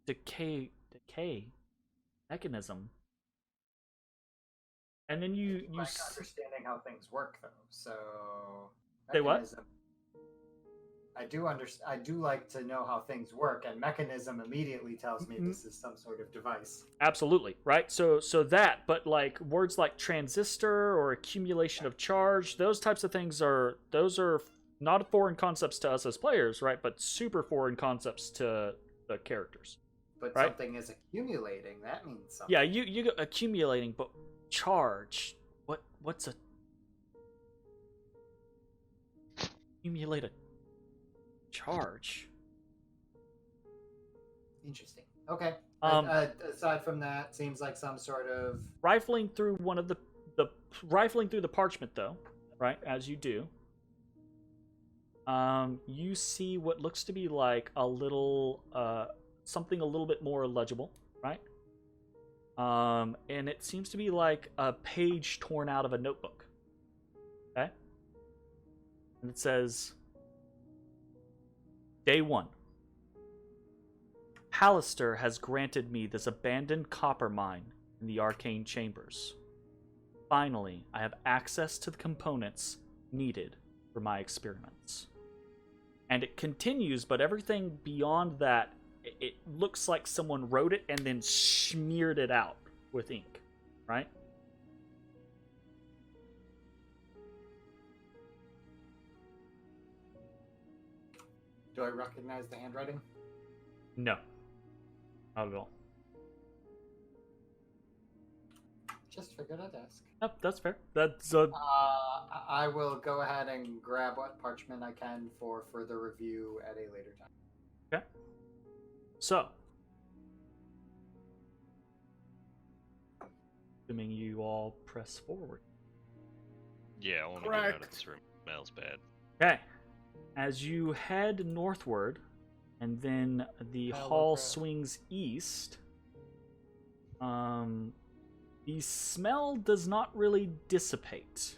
Decay mechanism. And then you like understanding how things work though. So say what? mechanism- I do like to know how things work, and mechanism immediately tells me this is some sort of device. Absolutely, right? So that, but like words like transistor or accumulation of charge, those types of things are not foreign concepts to us as players, right? But super foreign concepts to the characters. But right? something is accumulating. That means something. Yeah, you go accumulating, but charge. What's a accumulate a charge? Interesting. Okay. Aside from that, seems like some sort of rifling through one of the rifling through the parchment though, right? As you do, you see what looks to be like a little something a little bit more legible, right? And it seems to be like a page torn out of a notebook. Okay? And it says, Day 1. Halaster has granted me this abandoned copper mine in the arcane chambers. Finally, I have access to the components needed for my experiments. And it continues, but everything beyond that, it looks like someone wrote it and then smeared it out with ink, right? Do I recognize the handwriting? No. Not at all. Just figured I'd ask. Yep, that's fair. That's I will go ahead and grab what parchment I can for further review at a later time. okay. So, assuming you all press forward. Yeah, I want to get out of Correct. this room. Smells bad. Okay. As you head northward, and then the hall swings east, the smell does not really dissipate.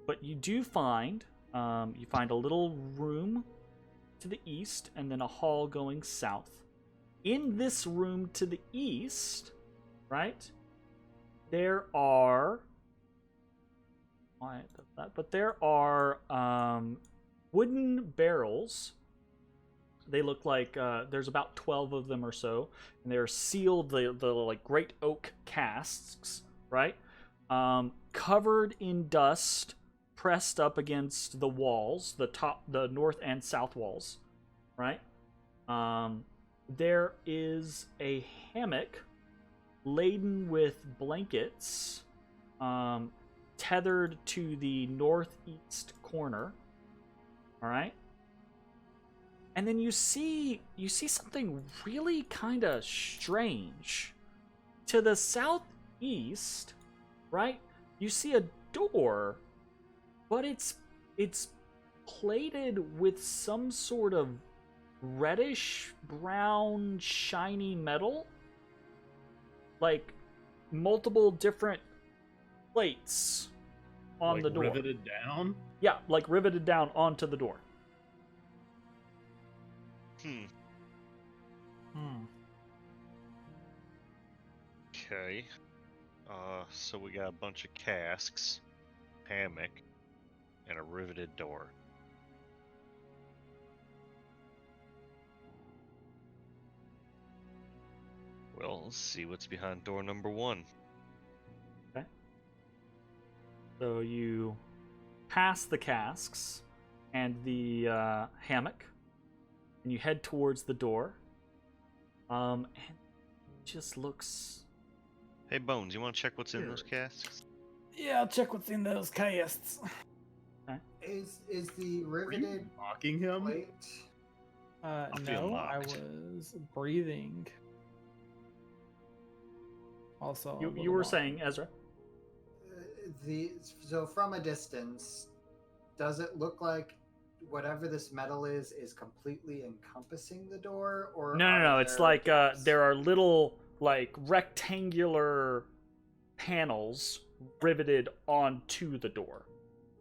But you do find, you find a little room to the east, and then a hall going south. In this room to the east, right, there are... Why does that? But there are wooden barrels. They look like there's about 12 of them or so, and they're sealed. The like great oak casks, right? Covered in dust, pressed up against the walls, the north and south walls, right? There is a hammock laden with blankets, tethered to the northeast corner. All right. And then you see something really kind of strange. To the southeast, right? You see a door, but it's plated with some sort of reddish brown shiny metal. Like multiple different plates on Like the door. riveted down? Yeah, like riveted down onto the door. Okay. So we got a bunch of casks, hammock, and a riveted door. Well, let's see what's behind door number 1. Okay. So you pass the casks and the hammock, and you head towards the door. And it just looks... Hey, Bones, you want to check what's in those casks? Yeah, I'll check what's in those casts. Is the Were you riveted mocking him? plate? feel No, I locked. was breathing. Also, a You little were lost. saying, Ezra? So from a distance, does it look like whatever this metal is completely encompassing the door, or No. It's there like gaps? there are little like rectangular panels riveted onto the door.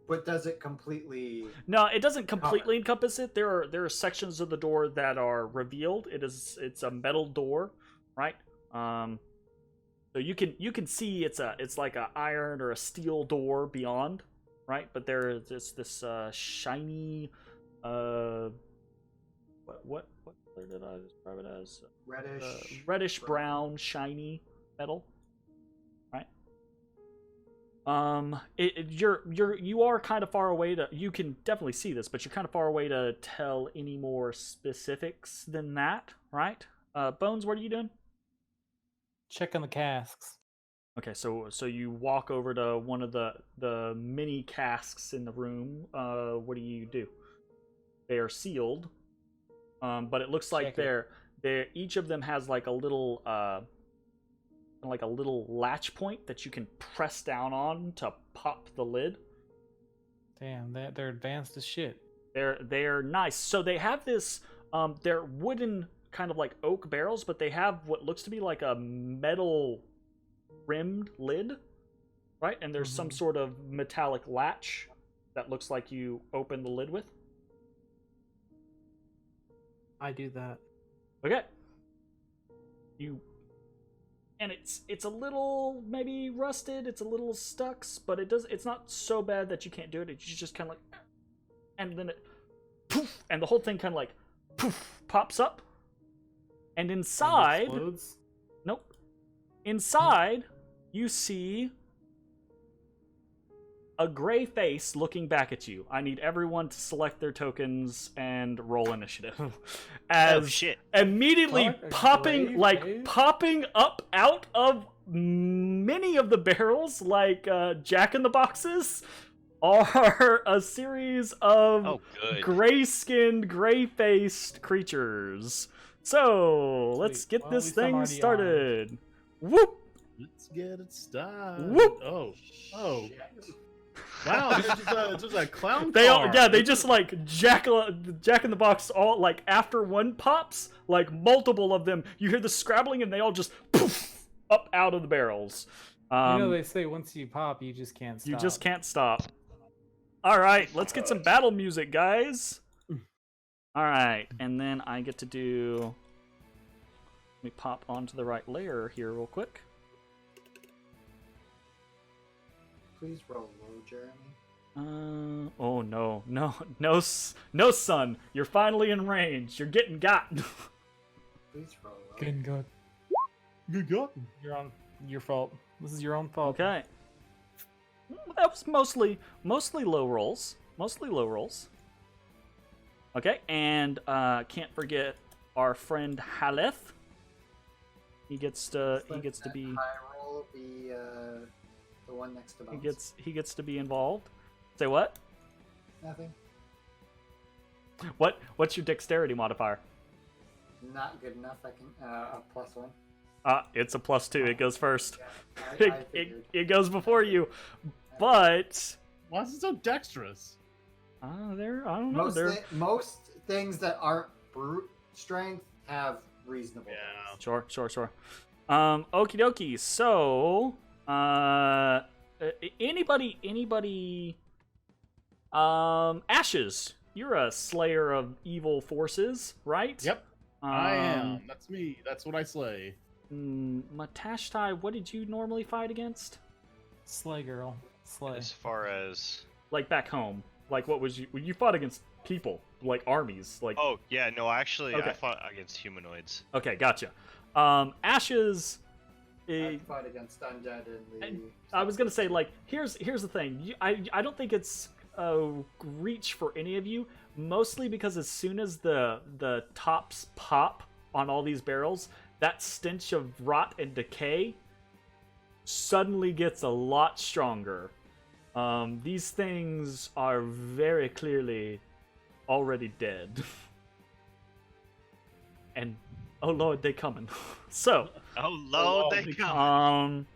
But does it completely? No, it doesn't completely encompass it. There are sections of the door that are revealed. It's a metal door, right? So you can see it's like a iron or a steel door beyond, right? But there's this shiny what color did I describe it as? Reddish brown shiny metal, right? You are kind of far away to, you can definitely see this, but you're kind of far away to tell any more specifics than that, right? Bones, what are you doing? Checking the casks. Okay, so you walk over to one of the mini casks in the room. What do? They are sealed, but it looks like Check they're each of them has like a little latch point that you can press down on to pop the lid. Damn, they're advanced as shit. They're nice. So they have this. They're wooden, kind of like oak barrels, but they have what looks to be like a metal rimmed lid, right? And there's some sort of metallic latch that looks like you open the lid with. I do that. Okay. And it's a little maybe rusted, it's a little stuck, but it's not so bad that you can't do it. It's just kind of like, and then it poof, and the whole thing kind of like poof pops up. And inside, Explodes? nope. Inside, you see a gray face looking back at you. I need everyone to select their tokens and roll initiative. As Oh shit! immediately Fuck, a popping gray face? popping up out of many of the barrels, like Jack in the Boxes, are a series of Oh good. gray-skinned, gray-faced creatures. So let's Sweet. get Well, at this least I'm thing already started. Whoop! Let's get it started. Whoop! Oh. Shit. Wow, it's just a clown They all, car. yeah, they just like Jack in the Box all like after one pops, like multiple of them. You hear the scrabbling and they all just poof up out of the barrels. They say once you pop, you just can't stop. You just can't stop. All right, let's get some battle music, guys. All right, and then I get to do. Let me pop onto the right layer here real quick. Please roll low, Jeremy. Oh no, son! You're finally in range. You're getting got. Please roll low. Good. Good God. You're on your fault. This is your own fault. Okay. That was mostly low rolls. Mostly low rolls. Okay, and can't forget our friend Haleth. He gets to be High roll be the one next to bounce. he gets to be involved. Say what? Nothing. What's your dexterity modifier? Not good enough. I can a +1. It's a +2. It goes first. Yeah, I It figured. it goes before you. But Why is it so dexterous? I don't know. Most things that aren't brute strength have reasonable. Yeah. Sure. Okie dokie. So, anybody, Ashes, you're a slayer of evil forces, right? Yep. I am. That's me. That's what I slay. Matashtai, what did you normally fight against? Slay, girl. Slay. As far as Like back home, like what was you fought against people, like armies, like. oh yeah, no, actually Okay. I fought against humanoids. Okay, gotcha. Ashes. I fight against undead in the. I was gonna say, like, here's the thing. I don't think it's a reach for any of you, mostly because as soon as the tops pop on all these barrels, that stench of rot and decay suddenly gets a lot stronger. These things are very clearly already dead. And oh lord, they coming. So Oh lord, they they come.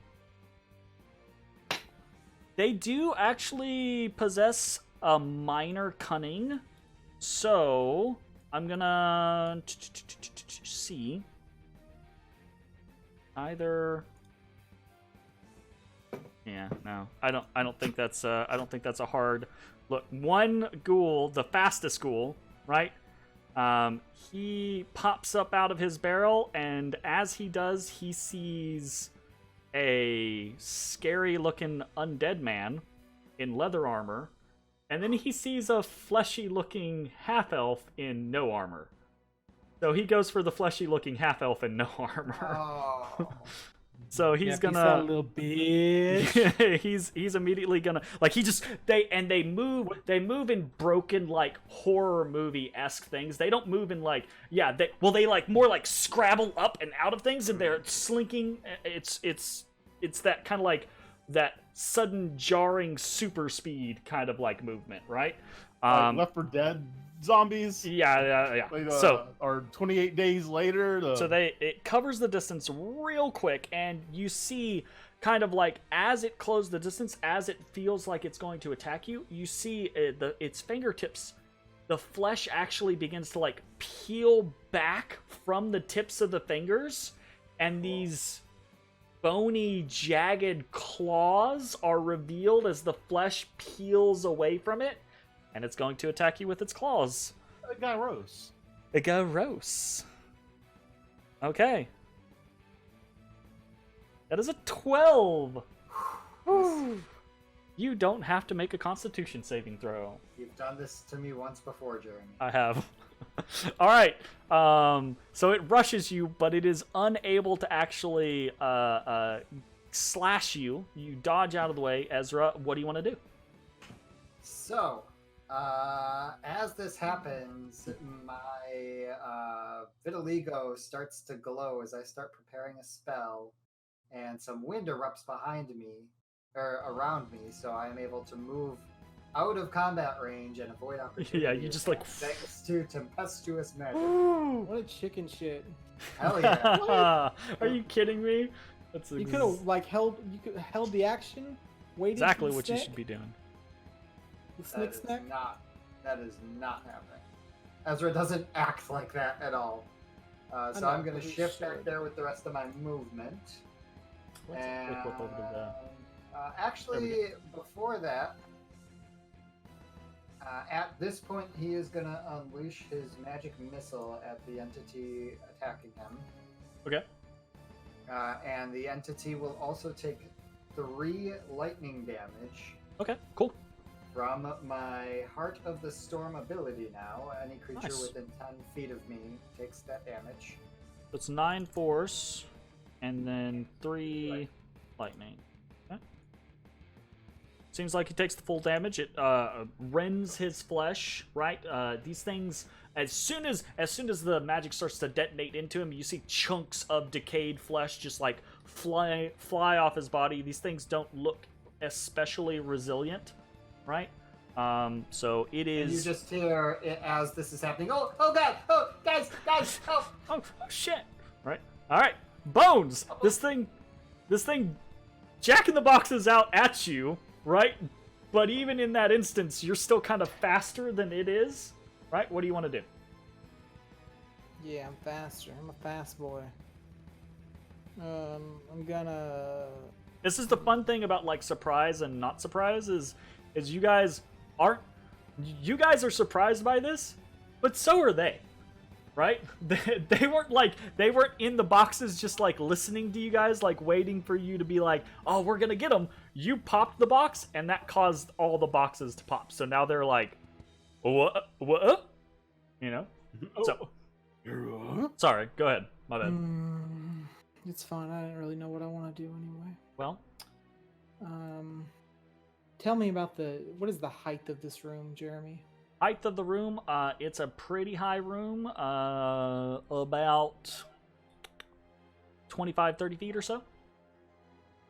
They do actually possess a minor cunning, so I'm gonna see either. Yeah, no, I don't think that's a hard look. One ghoul, the fastest ghoul, right? He pops up out of his barrel, and as he does, he sees a scary-looking undead man in leather armor, and then he sees a fleshy-looking half-elf in no armor. So he goes for the fleshy-looking half-elf in no armor. Oh. So he's Peace out, gonna little bitch. he's immediately gonna like they move in broken like horror movie-esque things. They don't move in like they like more like scrabble up and out of things, and they're slinking. It's that kind of like that sudden jarring super speed kind of like movement, right? Like Left 4 Dead zombies. Yeah. Like, So or 28 days later. So it covers the distance real quick, and you see kind of like as it closes the distance, as it feels like it's going to attack you, you see its fingertips, the flesh actually begins to like peel back from the tips of the fingers, and these bony, jagged claws are revealed as the flesh peels away from it, and it's going to attack you with its claws. Gyros. Gross. Okay. That is a 12. Whew. You don't have to make a Constitution saving throw. You've done this to me once before, Jeremy. I have. All right. So it rushes you, but it is unable to actually slash you. You dodge out of the way. Ezra, what do you want to do? So, as this happens, my vitiligo starts to glow as I start preparing a spell, and some wind erupts behind me, or around me, so I am able to move out of combat range and avoid opportunity. Yeah, you just like. Thanks to tempestuous magic. What a chicken shit. Hell yeah. Are you kidding me? That's You could have like held the action, waited. exactly for the what you snick, should be doing. The snick snack. That is not happening. Ezra doesn't act like that at all. So know, I'm going but to he shift back should. there with the rest of my movement. Let's quick look over to the. Actually, before that, at this point, he is going to unleash his magic missile at the entity attacking him. Okay. And the entity will also take 3 lightning damage Okay. Cool. from my Heart of the Storm ability now. Any creature Nice. within 10 feet of me takes that damage. It's 9 force, and then 3 lightning. Okay. Seems like he takes the full damage. It rends his flesh. Right. These things, as soon as the magic starts to detonate into him, you see chunks of decayed flesh just like fly off his body. These things don't look especially resilient, right? So it is. And you just hear it as this is happening. Oh god! Oh, guys! Oh! Oh shit! Right. All right. Bones. This thing, jacking the boxes out at you, right? But even in that instance, you're still kind of faster than it is, right? What do you want to do? Yeah, I'm faster. I'm a fast boy. I'm gonna. This is the fun thing about like surprise and not surprise is you guys are surprised by this, but so are they, right? They weren't in the boxes just like listening to you guys, like waiting for you to be like, oh, we're gonna get them. You popped the box, and that caused all the boxes to pop. So now they're like, what? You know? So, sorry. Go ahead. My bad. It's fine. I don't really know what I want to do anyway. Well, Tell me about what is the height of this room, Jeremy? height of the room, it's a pretty high room, about 25, 30 feet or so.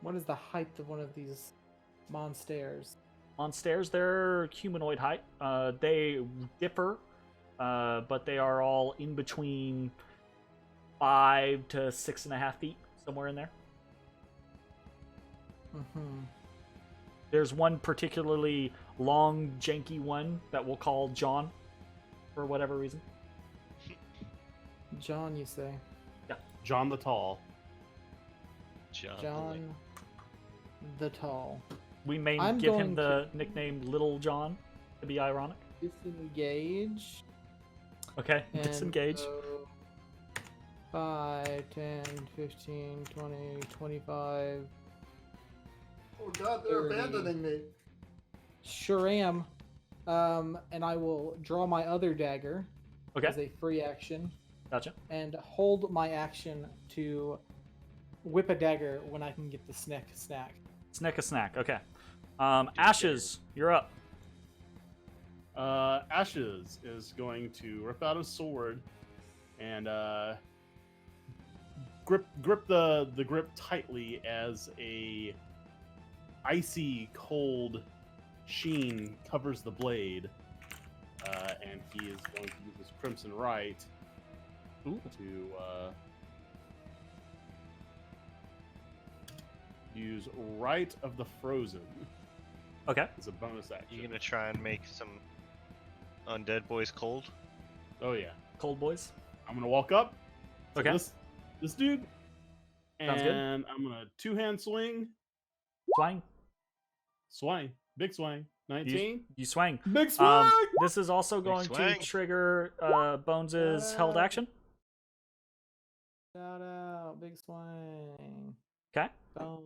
What is the height of one of these monsters? On stairs, they're humanoid height. They differ, but they are all in between 5 to 6.5 feet, somewhere in there. Mm-hmm. There's one particularly long, janky one that we'll call John, for whatever reason. John, you say? John the Tall. John the Tall. We may I'm give him going the nickname Little John, to be ironic. Disengage. Okay, and disengage. go 5, 10, 15, 20, 25. Oh god, they're 30. abandoning me. Sure am. And I will draw my other dagger Okay, as a free action gotcha. and hold my action to whip a dagger when I can get the snack. Snack a snack, okay. Ashes, you're up. Ashes is going to rip out his sword and grip the grip tightly as a icy cold sheen covers the blade, and he is going to use his crimson right to use Rite of the Frozen Okay. as a bonus action. You gonna try and make some undead boys cold? Oh yeah, Cold boys. I'm gonna walk up to Okay. this dude, Sounds good. and I'm gonna 2-hand Swing. big swing, 19. You swing. Big swing. This is also going to swing. trigger Bones' held action. Shout out, big swing. Okay. Bone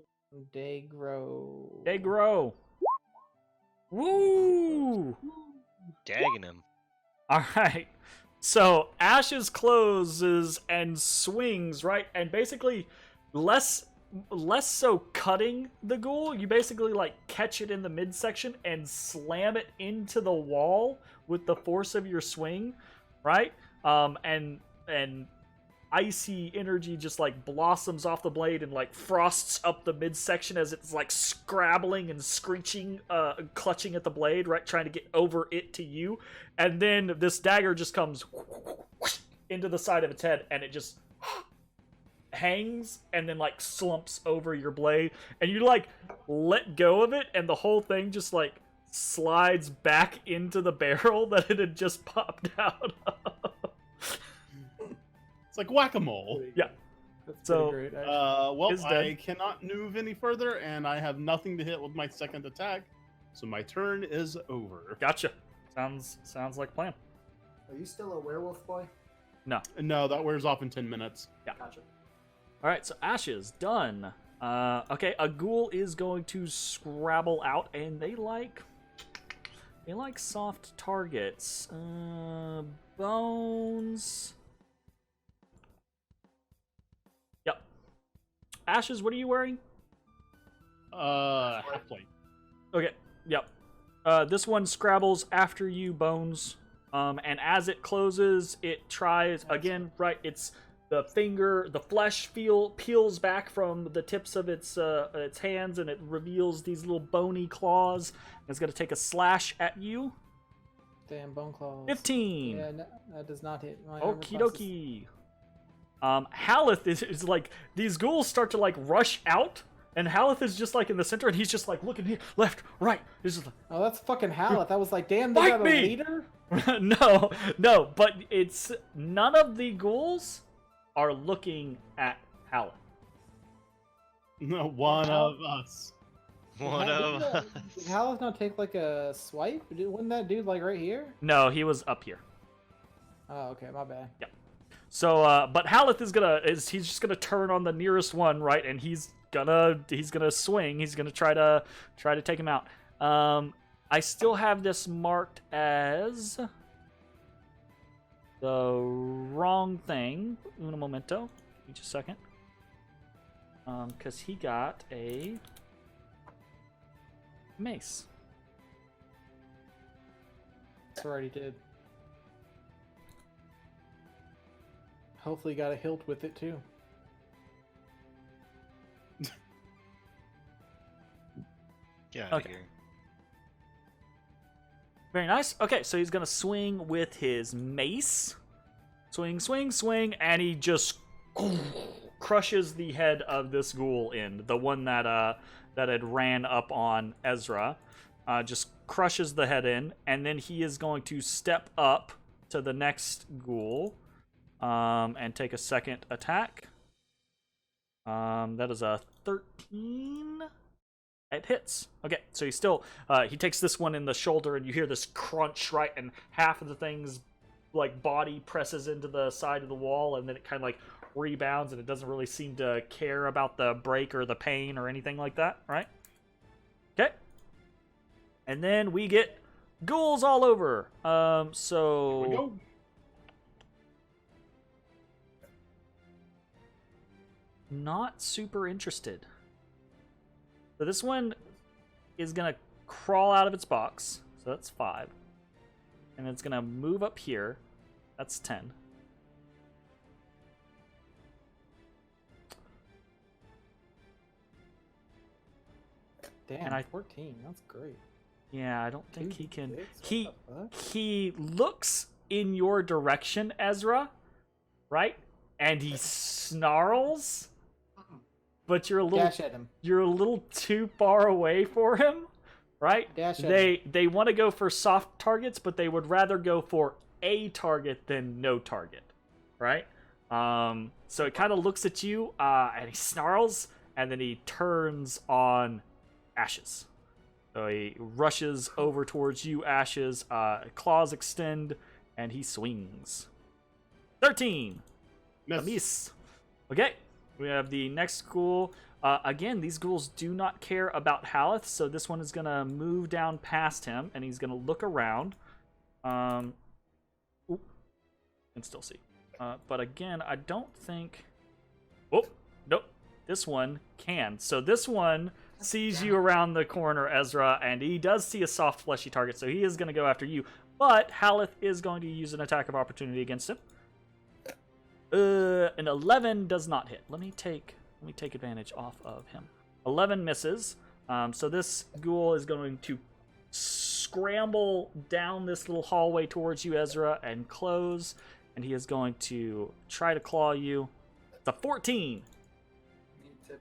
day grow. They grow. Woo! Dagging him. All right. So Ashes closes and swings, right? And basically less so cutting the ghoul. You basically like catch it in the midsection and slam it into the wall with the force of your swing, right? And icy energy just like blossoms off the blade and like frosts up the midsection as it's like scrabbling and screeching, clutching at the blade, right, trying to get over it to you. And then this dagger just comes into the side of its head, and it just hangs and then like slumps over your blade, and you like let go of it, and the whole thing just like slides back into the barrel that it had just popped out of. It's like whack-a-mole. Yeah. That's So, pretty great. Well, Is I dead. cannot move any further, and I have nothing to hit with my second attack, so my turn is over. Gotcha. Sounds like a plan. Are you still a werewolf boy? No, that wears off in 10 minutes. Gotcha. All right, so Ashes done. Okay, a ghoul is going to scrabble out, and they like soft targets. Bones. Yep. Ashes, what are you wearing? Half-plate. Okay. Yep. This one scrabbles after you, Bones. And as it closes, it tries again. Right, it's the flesh peels back from the tips of its hands, and it reveals these little bony claws. It's gonna take a slash at you. Damn bone claws. 15. Yeah, no, that does not hit. My armor Okie class is- dokie. Haleth is like, these ghouls start to like rush out, and Haleth is just like in the center, and he's just like looking here, left, right. He's just like, Oh, that's fucking Haleth. I was like, damn, they Fight got a me! leader? no, but it's none of the ghouls are looking at Haleth. No, one of us. One of us. Did Haleth not take like a swipe? Wasn't that dude like right here? No, he was up here. Oh, okay, my bad. So, but Haleth he's just gonna turn on the nearest one, right? And he's gonna swing. He's gonna try to take him out. I still have this marked as the wrong thing. Un momento. Give me just a second. Because he got a mace. That's right, he did. Hopefully, got a hilt with it too. Yeah. Okay. Very nice. Okay, so he's gonna swing with his mace. Swing, swing, swing, and he just crushes the head of this ghoul in. The one that had ran up on Ezrah. Just crushes the head in, and then he is going to step up to the next ghoul and take a second attack. That is a 13. It hits. Okay, so he takes this one in the shoulder, and you hear this crunch, right? And half of the thing's like body presses into the side of the wall, and then it kind of like rebounds, and it doesn't really seem to care about the break or the pain or anything like that, right? Okay. And then we get ghouls all over. So Here we go. not super interested. So this one is gonna crawl out of its box. So that's 5. And it's gonna move up here. That's 10. Damn, And I- 14. That's great. Yeah, I don't think he can. 2d6? What He the fuck? he looks in your direction, Ezra, right? And he snarls, but you're a little Dash at him. too far away for him, right? Dash at They want to go for soft targets, but they would rather go for a target than no target, right? So it kind of looks at you, and he snarls, and then he turns on Ashes. So he rushes over towards you, Ashes. Claws extend, and he swings. 13. A Miss. miss. Okay, we have the next ghoul. Again, these ghouls do not care about Haleth, so this one is going to move down past him, and he's going to look around. Oop, can still see. But again, I don't think... Oh, nope. This one can. So this one sees you around the corner, Ezra, and he does see a soft, fleshy target, so he is going to go after you. But Haleth is going to use an attack of opportunity against him. An 11 does not hit. Let me take advantage off of him. 11 misses. So this ghoul is going to scramble down this little hallway towards you, Ezra, and close. And he is going to try to claw you. It's a 14.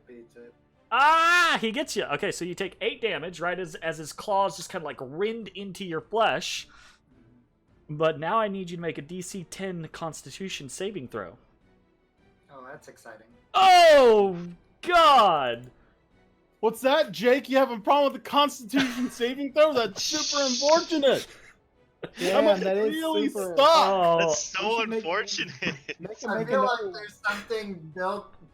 Beat it. Ah, he gets you. Okay, so you take 8 damage, right, as his claws just kind of like rend into your flesh. But now I need you to make a DC 10 Constitution saving throw. Oh, that's exciting. Oh, God! What's that, Jake? You have a problem with the Constitution saving throw? That's super unfortunate. Damn, I'm that is really super. stuck. Oh, That's we so should make- unfortunate. I feel like there's something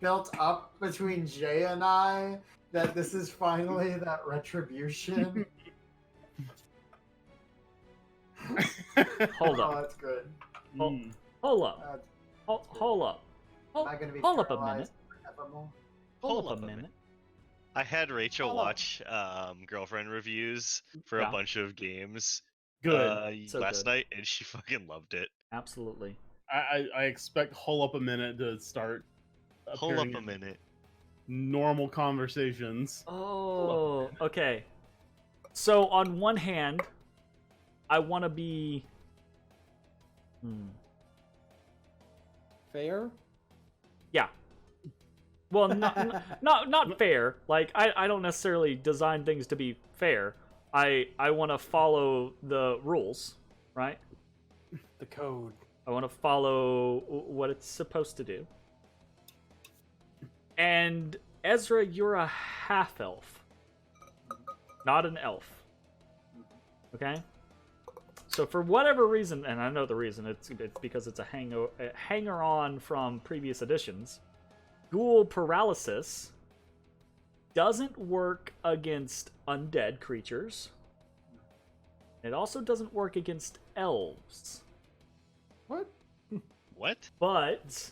built up between Jay and I that this is finally that retribution. hold Oh, up. that's good. Mm. Hold up. That's, Hold up. am I gonna be Hold up a paralyzed minute. forevermore? Hold up a minute. I had Rachel Hold on. watch girlfriend reviews for Yeah. a bunch of games Good. So last good. night, and she fucking loved it. Absolutely. I expect Hole Up a Minute to start Hold appearing up a in minute. normal conversations. Oh, okay. So on one hand, I want to be. Fair? Yeah. Well, not fair. Like I don't necessarily design things to be fair. I want to follow the rules, right? The code. I want to follow what it's supposed to do. And Ezra, you're a half elf, not an elf. Okay. So for whatever reason, and I know the reason, it's because it's a hanger on from previous editions. Ghoul paralysis doesn't work against undead creatures. It also doesn't work against elves. What? What? But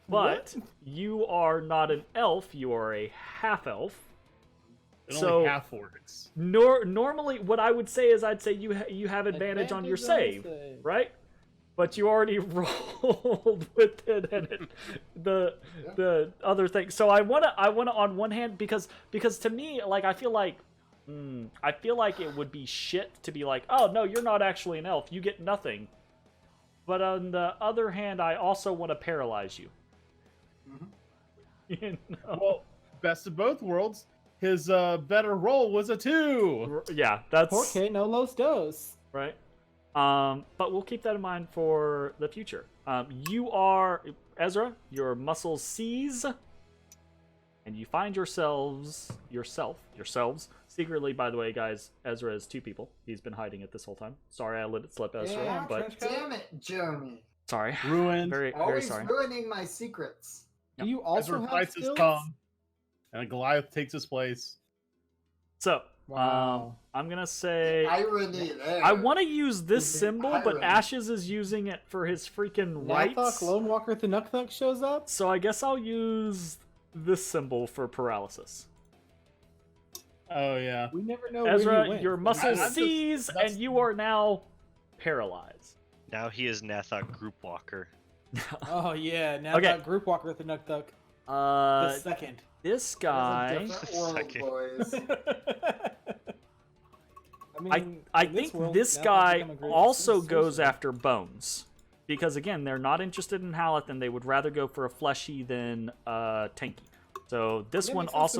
What? you are not an elf, you are a half elf. It So- only half works. Normally, what I would say is I'd say you have advantage on your save, right? But you already rolled with it and the other thing. So I wanna on one hand because to me, like I feel like it would be shit to be like, oh no, you're not actually an elf, you get nothing. But on the other hand, I also want to paralyze you. You know? Well, best of both worlds. His better roll was a 2. Yeah, that's Okay, no los dos. right. But we'll keep that in mind for the future. You are Ezra. Your muscles seize, and you find yourselves secretly. By the way, guys, Ezra is 2 people. He's been hiding it this whole time. Sorry, I let it slip, Ezra. Yeah, but Damn it, Jeremy. sorry. Ruined. Very Always sorry. ruining my secrets. Do you also Ezra have bites his skills? tongue, and Goliath takes his place. So, Wow. I'm gonna say Irony there. I want to use this The symbol, but irony. Ashes is using it for his freaking rights. Nathok Lone Walker the Nukthuk shows up? So I guess I'll use this symbol for paralysis. Oh yeah. We never know where Ezra, he went. your muscles I'm just- seize, that's- and you are now paralyzed. Now he is Nathok Group Walker. Oh yeah, now Okay. that Group Walker the Nukthuk. The second. This There's a guy, different world, Second. boys. I in this think world, this Nathok's guy become a great also goes sorcerer. after bones, because again, they're not interested in Halath, and they would rather go for a fleshy than tanky. So this That one makes sense to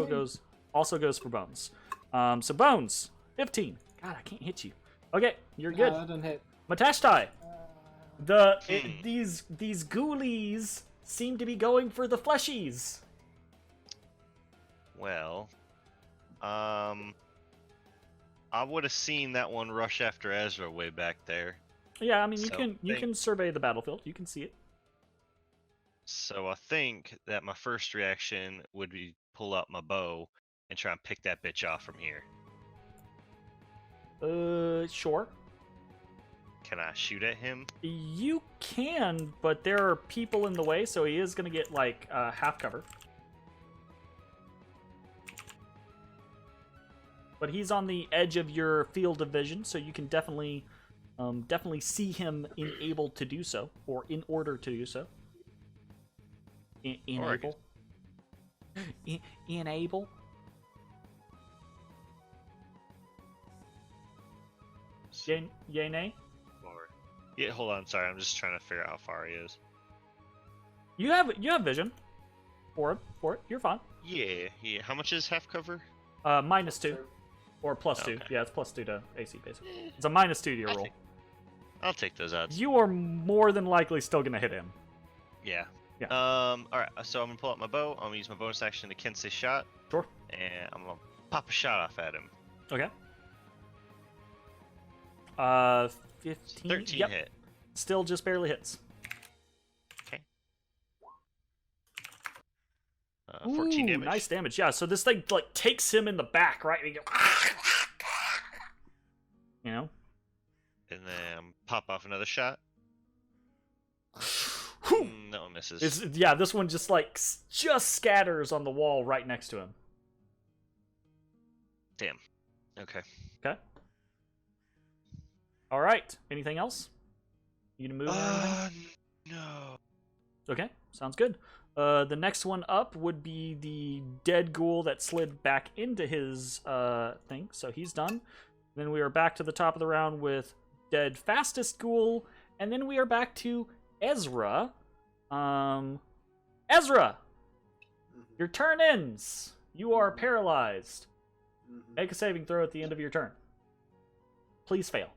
also me. goes for bones. So bones, 15. God, I can't hit you. Okay, you're good. That doesn't hit. Matashtai. These ghoulies seem to be going for the fleshies. Well, I would have seen that one rush after Ezra way back there. Yeah, I mean you So, can think- survey the battlefield. You can see it. So I think that my first reaction would be pull out my bow and try and pick that bitch off from here. Sure. Can I shoot at him? You can, but there are people in the way, so he is gonna get like half cover. But he's on the edge of your field of vision, so you can definitely see him able to do so, or in order to do so. Enable. Enable. Yay, nay? Yeah, hold on. Sorry, I'm just trying to figure out how far he is. You have vision. For it. You're fine. Yeah. How much is half cover? -2. Or +2. Okay. Yeah, it's +2 to AC, basically. It's a -2 to your roll. I'll take those odds. You are more than likely still going to hit him. Yeah. Yeah. Alright, so I'm going to pull out my bow. I'm going to use my bonus action to Kensei shot. Sure. And I'm going to pop a shot off at him. Okay. 15. 13 Yep. hit. Still just barely hits. Okay. 14 Ooh, damage. nice damage. Yeah, so this thing, like, takes him in the back, right? And he goes... You know? And then pop off another shot. Whew. That one misses. Yeah, this one just, like, just scatters on the wall right next to him. Damn. Okay. Okay. All right. Anything else? You gonna move or anything? No. Okay, sounds good. The next one up would be the dead ghoul that slid back into his thing, so he's done. Then we are back to the top of the round with dead fastest ghoul, and then we are back to Ezrah. Ezrah, your turn ends. You are paralyzed. Make a saving throw at the end of your turn. Please fail.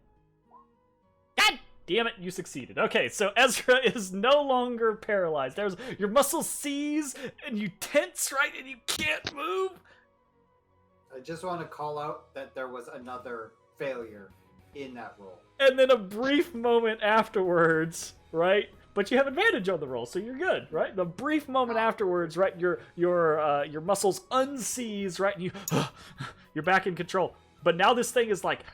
God damn it, you succeeded. Okay, so Ezrah is no longer paralyzed. Your muscles seize and you tense, right? And you can't move. I just want to call out that there was another failure in that roll. And then a brief moment afterwards, right? But you have advantage on the roll, so you're good, right? The brief moment afterwards, right? Your muscles unseize, right? And you're back in control. But now this thing is like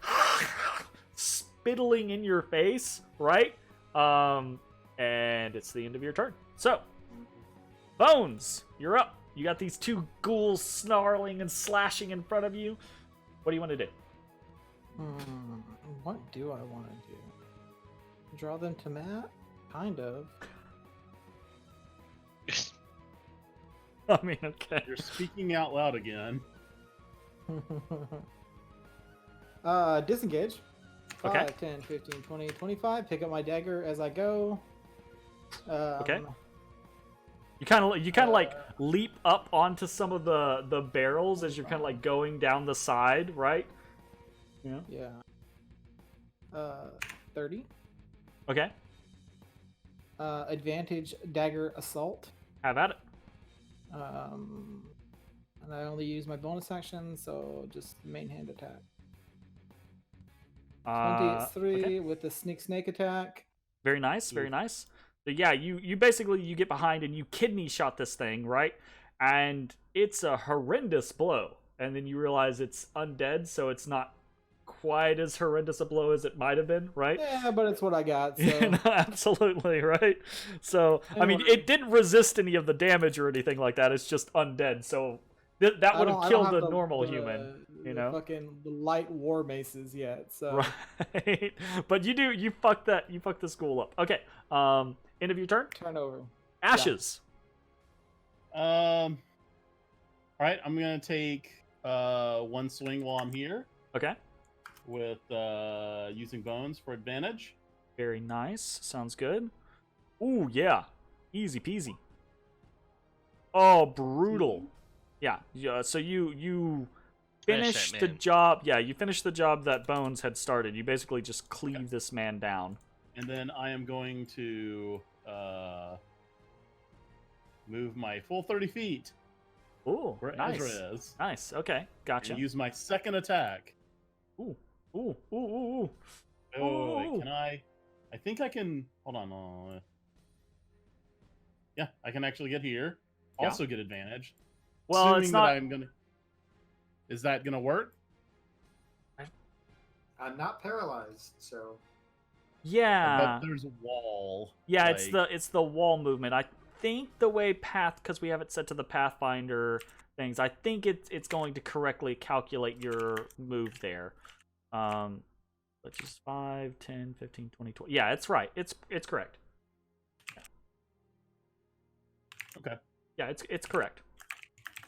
spittling in your face, right? And it's the end of your turn. So, Bones, you're up. You got these two ghouls snarling and slashing in front of you. What do you want to do? What do I want to do? Draw them to Matt? Kind of. I mean, okay. You're speaking out loud again. Disengage. 5, Okay. 10, 15, 20, 25. Pick up my dagger as I go. Okay. You kind of like leap up onto some of the barrels as you're kind of like going down the side, right? Yeah. Yeah. 30. Okay. Advantage dagger assault. Have at it. And I only use my bonus action, so just main hand attack. 23 okay. with the snake attack. Very nice, very nice. So yeah, you basically you get behind and you kidney shot this thing, right? And it's a horrendous blow. And then you realize it's undead, so it's not quite as horrendous a blow as it might have been, right? Yeah, but it's what I got. So. Yeah, no, absolutely, right? So, I mean, it didn't resist any of the damage or anything like that. It's just undead. So that would have killed a normal human, you know? Fucking light war maces yet. So. Right. But you fucked the school up. Okay. End of your turn? Turn over. Ashes. All right, I'm gonna take one swing while I'm here Okay. with using bones for advantage. Very nice. Sounds good. Ooh, yeah. Easy peasy. Oh, brutal. Yeah. So you finish that the man. job. Yeah, you finish the job that Bones had started. You basically just cleave this man down. And then I am going to move my full 30 feet Ooh, where nice. Ezra is. Nice. Okay. Gotcha. And use my second attack. Ooh. Ooh. Ooh. Ooh. Ooh. Oh, wait, Ooh. can I think I can. Hold on. Yeah, I can actually get here. Yeah. Also get advantage. Well, Assuming it's not. That I'm gonna. Is that gonna work? I'm not paralyzed, so Yeah. But there's a wall. Yeah, like- it's the wall movement. I think the way path, because we have it set to the Pathfinder things, I think it's going to correctly calculate your move there. Which is 5, 10, 15, 20, 20. Yeah, it's right. It's correct. Okay. Yeah, it's correct.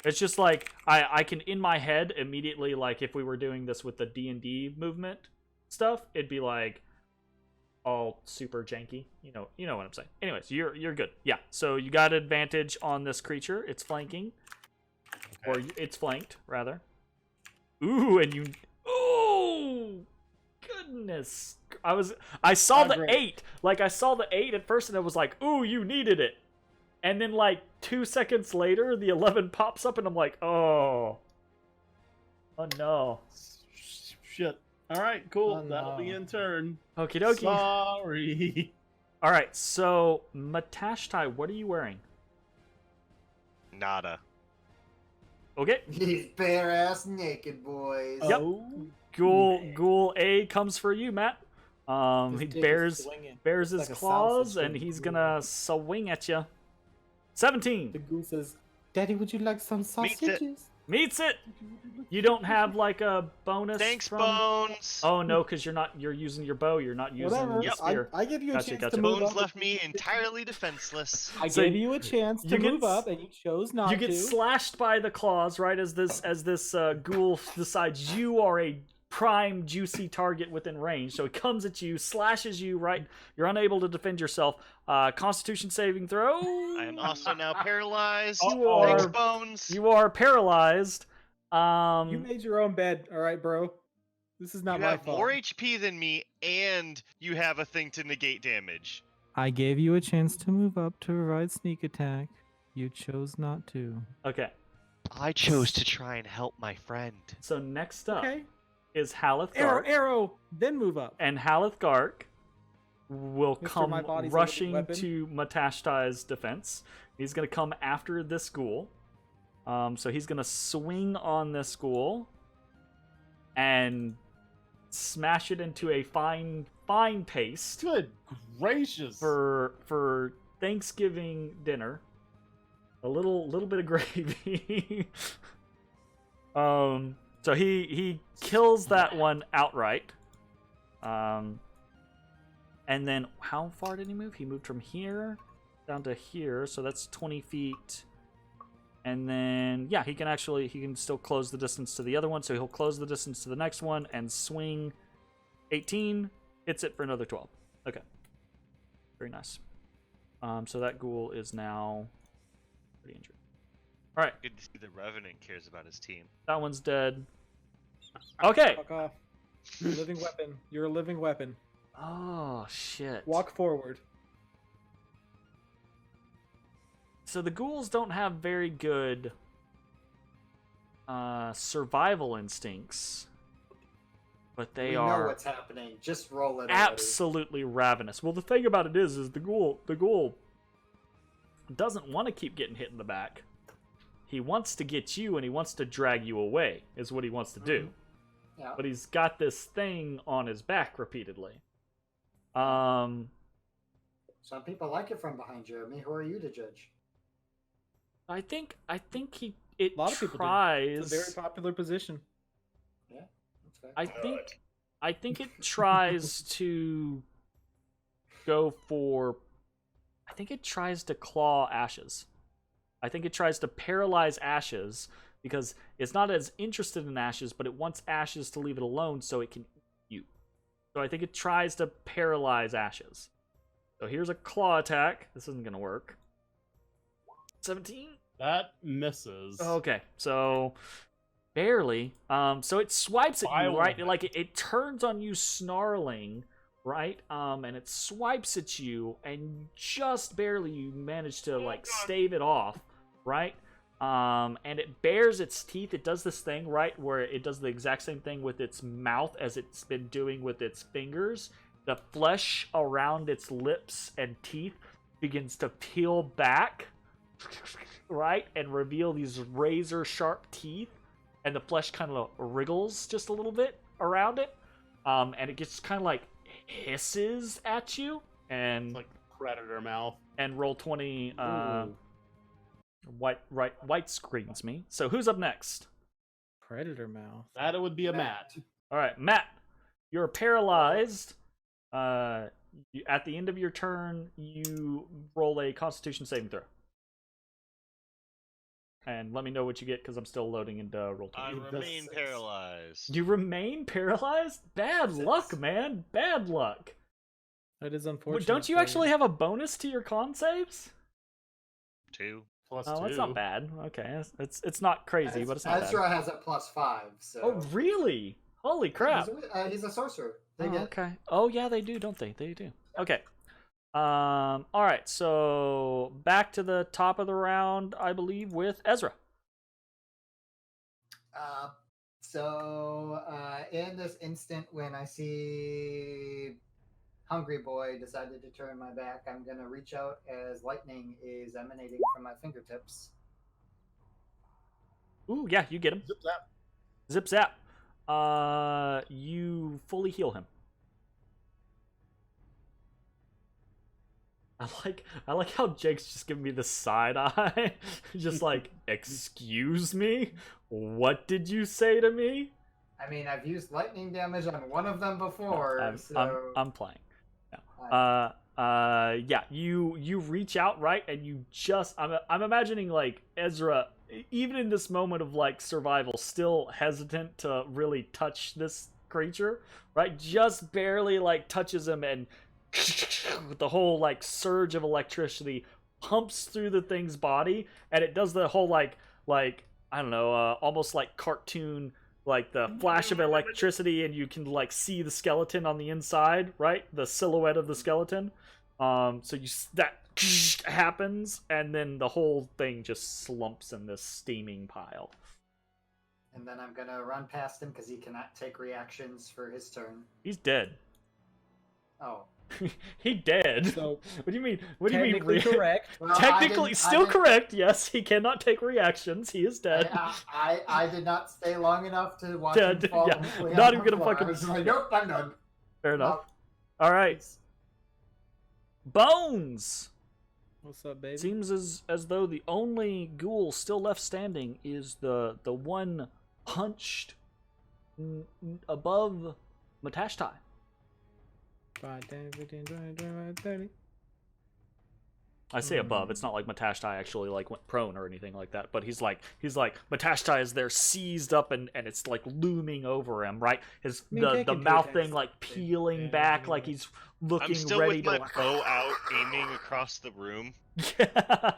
It's just like I can in my head immediately, like if we were doing this with the D&D movement stuff, it'd be like all super janky. You know what I'm saying. Anyways, you're good. Yeah. So you got advantage on this creature. It's flanking, or it's flanked rather. Ooh, and you. Oh goodness! I saw the great. 8. Like I saw the 8 at first, and it was like, ooh, you needed it. And then like 2 seconds later, the 11 pops up, and I'm like, oh no. Shit. All right, cool. Oh, That'll be no. in turn. Okie dokie. Sorry. All right, so Matashtai, what are you wearing? Nada. Okay. He's bare ass naked, boys. Yep. Oh, Ghoul A comes for you, Matt. This He dick is bears swinging. his like a claws, sausage and with he's a gonna swing at you. 17 The goose says, "Daddy, would you like some Meets it. sausages?" meets it. You don't have like a bonus. Thanks, from... Bones. Oh no, because you're using your bow. You're not using Whatever. the Yep. spear. I give you a Gotcha, chance gotcha. to move Bones up. left me entirely defenseless. I So gave you a chance you to get move s- up, and you chose not You get to. slashed by the claws right as this ghoul decides you are a prime juicy target within range. So it comes at you, slashes you right. You're unable to defend yourself. Constitution saving throw. I am also now paralyzed. You Thanks, are Bones. you are paralyzed. You made your own bed, all right, bro. This is not You my have fault. more HP than me, and you have a thing to negate damage. I gave you a chance to move up to provide sneak attack. You chose not to. Okay. I chose to try and help my friend. So next up Okay. is Haleth Arrow, Gark, arrow, then move up. and Haleth Gark will Mister, come my body's a living rushing weapon. to Matashtai's defense. He's going to come after this ghoul. So he's going to swing on this ghoul and smash it into a fine paste good gracious. for Thanksgiving dinner. A little bit of gravy. So he kills that one outright. And then how far did he move? He moved from here down to here, so that's 20 feet. And then yeah, he can still close the distance to the other one, so he'll close the distance to the next one and swing 18, hits it for another 12. Okay. Very nice. So that ghoul is now pretty injured. All right, Good to see the Revenant cares about his team. that one's dead. Okay. Fuck off. You're a living weapon. You're a living weapon. Oh shit. Walk forward. So the ghouls don't have very good survival instincts, but they we are know what's happening. Just roll it. already. absolutely ravenous. Well, the thing about it is the ghoul doesn't want to keep getting hit in the back. He wants to get you, and he wants to drag you away. Is what he wants to do. Yeah. But he's got this thing on his back repeatedly. Some people like it from behind, Jeremy. Who are you to judge? I think A lot of people do. tries. It's a very popular position. Yeah, that's fair. I think it tries to go for. I think it tries to claw Ashes. I think it tries to paralyze Ashes because it's not as interested in Ashes, but it wants Ashes to leave it alone so it can eat you. So I think it tries to paralyze Ashes. So here's a claw attack. This isn't gonna work. 17. That misses. Okay, so barely. So it swipes at you, right? Violent. Like it turns on you, snarling, right? And it swipes at you, and just barely you manage to like stave it off, right? And it bares its teeth. It does this thing, right, where it does the exact same thing with its mouth as it's been doing with its fingers. The flesh around its lips and teeth begins to peel back, right, and reveal these razor sharp teeth, and the flesh kind of wriggles just a little bit around it, and it gets kind of like hisses at you, and It's like predator mouth. and roll 20. Ooh. White screens me. So who's up next? Predator mouth. That would be a Matt. All right, Matt, you're paralyzed. At the end of your turn, you roll a Constitution saving throw. And let me know what you get because I'm still loading into roll 20. I That's remain six. paralyzed. You remain paralyzed? Bad Six. luck, man. Bad luck. That is unfortunate. Don't you for actually have a bonus to your con saves? 2. Plus Oh, 2. that's not bad. Okay, it's not crazy, but it's not Ezrah bad. has a +5. So. Oh, really? Holy crap! He's a sorcerer. They Oh, get. okay. Oh, yeah, they do, don't they? They do. Okay. All right. So back to the top of the round, I believe, with Ezra. In this instant, when I see Hungry Boy decided to turn my back, I'm gonna reach out as lightning is emanating from my fingertips. Ooh, yeah, you get him. Zip zap. Zip zap. You fully heal him. I like how Jake's just giving me the side eye. Just like, excuse me? What did you say to me? I mean, I've used lightning damage on one of them before, I'm playing. No. Yeah, you reach out, right, and you just I'm imagining like Ezra, even in this moment of like survival, still hesitant to really touch this creature, right? Just barely like touches him, and the whole like surge of electricity pumps through the thing's body, and it does the whole like I don't know, almost like cartoon, like the flash of electricity, and you can like see the skeleton on the inside, right? The silhouette of the skeleton. So that happens, and then the whole thing just slumps in this steaming pile. And then I'm gonna run past him because he cannot take reactions for his turn. He's dead. Oh. He dead. So, what do you mean? What do you mean? technically correct. Well, Technically, still correct. Yes, he cannot take reactions. He is dead. I did not stay long enough to watch him fall. Yeah, completely not on even the gonna floor. fucking- I was like, nope, I'm done. Fair enough. No. All right, Bones. What's up, baby? Seems as though the only ghoul still left standing is the one hunched above Matashtai. 5, 10, 15, 20, 25, 30. I say above. It's not like Matashtai actually like went prone or anything like that. But he's like Matashtai is there seized up, and it's like looming over him, right? His the mouth thing like peeling back, like he's looking I'm still ready with my to. bow out, aiming across the room. Yeah.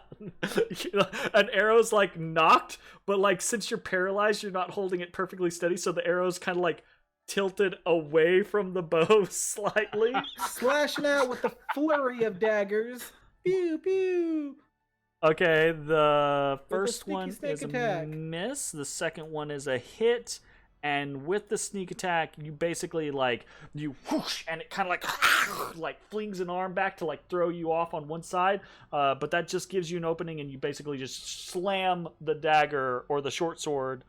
An arrow's like knocked, but like since you're paralyzed, you're not holding it perfectly steady, so the arrow's kind of like tilted away from the bow slightly. Slashing out with the flurry of daggers. Pew pew. Okay, the a first sneaky one snake is attack. a miss. The second one is a hit. And with the sneak attack, you basically like you whoosh, and it kind of like flings an arm back to like throw you off on one side. But that just gives you an opening, and you basically just slam the dagger or the short sword.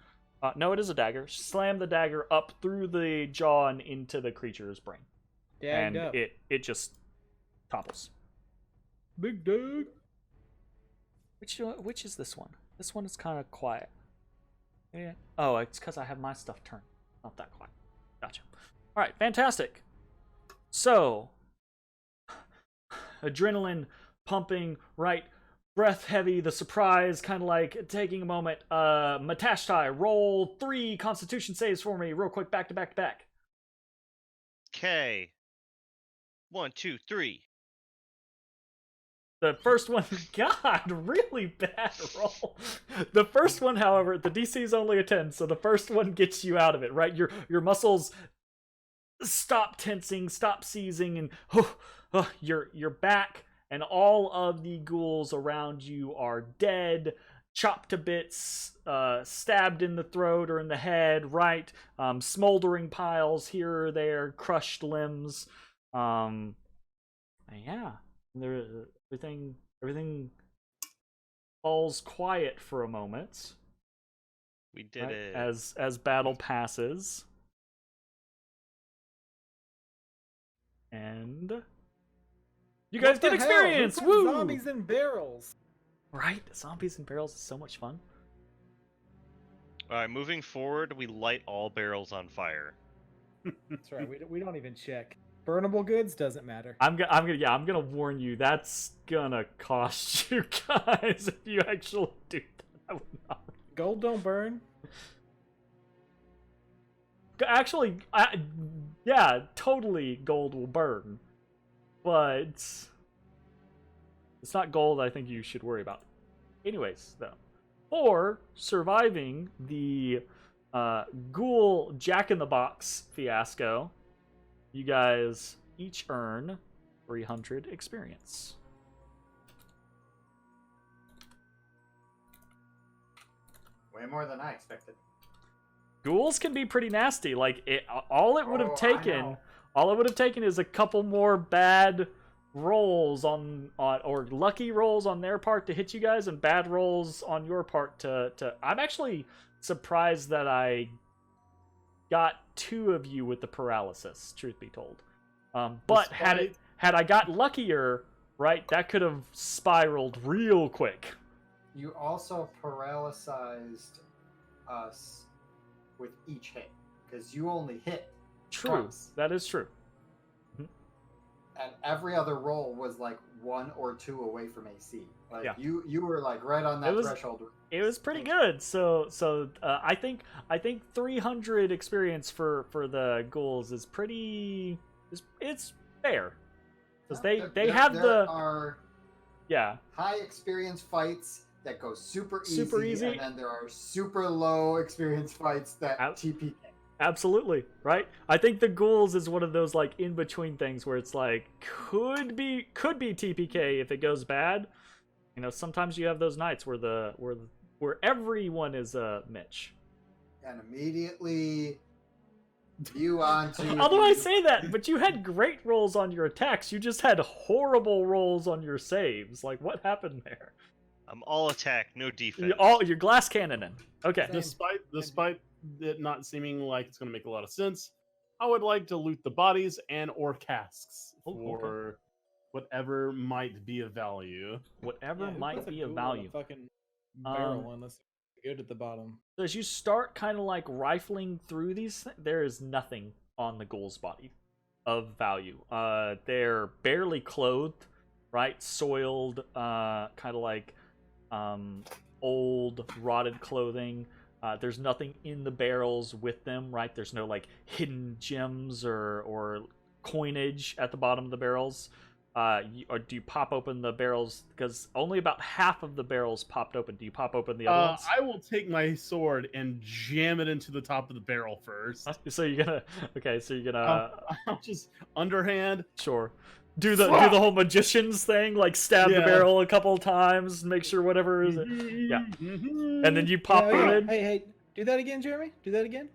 No, it is a dagger. Slam the dagger up through the jaw and into the creature's brain, Dagged and up. it just topples. Big dog. Which is this one? This one is kind of quiet. Yeah. Oh, it's because I have my stuff turned. Not that quiet. Gotcha. All right, fantastic. So, adrenaline pumping, right? Breath heavy, the surprise, kind of like taking a moment. Matashtai, roll 3 Constitution saves for me, real quick, back to back to back. Okay. 1, 2, 3. The first one, God, really bad roll. The first one, however, the DC is only a 10, so the first one gets you out of it, right? Your muscles stop tensing, stop seizing, and you're back, and all of the ghouls around you are dead, chopped to bits, stabbed in the throat or in the head, right? Smoldering piles here or there, crushed limbs. Yeah. Everything falls quiet for a moment. We did right? it. As battle passes. And you guys What the get hell? experience! Who put Woo! Zombies in barrels. Right? Zombies and barrels is so much fun. Alright, moving forward, we light all barrels on fire. That's right. We don't even check. Burnable goods doesn't matter. I'm gonna warn you, that's gonna cost you guys if you actually do that. I would not. Gold don't burn. Actually, yeah, totally gold will burn. but it's not gold I think you should worry about. Anyways, though, for surviving the ghoul Jack-in-the-Box fiasco, you guys each earn 300 experience. Way more than I expected. Ghouls can be pretty nasty. Like all it would have Oh, I taken, know. all it would have taken is a couple more bad rolls on or lucky rolls on their part to hit you guys, and bad rolls on your part to. I'm actually surprised that I got 2 of you with the paralysis. Truth be told, but had I got luckier, right, that could have spiraled real quick. You also paralyzed us with each hit because you only hit True, once, that is true. and every other roll was like 1 or 2 away from AC. Like Yeah. you were like right on that threshold. It was pretty good. So I think 300 experience for the ghouls is pretty. It's fair because they have there the are yeah. high experience fights that go super Easy. and then there are super low experience fights that TPK. Absolutely, right? I think the ghouls is one of those like in between things where it's like could be TPK if it goes bad. You know, sometimes you have those nights where where everyone is a Mitch. And immediately view onto. Although I say that, but you had great rolls on your attacks. You just had horrible rolls on your saves. Like, what happened there? I'm all attack, no defense. You're glass cannoning. Okay. Despite it not seeming like it's going to make a lot of sense, I would like to loot the bodies and or casks for whatever might be of value. Whatever Who might puts a be of ghoul in a value. fucking barrel unless it's good at the bottom. So as you start kind of like rifling through these, there is nothing on the ghoul's body of value. They're barely clothed, right? Soiled, kind of like old, rotted clothing. There's nothing in the barrels with them, right? There's no like hidden gems or coinage at the bottom of the barrels. Or do you pop open the barrels? Because only about half of the barrels popped open. Do you pop open the other ones? I will take my sword and jam it into the top of the barrel first. So you're gonna I'll just underhand. Sure. Do the whole magician's thing, like stab the barrel a couple times, make sure whatever is yeah, and then you pop it in. Hey, do that again, Jeremy. Do that again.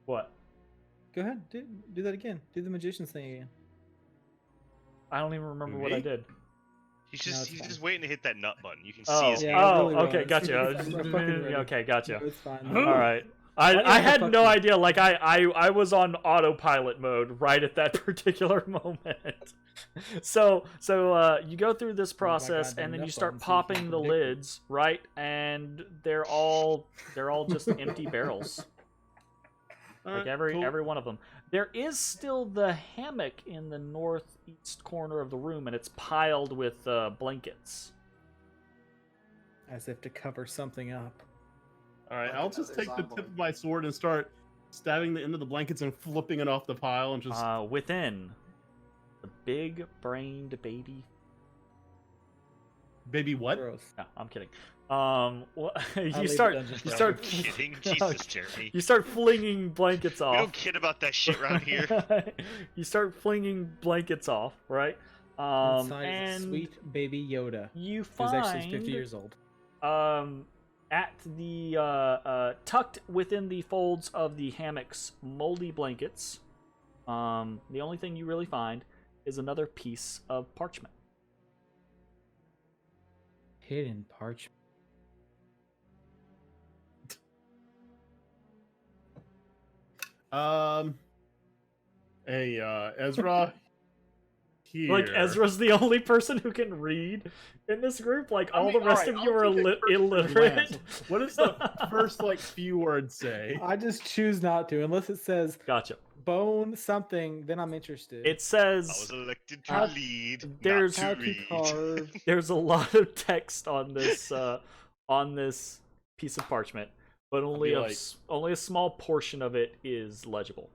What? Go ahead. Do that again. Do the magician's thing again. I don't even remember what I did. He's No, just fine. waiting to hit that nut button. You can see Oh, his Yeah, hand. it really okay, was. gotcha. I'm fucking ready. Okay, gotcha. It's fine. All right. Why do you I have to had fuck no me? idea. Like I was on autopilot mode right at that particular moment. So you go through this process goddamn and then you nut start button, so you popping can the predict it. lids, right? And they're all just empty barrels. Like every one of them. There is still the hammock in the northeast corner of the room, and it's piled with blankets. As if to cover something up. All right, Like I'll just another take the zombie. tip of my sword and start stabbing the end of the blankets and flipping it off the pile and just. Within the big-brained baby. Baby, what? Gross. No, I'm kidding. I'll You leave start the dungeon you for start Are you kidding? Jesus, Jeremy. you start flinging blankets We off. don't kid about that shit around here. You start flinging blankets off, right? Inside is a And sweet baby Yoda. you Who's find actually 50 years old. at the tucked within the folds of the hammock's moldy blankets, the only thing you really find is another piece of parchment. Hidden parchment. Hey, Ezra. Here. Like Ezra's the only person who can read in this group. Like all the rest of you are illiterate. What does the first few words say? I just choose not to, unless it says Gotcha. bone something, then I'm interested. It I was says elected to How- lead, there's- not how to to read. carve. there's a lot of text on this piece of parchment, but only only a small portion of it is legible.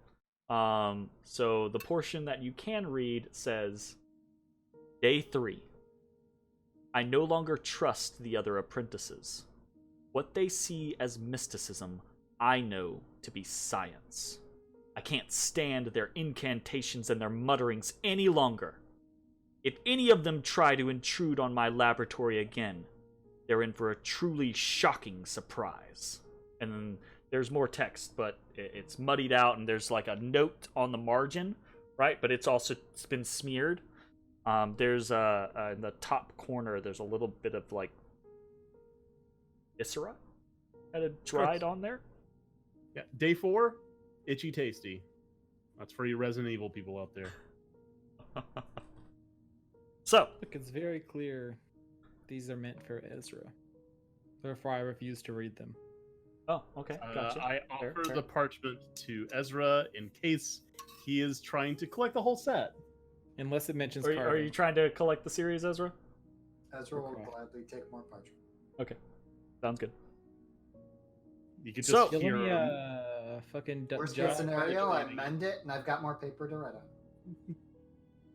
So the portion that you can read says, Day 3. I no longer trust the other apprentices. What they see as mysticism, I know to be science. I can't stand their incantations and their mutterings any longer. If any of them try to intrude on my laboratory again, they're in for a truly shocking surprise. And then there's more text, but it's muddied out, and there's like a note on the margin, right? But it's been smeared. There's in the top corner, there's a little bit of like Ezrah kind of dried on there. Yeah. Day 4, itchy tasty. That's for you Resident Evil people out there. So, Look, it's very clear these are meant for Ezra. Therefore, I refuse to read them. oh, okay, gotcha. I Fair, offer fair. the parchment to Ezra in case he is trying to collect the whole set. Unless it mentions Are you carving. trying to collect the series, Ezra? Ezra will Okay. gladly take more parchment. Okay, sounds good. You could So- just Yeah, let hear me him. fucking Worst jog case back scenario, I over- mend it and I've got more paper to write on.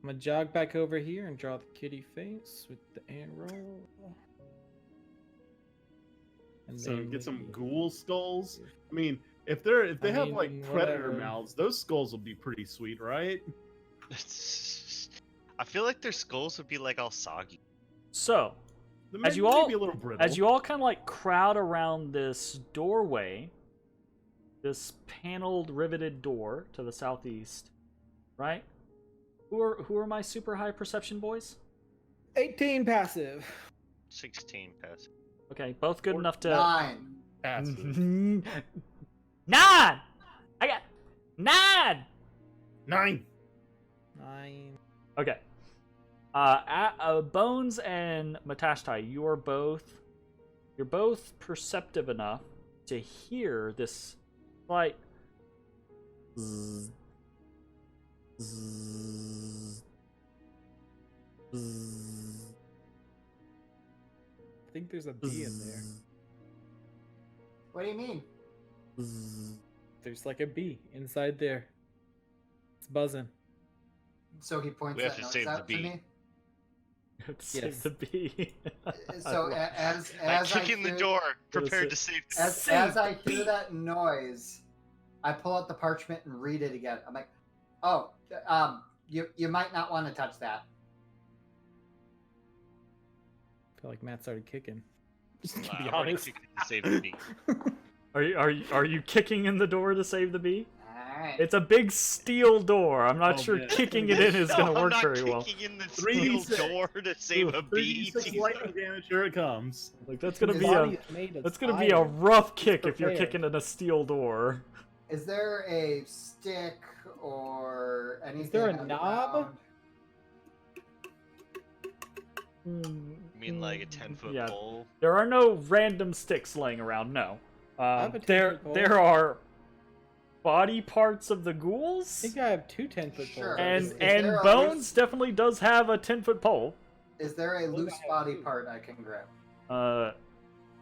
I'm gonna jog back over here and draw the kitty face with the arrow. And So then get some we- ghoul skulls. I mean, if they have like mean, predator whatever. mouths, those skulls will be pretty sweet, right? I feel like their skulls would be like all soggy. So, They As may- you may all- be a little brittle. as you all kind of like crowd around this doorway, this paneled, riveted door to the southeast, right? Who are my super high perception boys? 18 passive. 16 pass. Okay, both good enough to 9. Passive. 9. I got 9. 9. 9. Okay. Bones and Matashtai, you're both perceptive enough to hear this like zzz, zzz, zzz, I think there's a B in there. What do you mean? zzz. There's like a B inside there. It's buzzing. So he points We have that to notes save the out to bee. me. Save Yes. the bee. So as I I kick in the hear- door, What is prepared it? to save. As I hear that noise, I pull out the parchment and read it again. I'm like, oh, you might not want to touch that. I feel like Matt started kicking. Just to Wow, be I've already honest. kicked it to save the bee. Are you kicking in the door to save the bee? Alright. It's a big steel door. I'm not Oh, sure man. kicking it in is No, going to I'm work not very well. kicking in the 3d6. steel door to save a bee. 36 Jesus. lightning damage, here it comes. Like that's going to His be Body a is made of that's going to be a iron. rough kick if you're prepared. kicking in a steel door. Is there a stick or anything? there a on the knob? ground? You mean like a 10-foot Yeah. pole? There are no random sticks laying around. No. have a There 10-foot pole. there are body parts of the I ghouls, think I have 2 10-foot Sure. poles. and Is there a Bones loose- definitely does have a 10-foot pole. Is there a What loose about body you? part I can grab?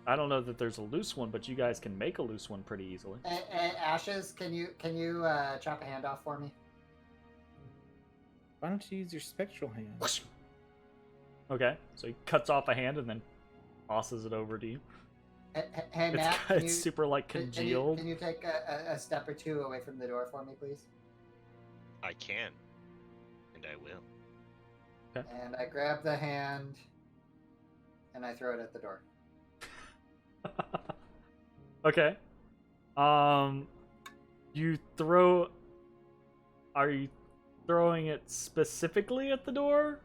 I don't know that there's a loose one, but you guys can make a loose one pretty easily. Ashes, can you chop a hand off for me? Why don't you use your spectral hand? Okay, so he cuts off a hand and then tosses it over to you. Hey Matt, It's super like can you- congealed. Can you take a step or two away from the door for me, please? I can. And I will. And I grab the hand and I throw it at the door. Okay. You throw. Are you throwing it specifically at the door,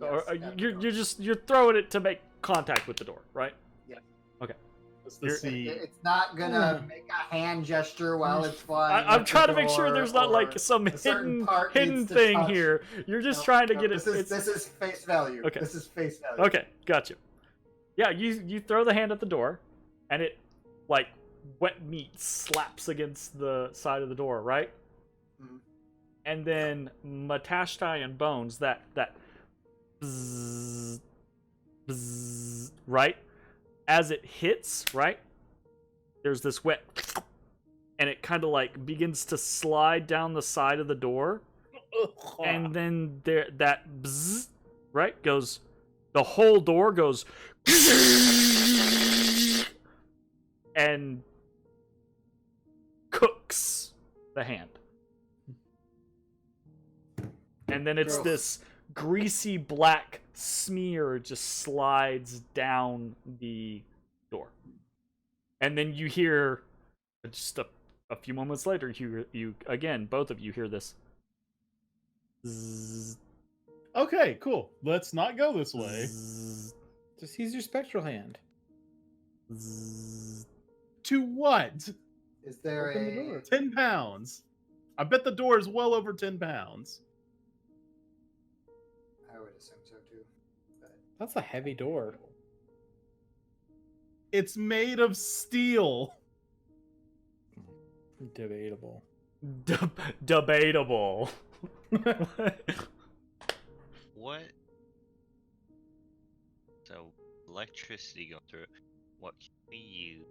or Yes, are at the you're door. you're throwing it to make contact with the door, right? Just to You're- see. It's not gonna make a hand gesture while it's flying. I'm at the trying to make sure door, there's not like or some a certain part hidden needs to thing touch. here. You're just No, trying to no, get it. This is face value. Okay. This is face value. Okay, got you. Yeah, you throw the hand at the door, and it like wet meat slaps against the side of the door, right? Mhm. And then Matashtai and Bones, that bzzz, bzzz, right? As it hits, right? There's this wet, and it kind of like begins to slide down the side of the door, and then that bzzz right? Goes, the whole door goes, and cooks the hand. And then it's Gross. this greasy black smear just slides down the door. And then you hear, just a few moments later, you again, both of you hear this. Zzz, Okay, cool. Let's not go this way. zzz, Just use your spectral hand. zzz. To what? Is there Open the a door. 10 pounds. I bet the door is well over 10 pounds. I would assume so too. But That's a heavy door. It's made of steel. Debatable. Debatable. What? So, electricity going through it. What can we use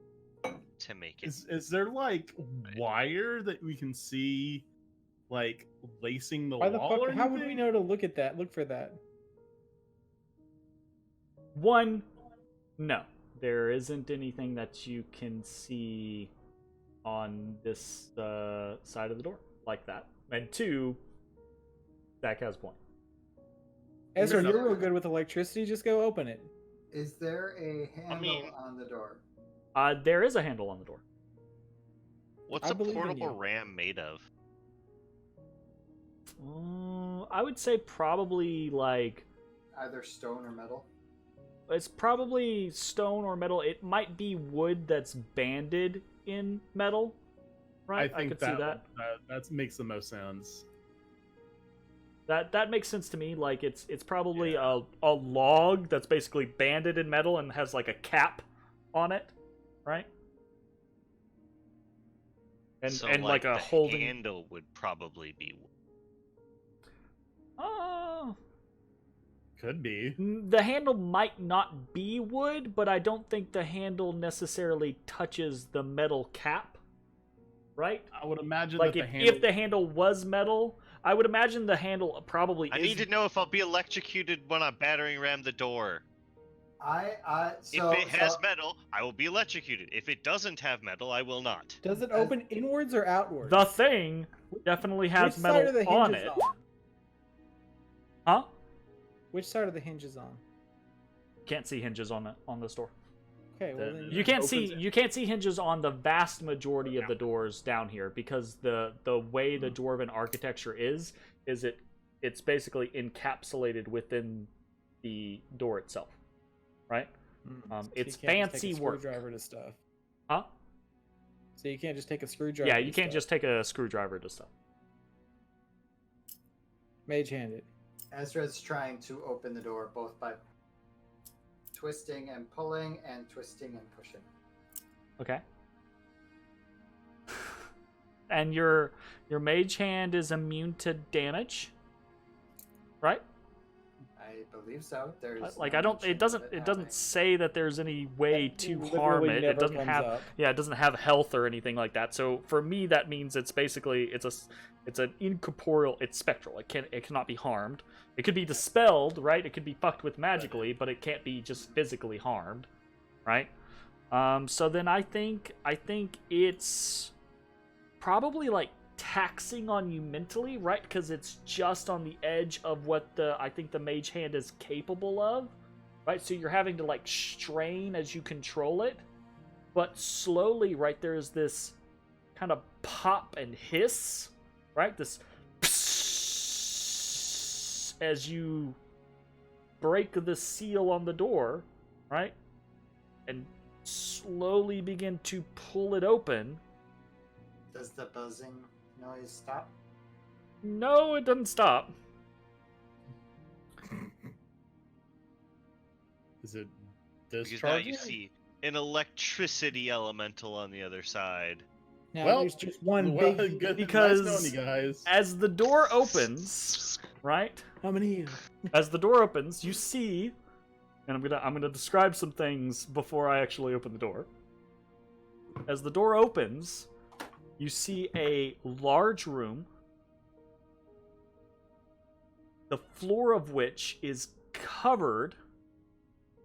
to make it? Is there like wire that we can see, like lacing the Why the wall? fuck? Or How would we anything? know to look at that? Look for that. One, no. There isn't anything that you can see on this side of the door like that. And two, Zach has a point. Ezra, Is you're real there- good with electricity. Just go open it. is there a handle mean- on the door? There is a handle on the door. What's I a believe in portable you. ram made of? I would say probably like Either stone or metal. it's probably stone or metal. It might be wood that's banded in metal, right? I think could see that. That makes the most sense. That makes sense to me. Like it's probably a log that's basically banded in metal and has like a cap on it, right? And So, and like a the holding. handle would probably be. Oh, Could be. the handle might not be wood, but I don't think the handle necessarily touches the metal cap, right? I would imagine Like that if the handle was metal, I would imagine the handle probably I is. need to know if I'll be electrocuted when I battering ram the door. So If it has metal, I will be electrocuted. If it doesn't have metal, I will not. Does it As- open inwards or outwards? The thing definitely has Which metal side of the on hinges it. on? Huh? Which side of the hinges on? Can't see hinges on this door. Okay, well The- then You can't opens see it. you can't see hinges on the vast majority of the doors down here because the way the dwarven architecture is it's basically encapsulated within the door itself, right? So It's you can't just fancy take a work. Screwdriver to stuff. Huh? So you can't just take a screwdriver. Yeah, to you can't stuff. just take a screwdriver to stuff. mage hand it. Ezra's trying to open the door both by twisting and pulling and twisting and pushing. Okay. And your mage hand is immune to damage, right? I believe so. There's Like no I don't. mention It of doesn't. It happening. doesn't say that there's any way That to literally harm it. It never doesn't comes have. up. Yeah, it doesn't have health or anything like that. So for me, that means it's basically it's an incorporeal. It's spectral. It cannot be harmed. It could be dispelled, right? It could be fucked with magically, but it can't be just physically harmed, right? So then I think it's probably like taxing on you mentally, right? Because it's just on the edge of what I think the mage hand is capable of, right? So you're having to like strain as you control it, but slowly, right? There's this kind of pop and hiss, right? This as you break the seal on the door, right? And slowly begin to pull it open. Does the buzzing noise stop? No, it doesn't stop. Is it Because now discharging? you see an electricity elemental on the other side. Now Well, there's just one Well, big. good. because- Nice knowing you guys. As the door opens, right? How many? As the door opens, you see, and I'm gonna describe some things before I actually open the door. As the door opens, you see a large room, the floor of which is covered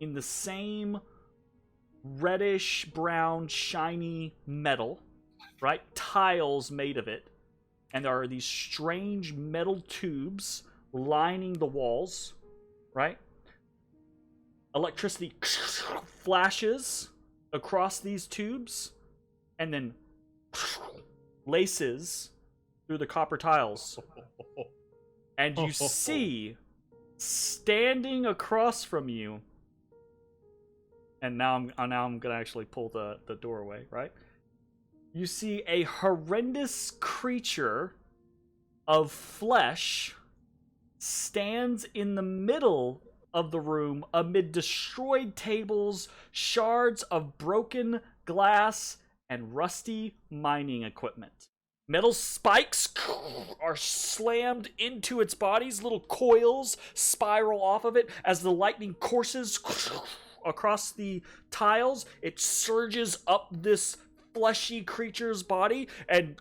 in the same reddish brown shiny metal, right? Tiles made of it. And there are these strange metal tubes lining the walls, right? Electricity flashes across these tubes and then laces through the copper tiles. And you see, standing across from you, and now I'm gonna actually pull the door away, right? You see a horrendous creature of flesh stands in the middle of the room amid destroyed tables, shards of broken glass, and rusty mining equipment. Metal spikes are slammed into its bodies. Little coils spiral off of it as the lightning courses across the tiles. It surges up this fleshy creature's body and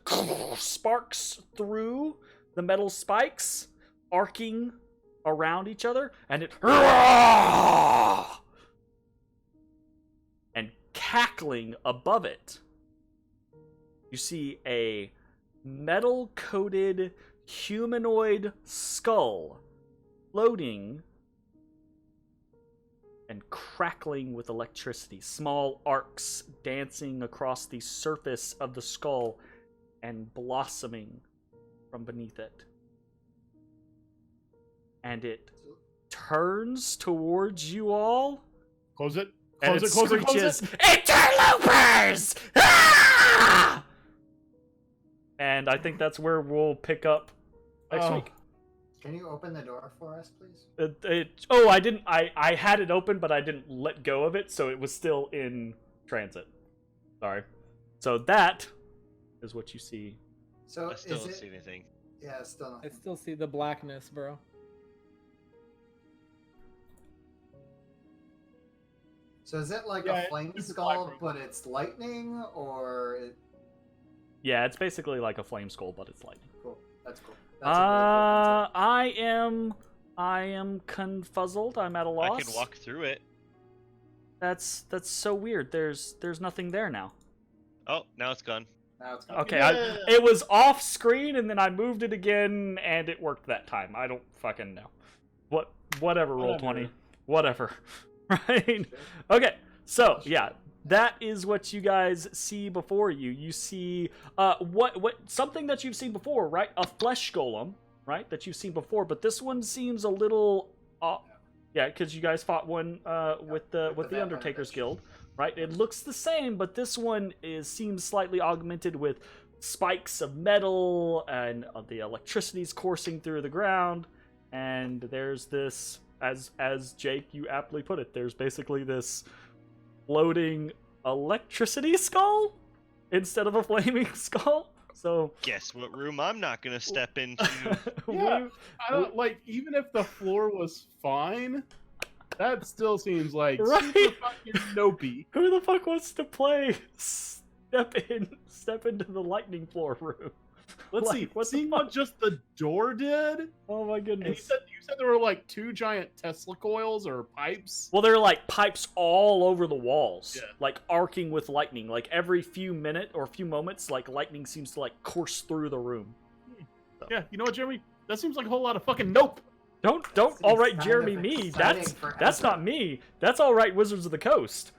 sparks through the metal spikes, arcing around each other, and it and cackling above it. You see a metal-coated humanoid skull floating and crackling with electricity. Small arcs dancing across the surface of the skull and blossoming from beneath it. And it turns towards you all. Close it. And Close it. Close it. Close screeches, it. "Interlopers!" Ah! And I think that's where we'll pick up next week. Can you open the door for us, please? I didn't. I had it open, but I didn't let go of it, so it was still in transit. Sorry. So that is what you see. So I still is don't it? see anything. Yeah, still I nothing. still see the blackness, bro. So is it like Yeah, a flame it's a skull, black but it's lightning, or Yeah, it's basically like a flame skull, but it's lightning. cool? That's cool. That's a really cool concept. I am confuzzled. I'm at a loss. I can walk through it. That's so weird. There's nothing there now. Oh, now it's gone. Now it's gone. Okay, Yeah. it was off screen and then I moved it again and it worked that time. I don't fucking know. Whatever, roll 20. Whatever. Right? Okay. So, yeah, that is what you guys see before you. You see what something that you've seen before, right? A flesh golem, right? That you've seen before, but this one seems a little yeah, because you guys fought one with the vampire Undertaker's bitch. Guild, right? It looks the same, but this one seems slightly augmented with spikes of metal and the electricity's coursing through the ground. And there's this, as Jake, you aptly put it, there's basically this floating electricity skull instead of a flaming skull. So Guess what room I'm not gonna step into? Yeah, I don't like. Even if the floor was fine, that still seems like Right? super fucking dopey. who the fuck wants to play step into the lightning floor room? Let's Like, see. what the Seeing fuck? what just the door did, Oh my and you goodness. said there were like 2 giant Tesla coils or pipes. Well, there are like pipes all over the walls, Yeah. like arcing with lightning. Like every few moments, like lightning seems to like course through the room. Yeah, you know what, Jeremy? That seems like a whole lot of fucking nope. Don't That's all right, kind Jeremy, of me. exciting That's for that's Ezra. not me. That's all right, Wizards of the Coast.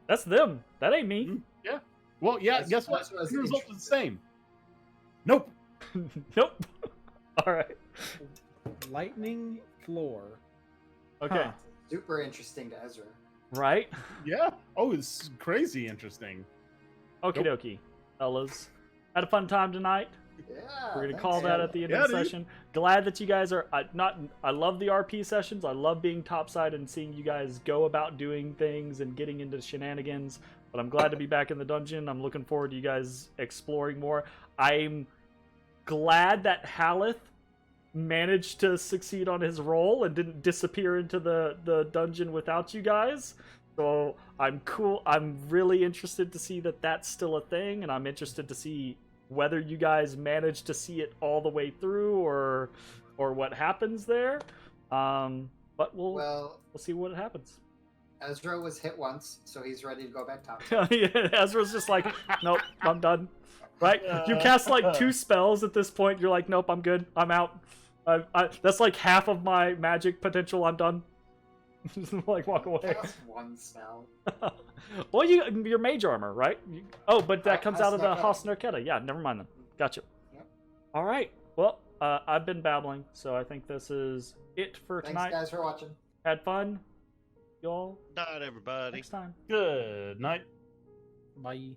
That's them. That ain't me. Mm. Well, yeah. That's- guess what? that's what's The result is the interesting. same. Nope. Nope. All right. Lightning floor. Okay. Huh. Super interesting to Ezra. Right. Yeah. Oh, it's crazy interesting. Okie dokie, fellas. Had a fun time tonight. Yeah. We're gonna thanks, call that man. at the end Yeah, of the dude. session. Glad that you guys are I love the RP sessions. I love being topside and seeing you guys go about doing things and getting into shenanigans. But I'm glad to be back in the dungeon. I'm looking forward to you guys exploring more. I'm glad that Haleth managed to succeed on his role and didn't disappear into the dungeon without you guys. So I'm cool. I'm really interested to see that that's still a thing, and I'm interested to see whether you guys manage to see it all the way through or what happens there. But we'll Well, see what happens. Ezra was hit once, so he's ready to go back top. Yeah, Ezra's just like, nope, I'm done. Right? You cast like 2 spells at this point. You're like, nope, I'm good. I'm out. That's like half of my magic potential. I'm done. Just like walk away. Cast 1 spell. Well, your mage armor, right? But that comes out of the Halaster. Halaster. Yeah, never mind then. Gotcha. Yep. All right. Well, I've been babbling, so I think this is it for Thanks, tonight. guys, for watching. Had fun. Y'all Not everybody. next time. Good night. Bye.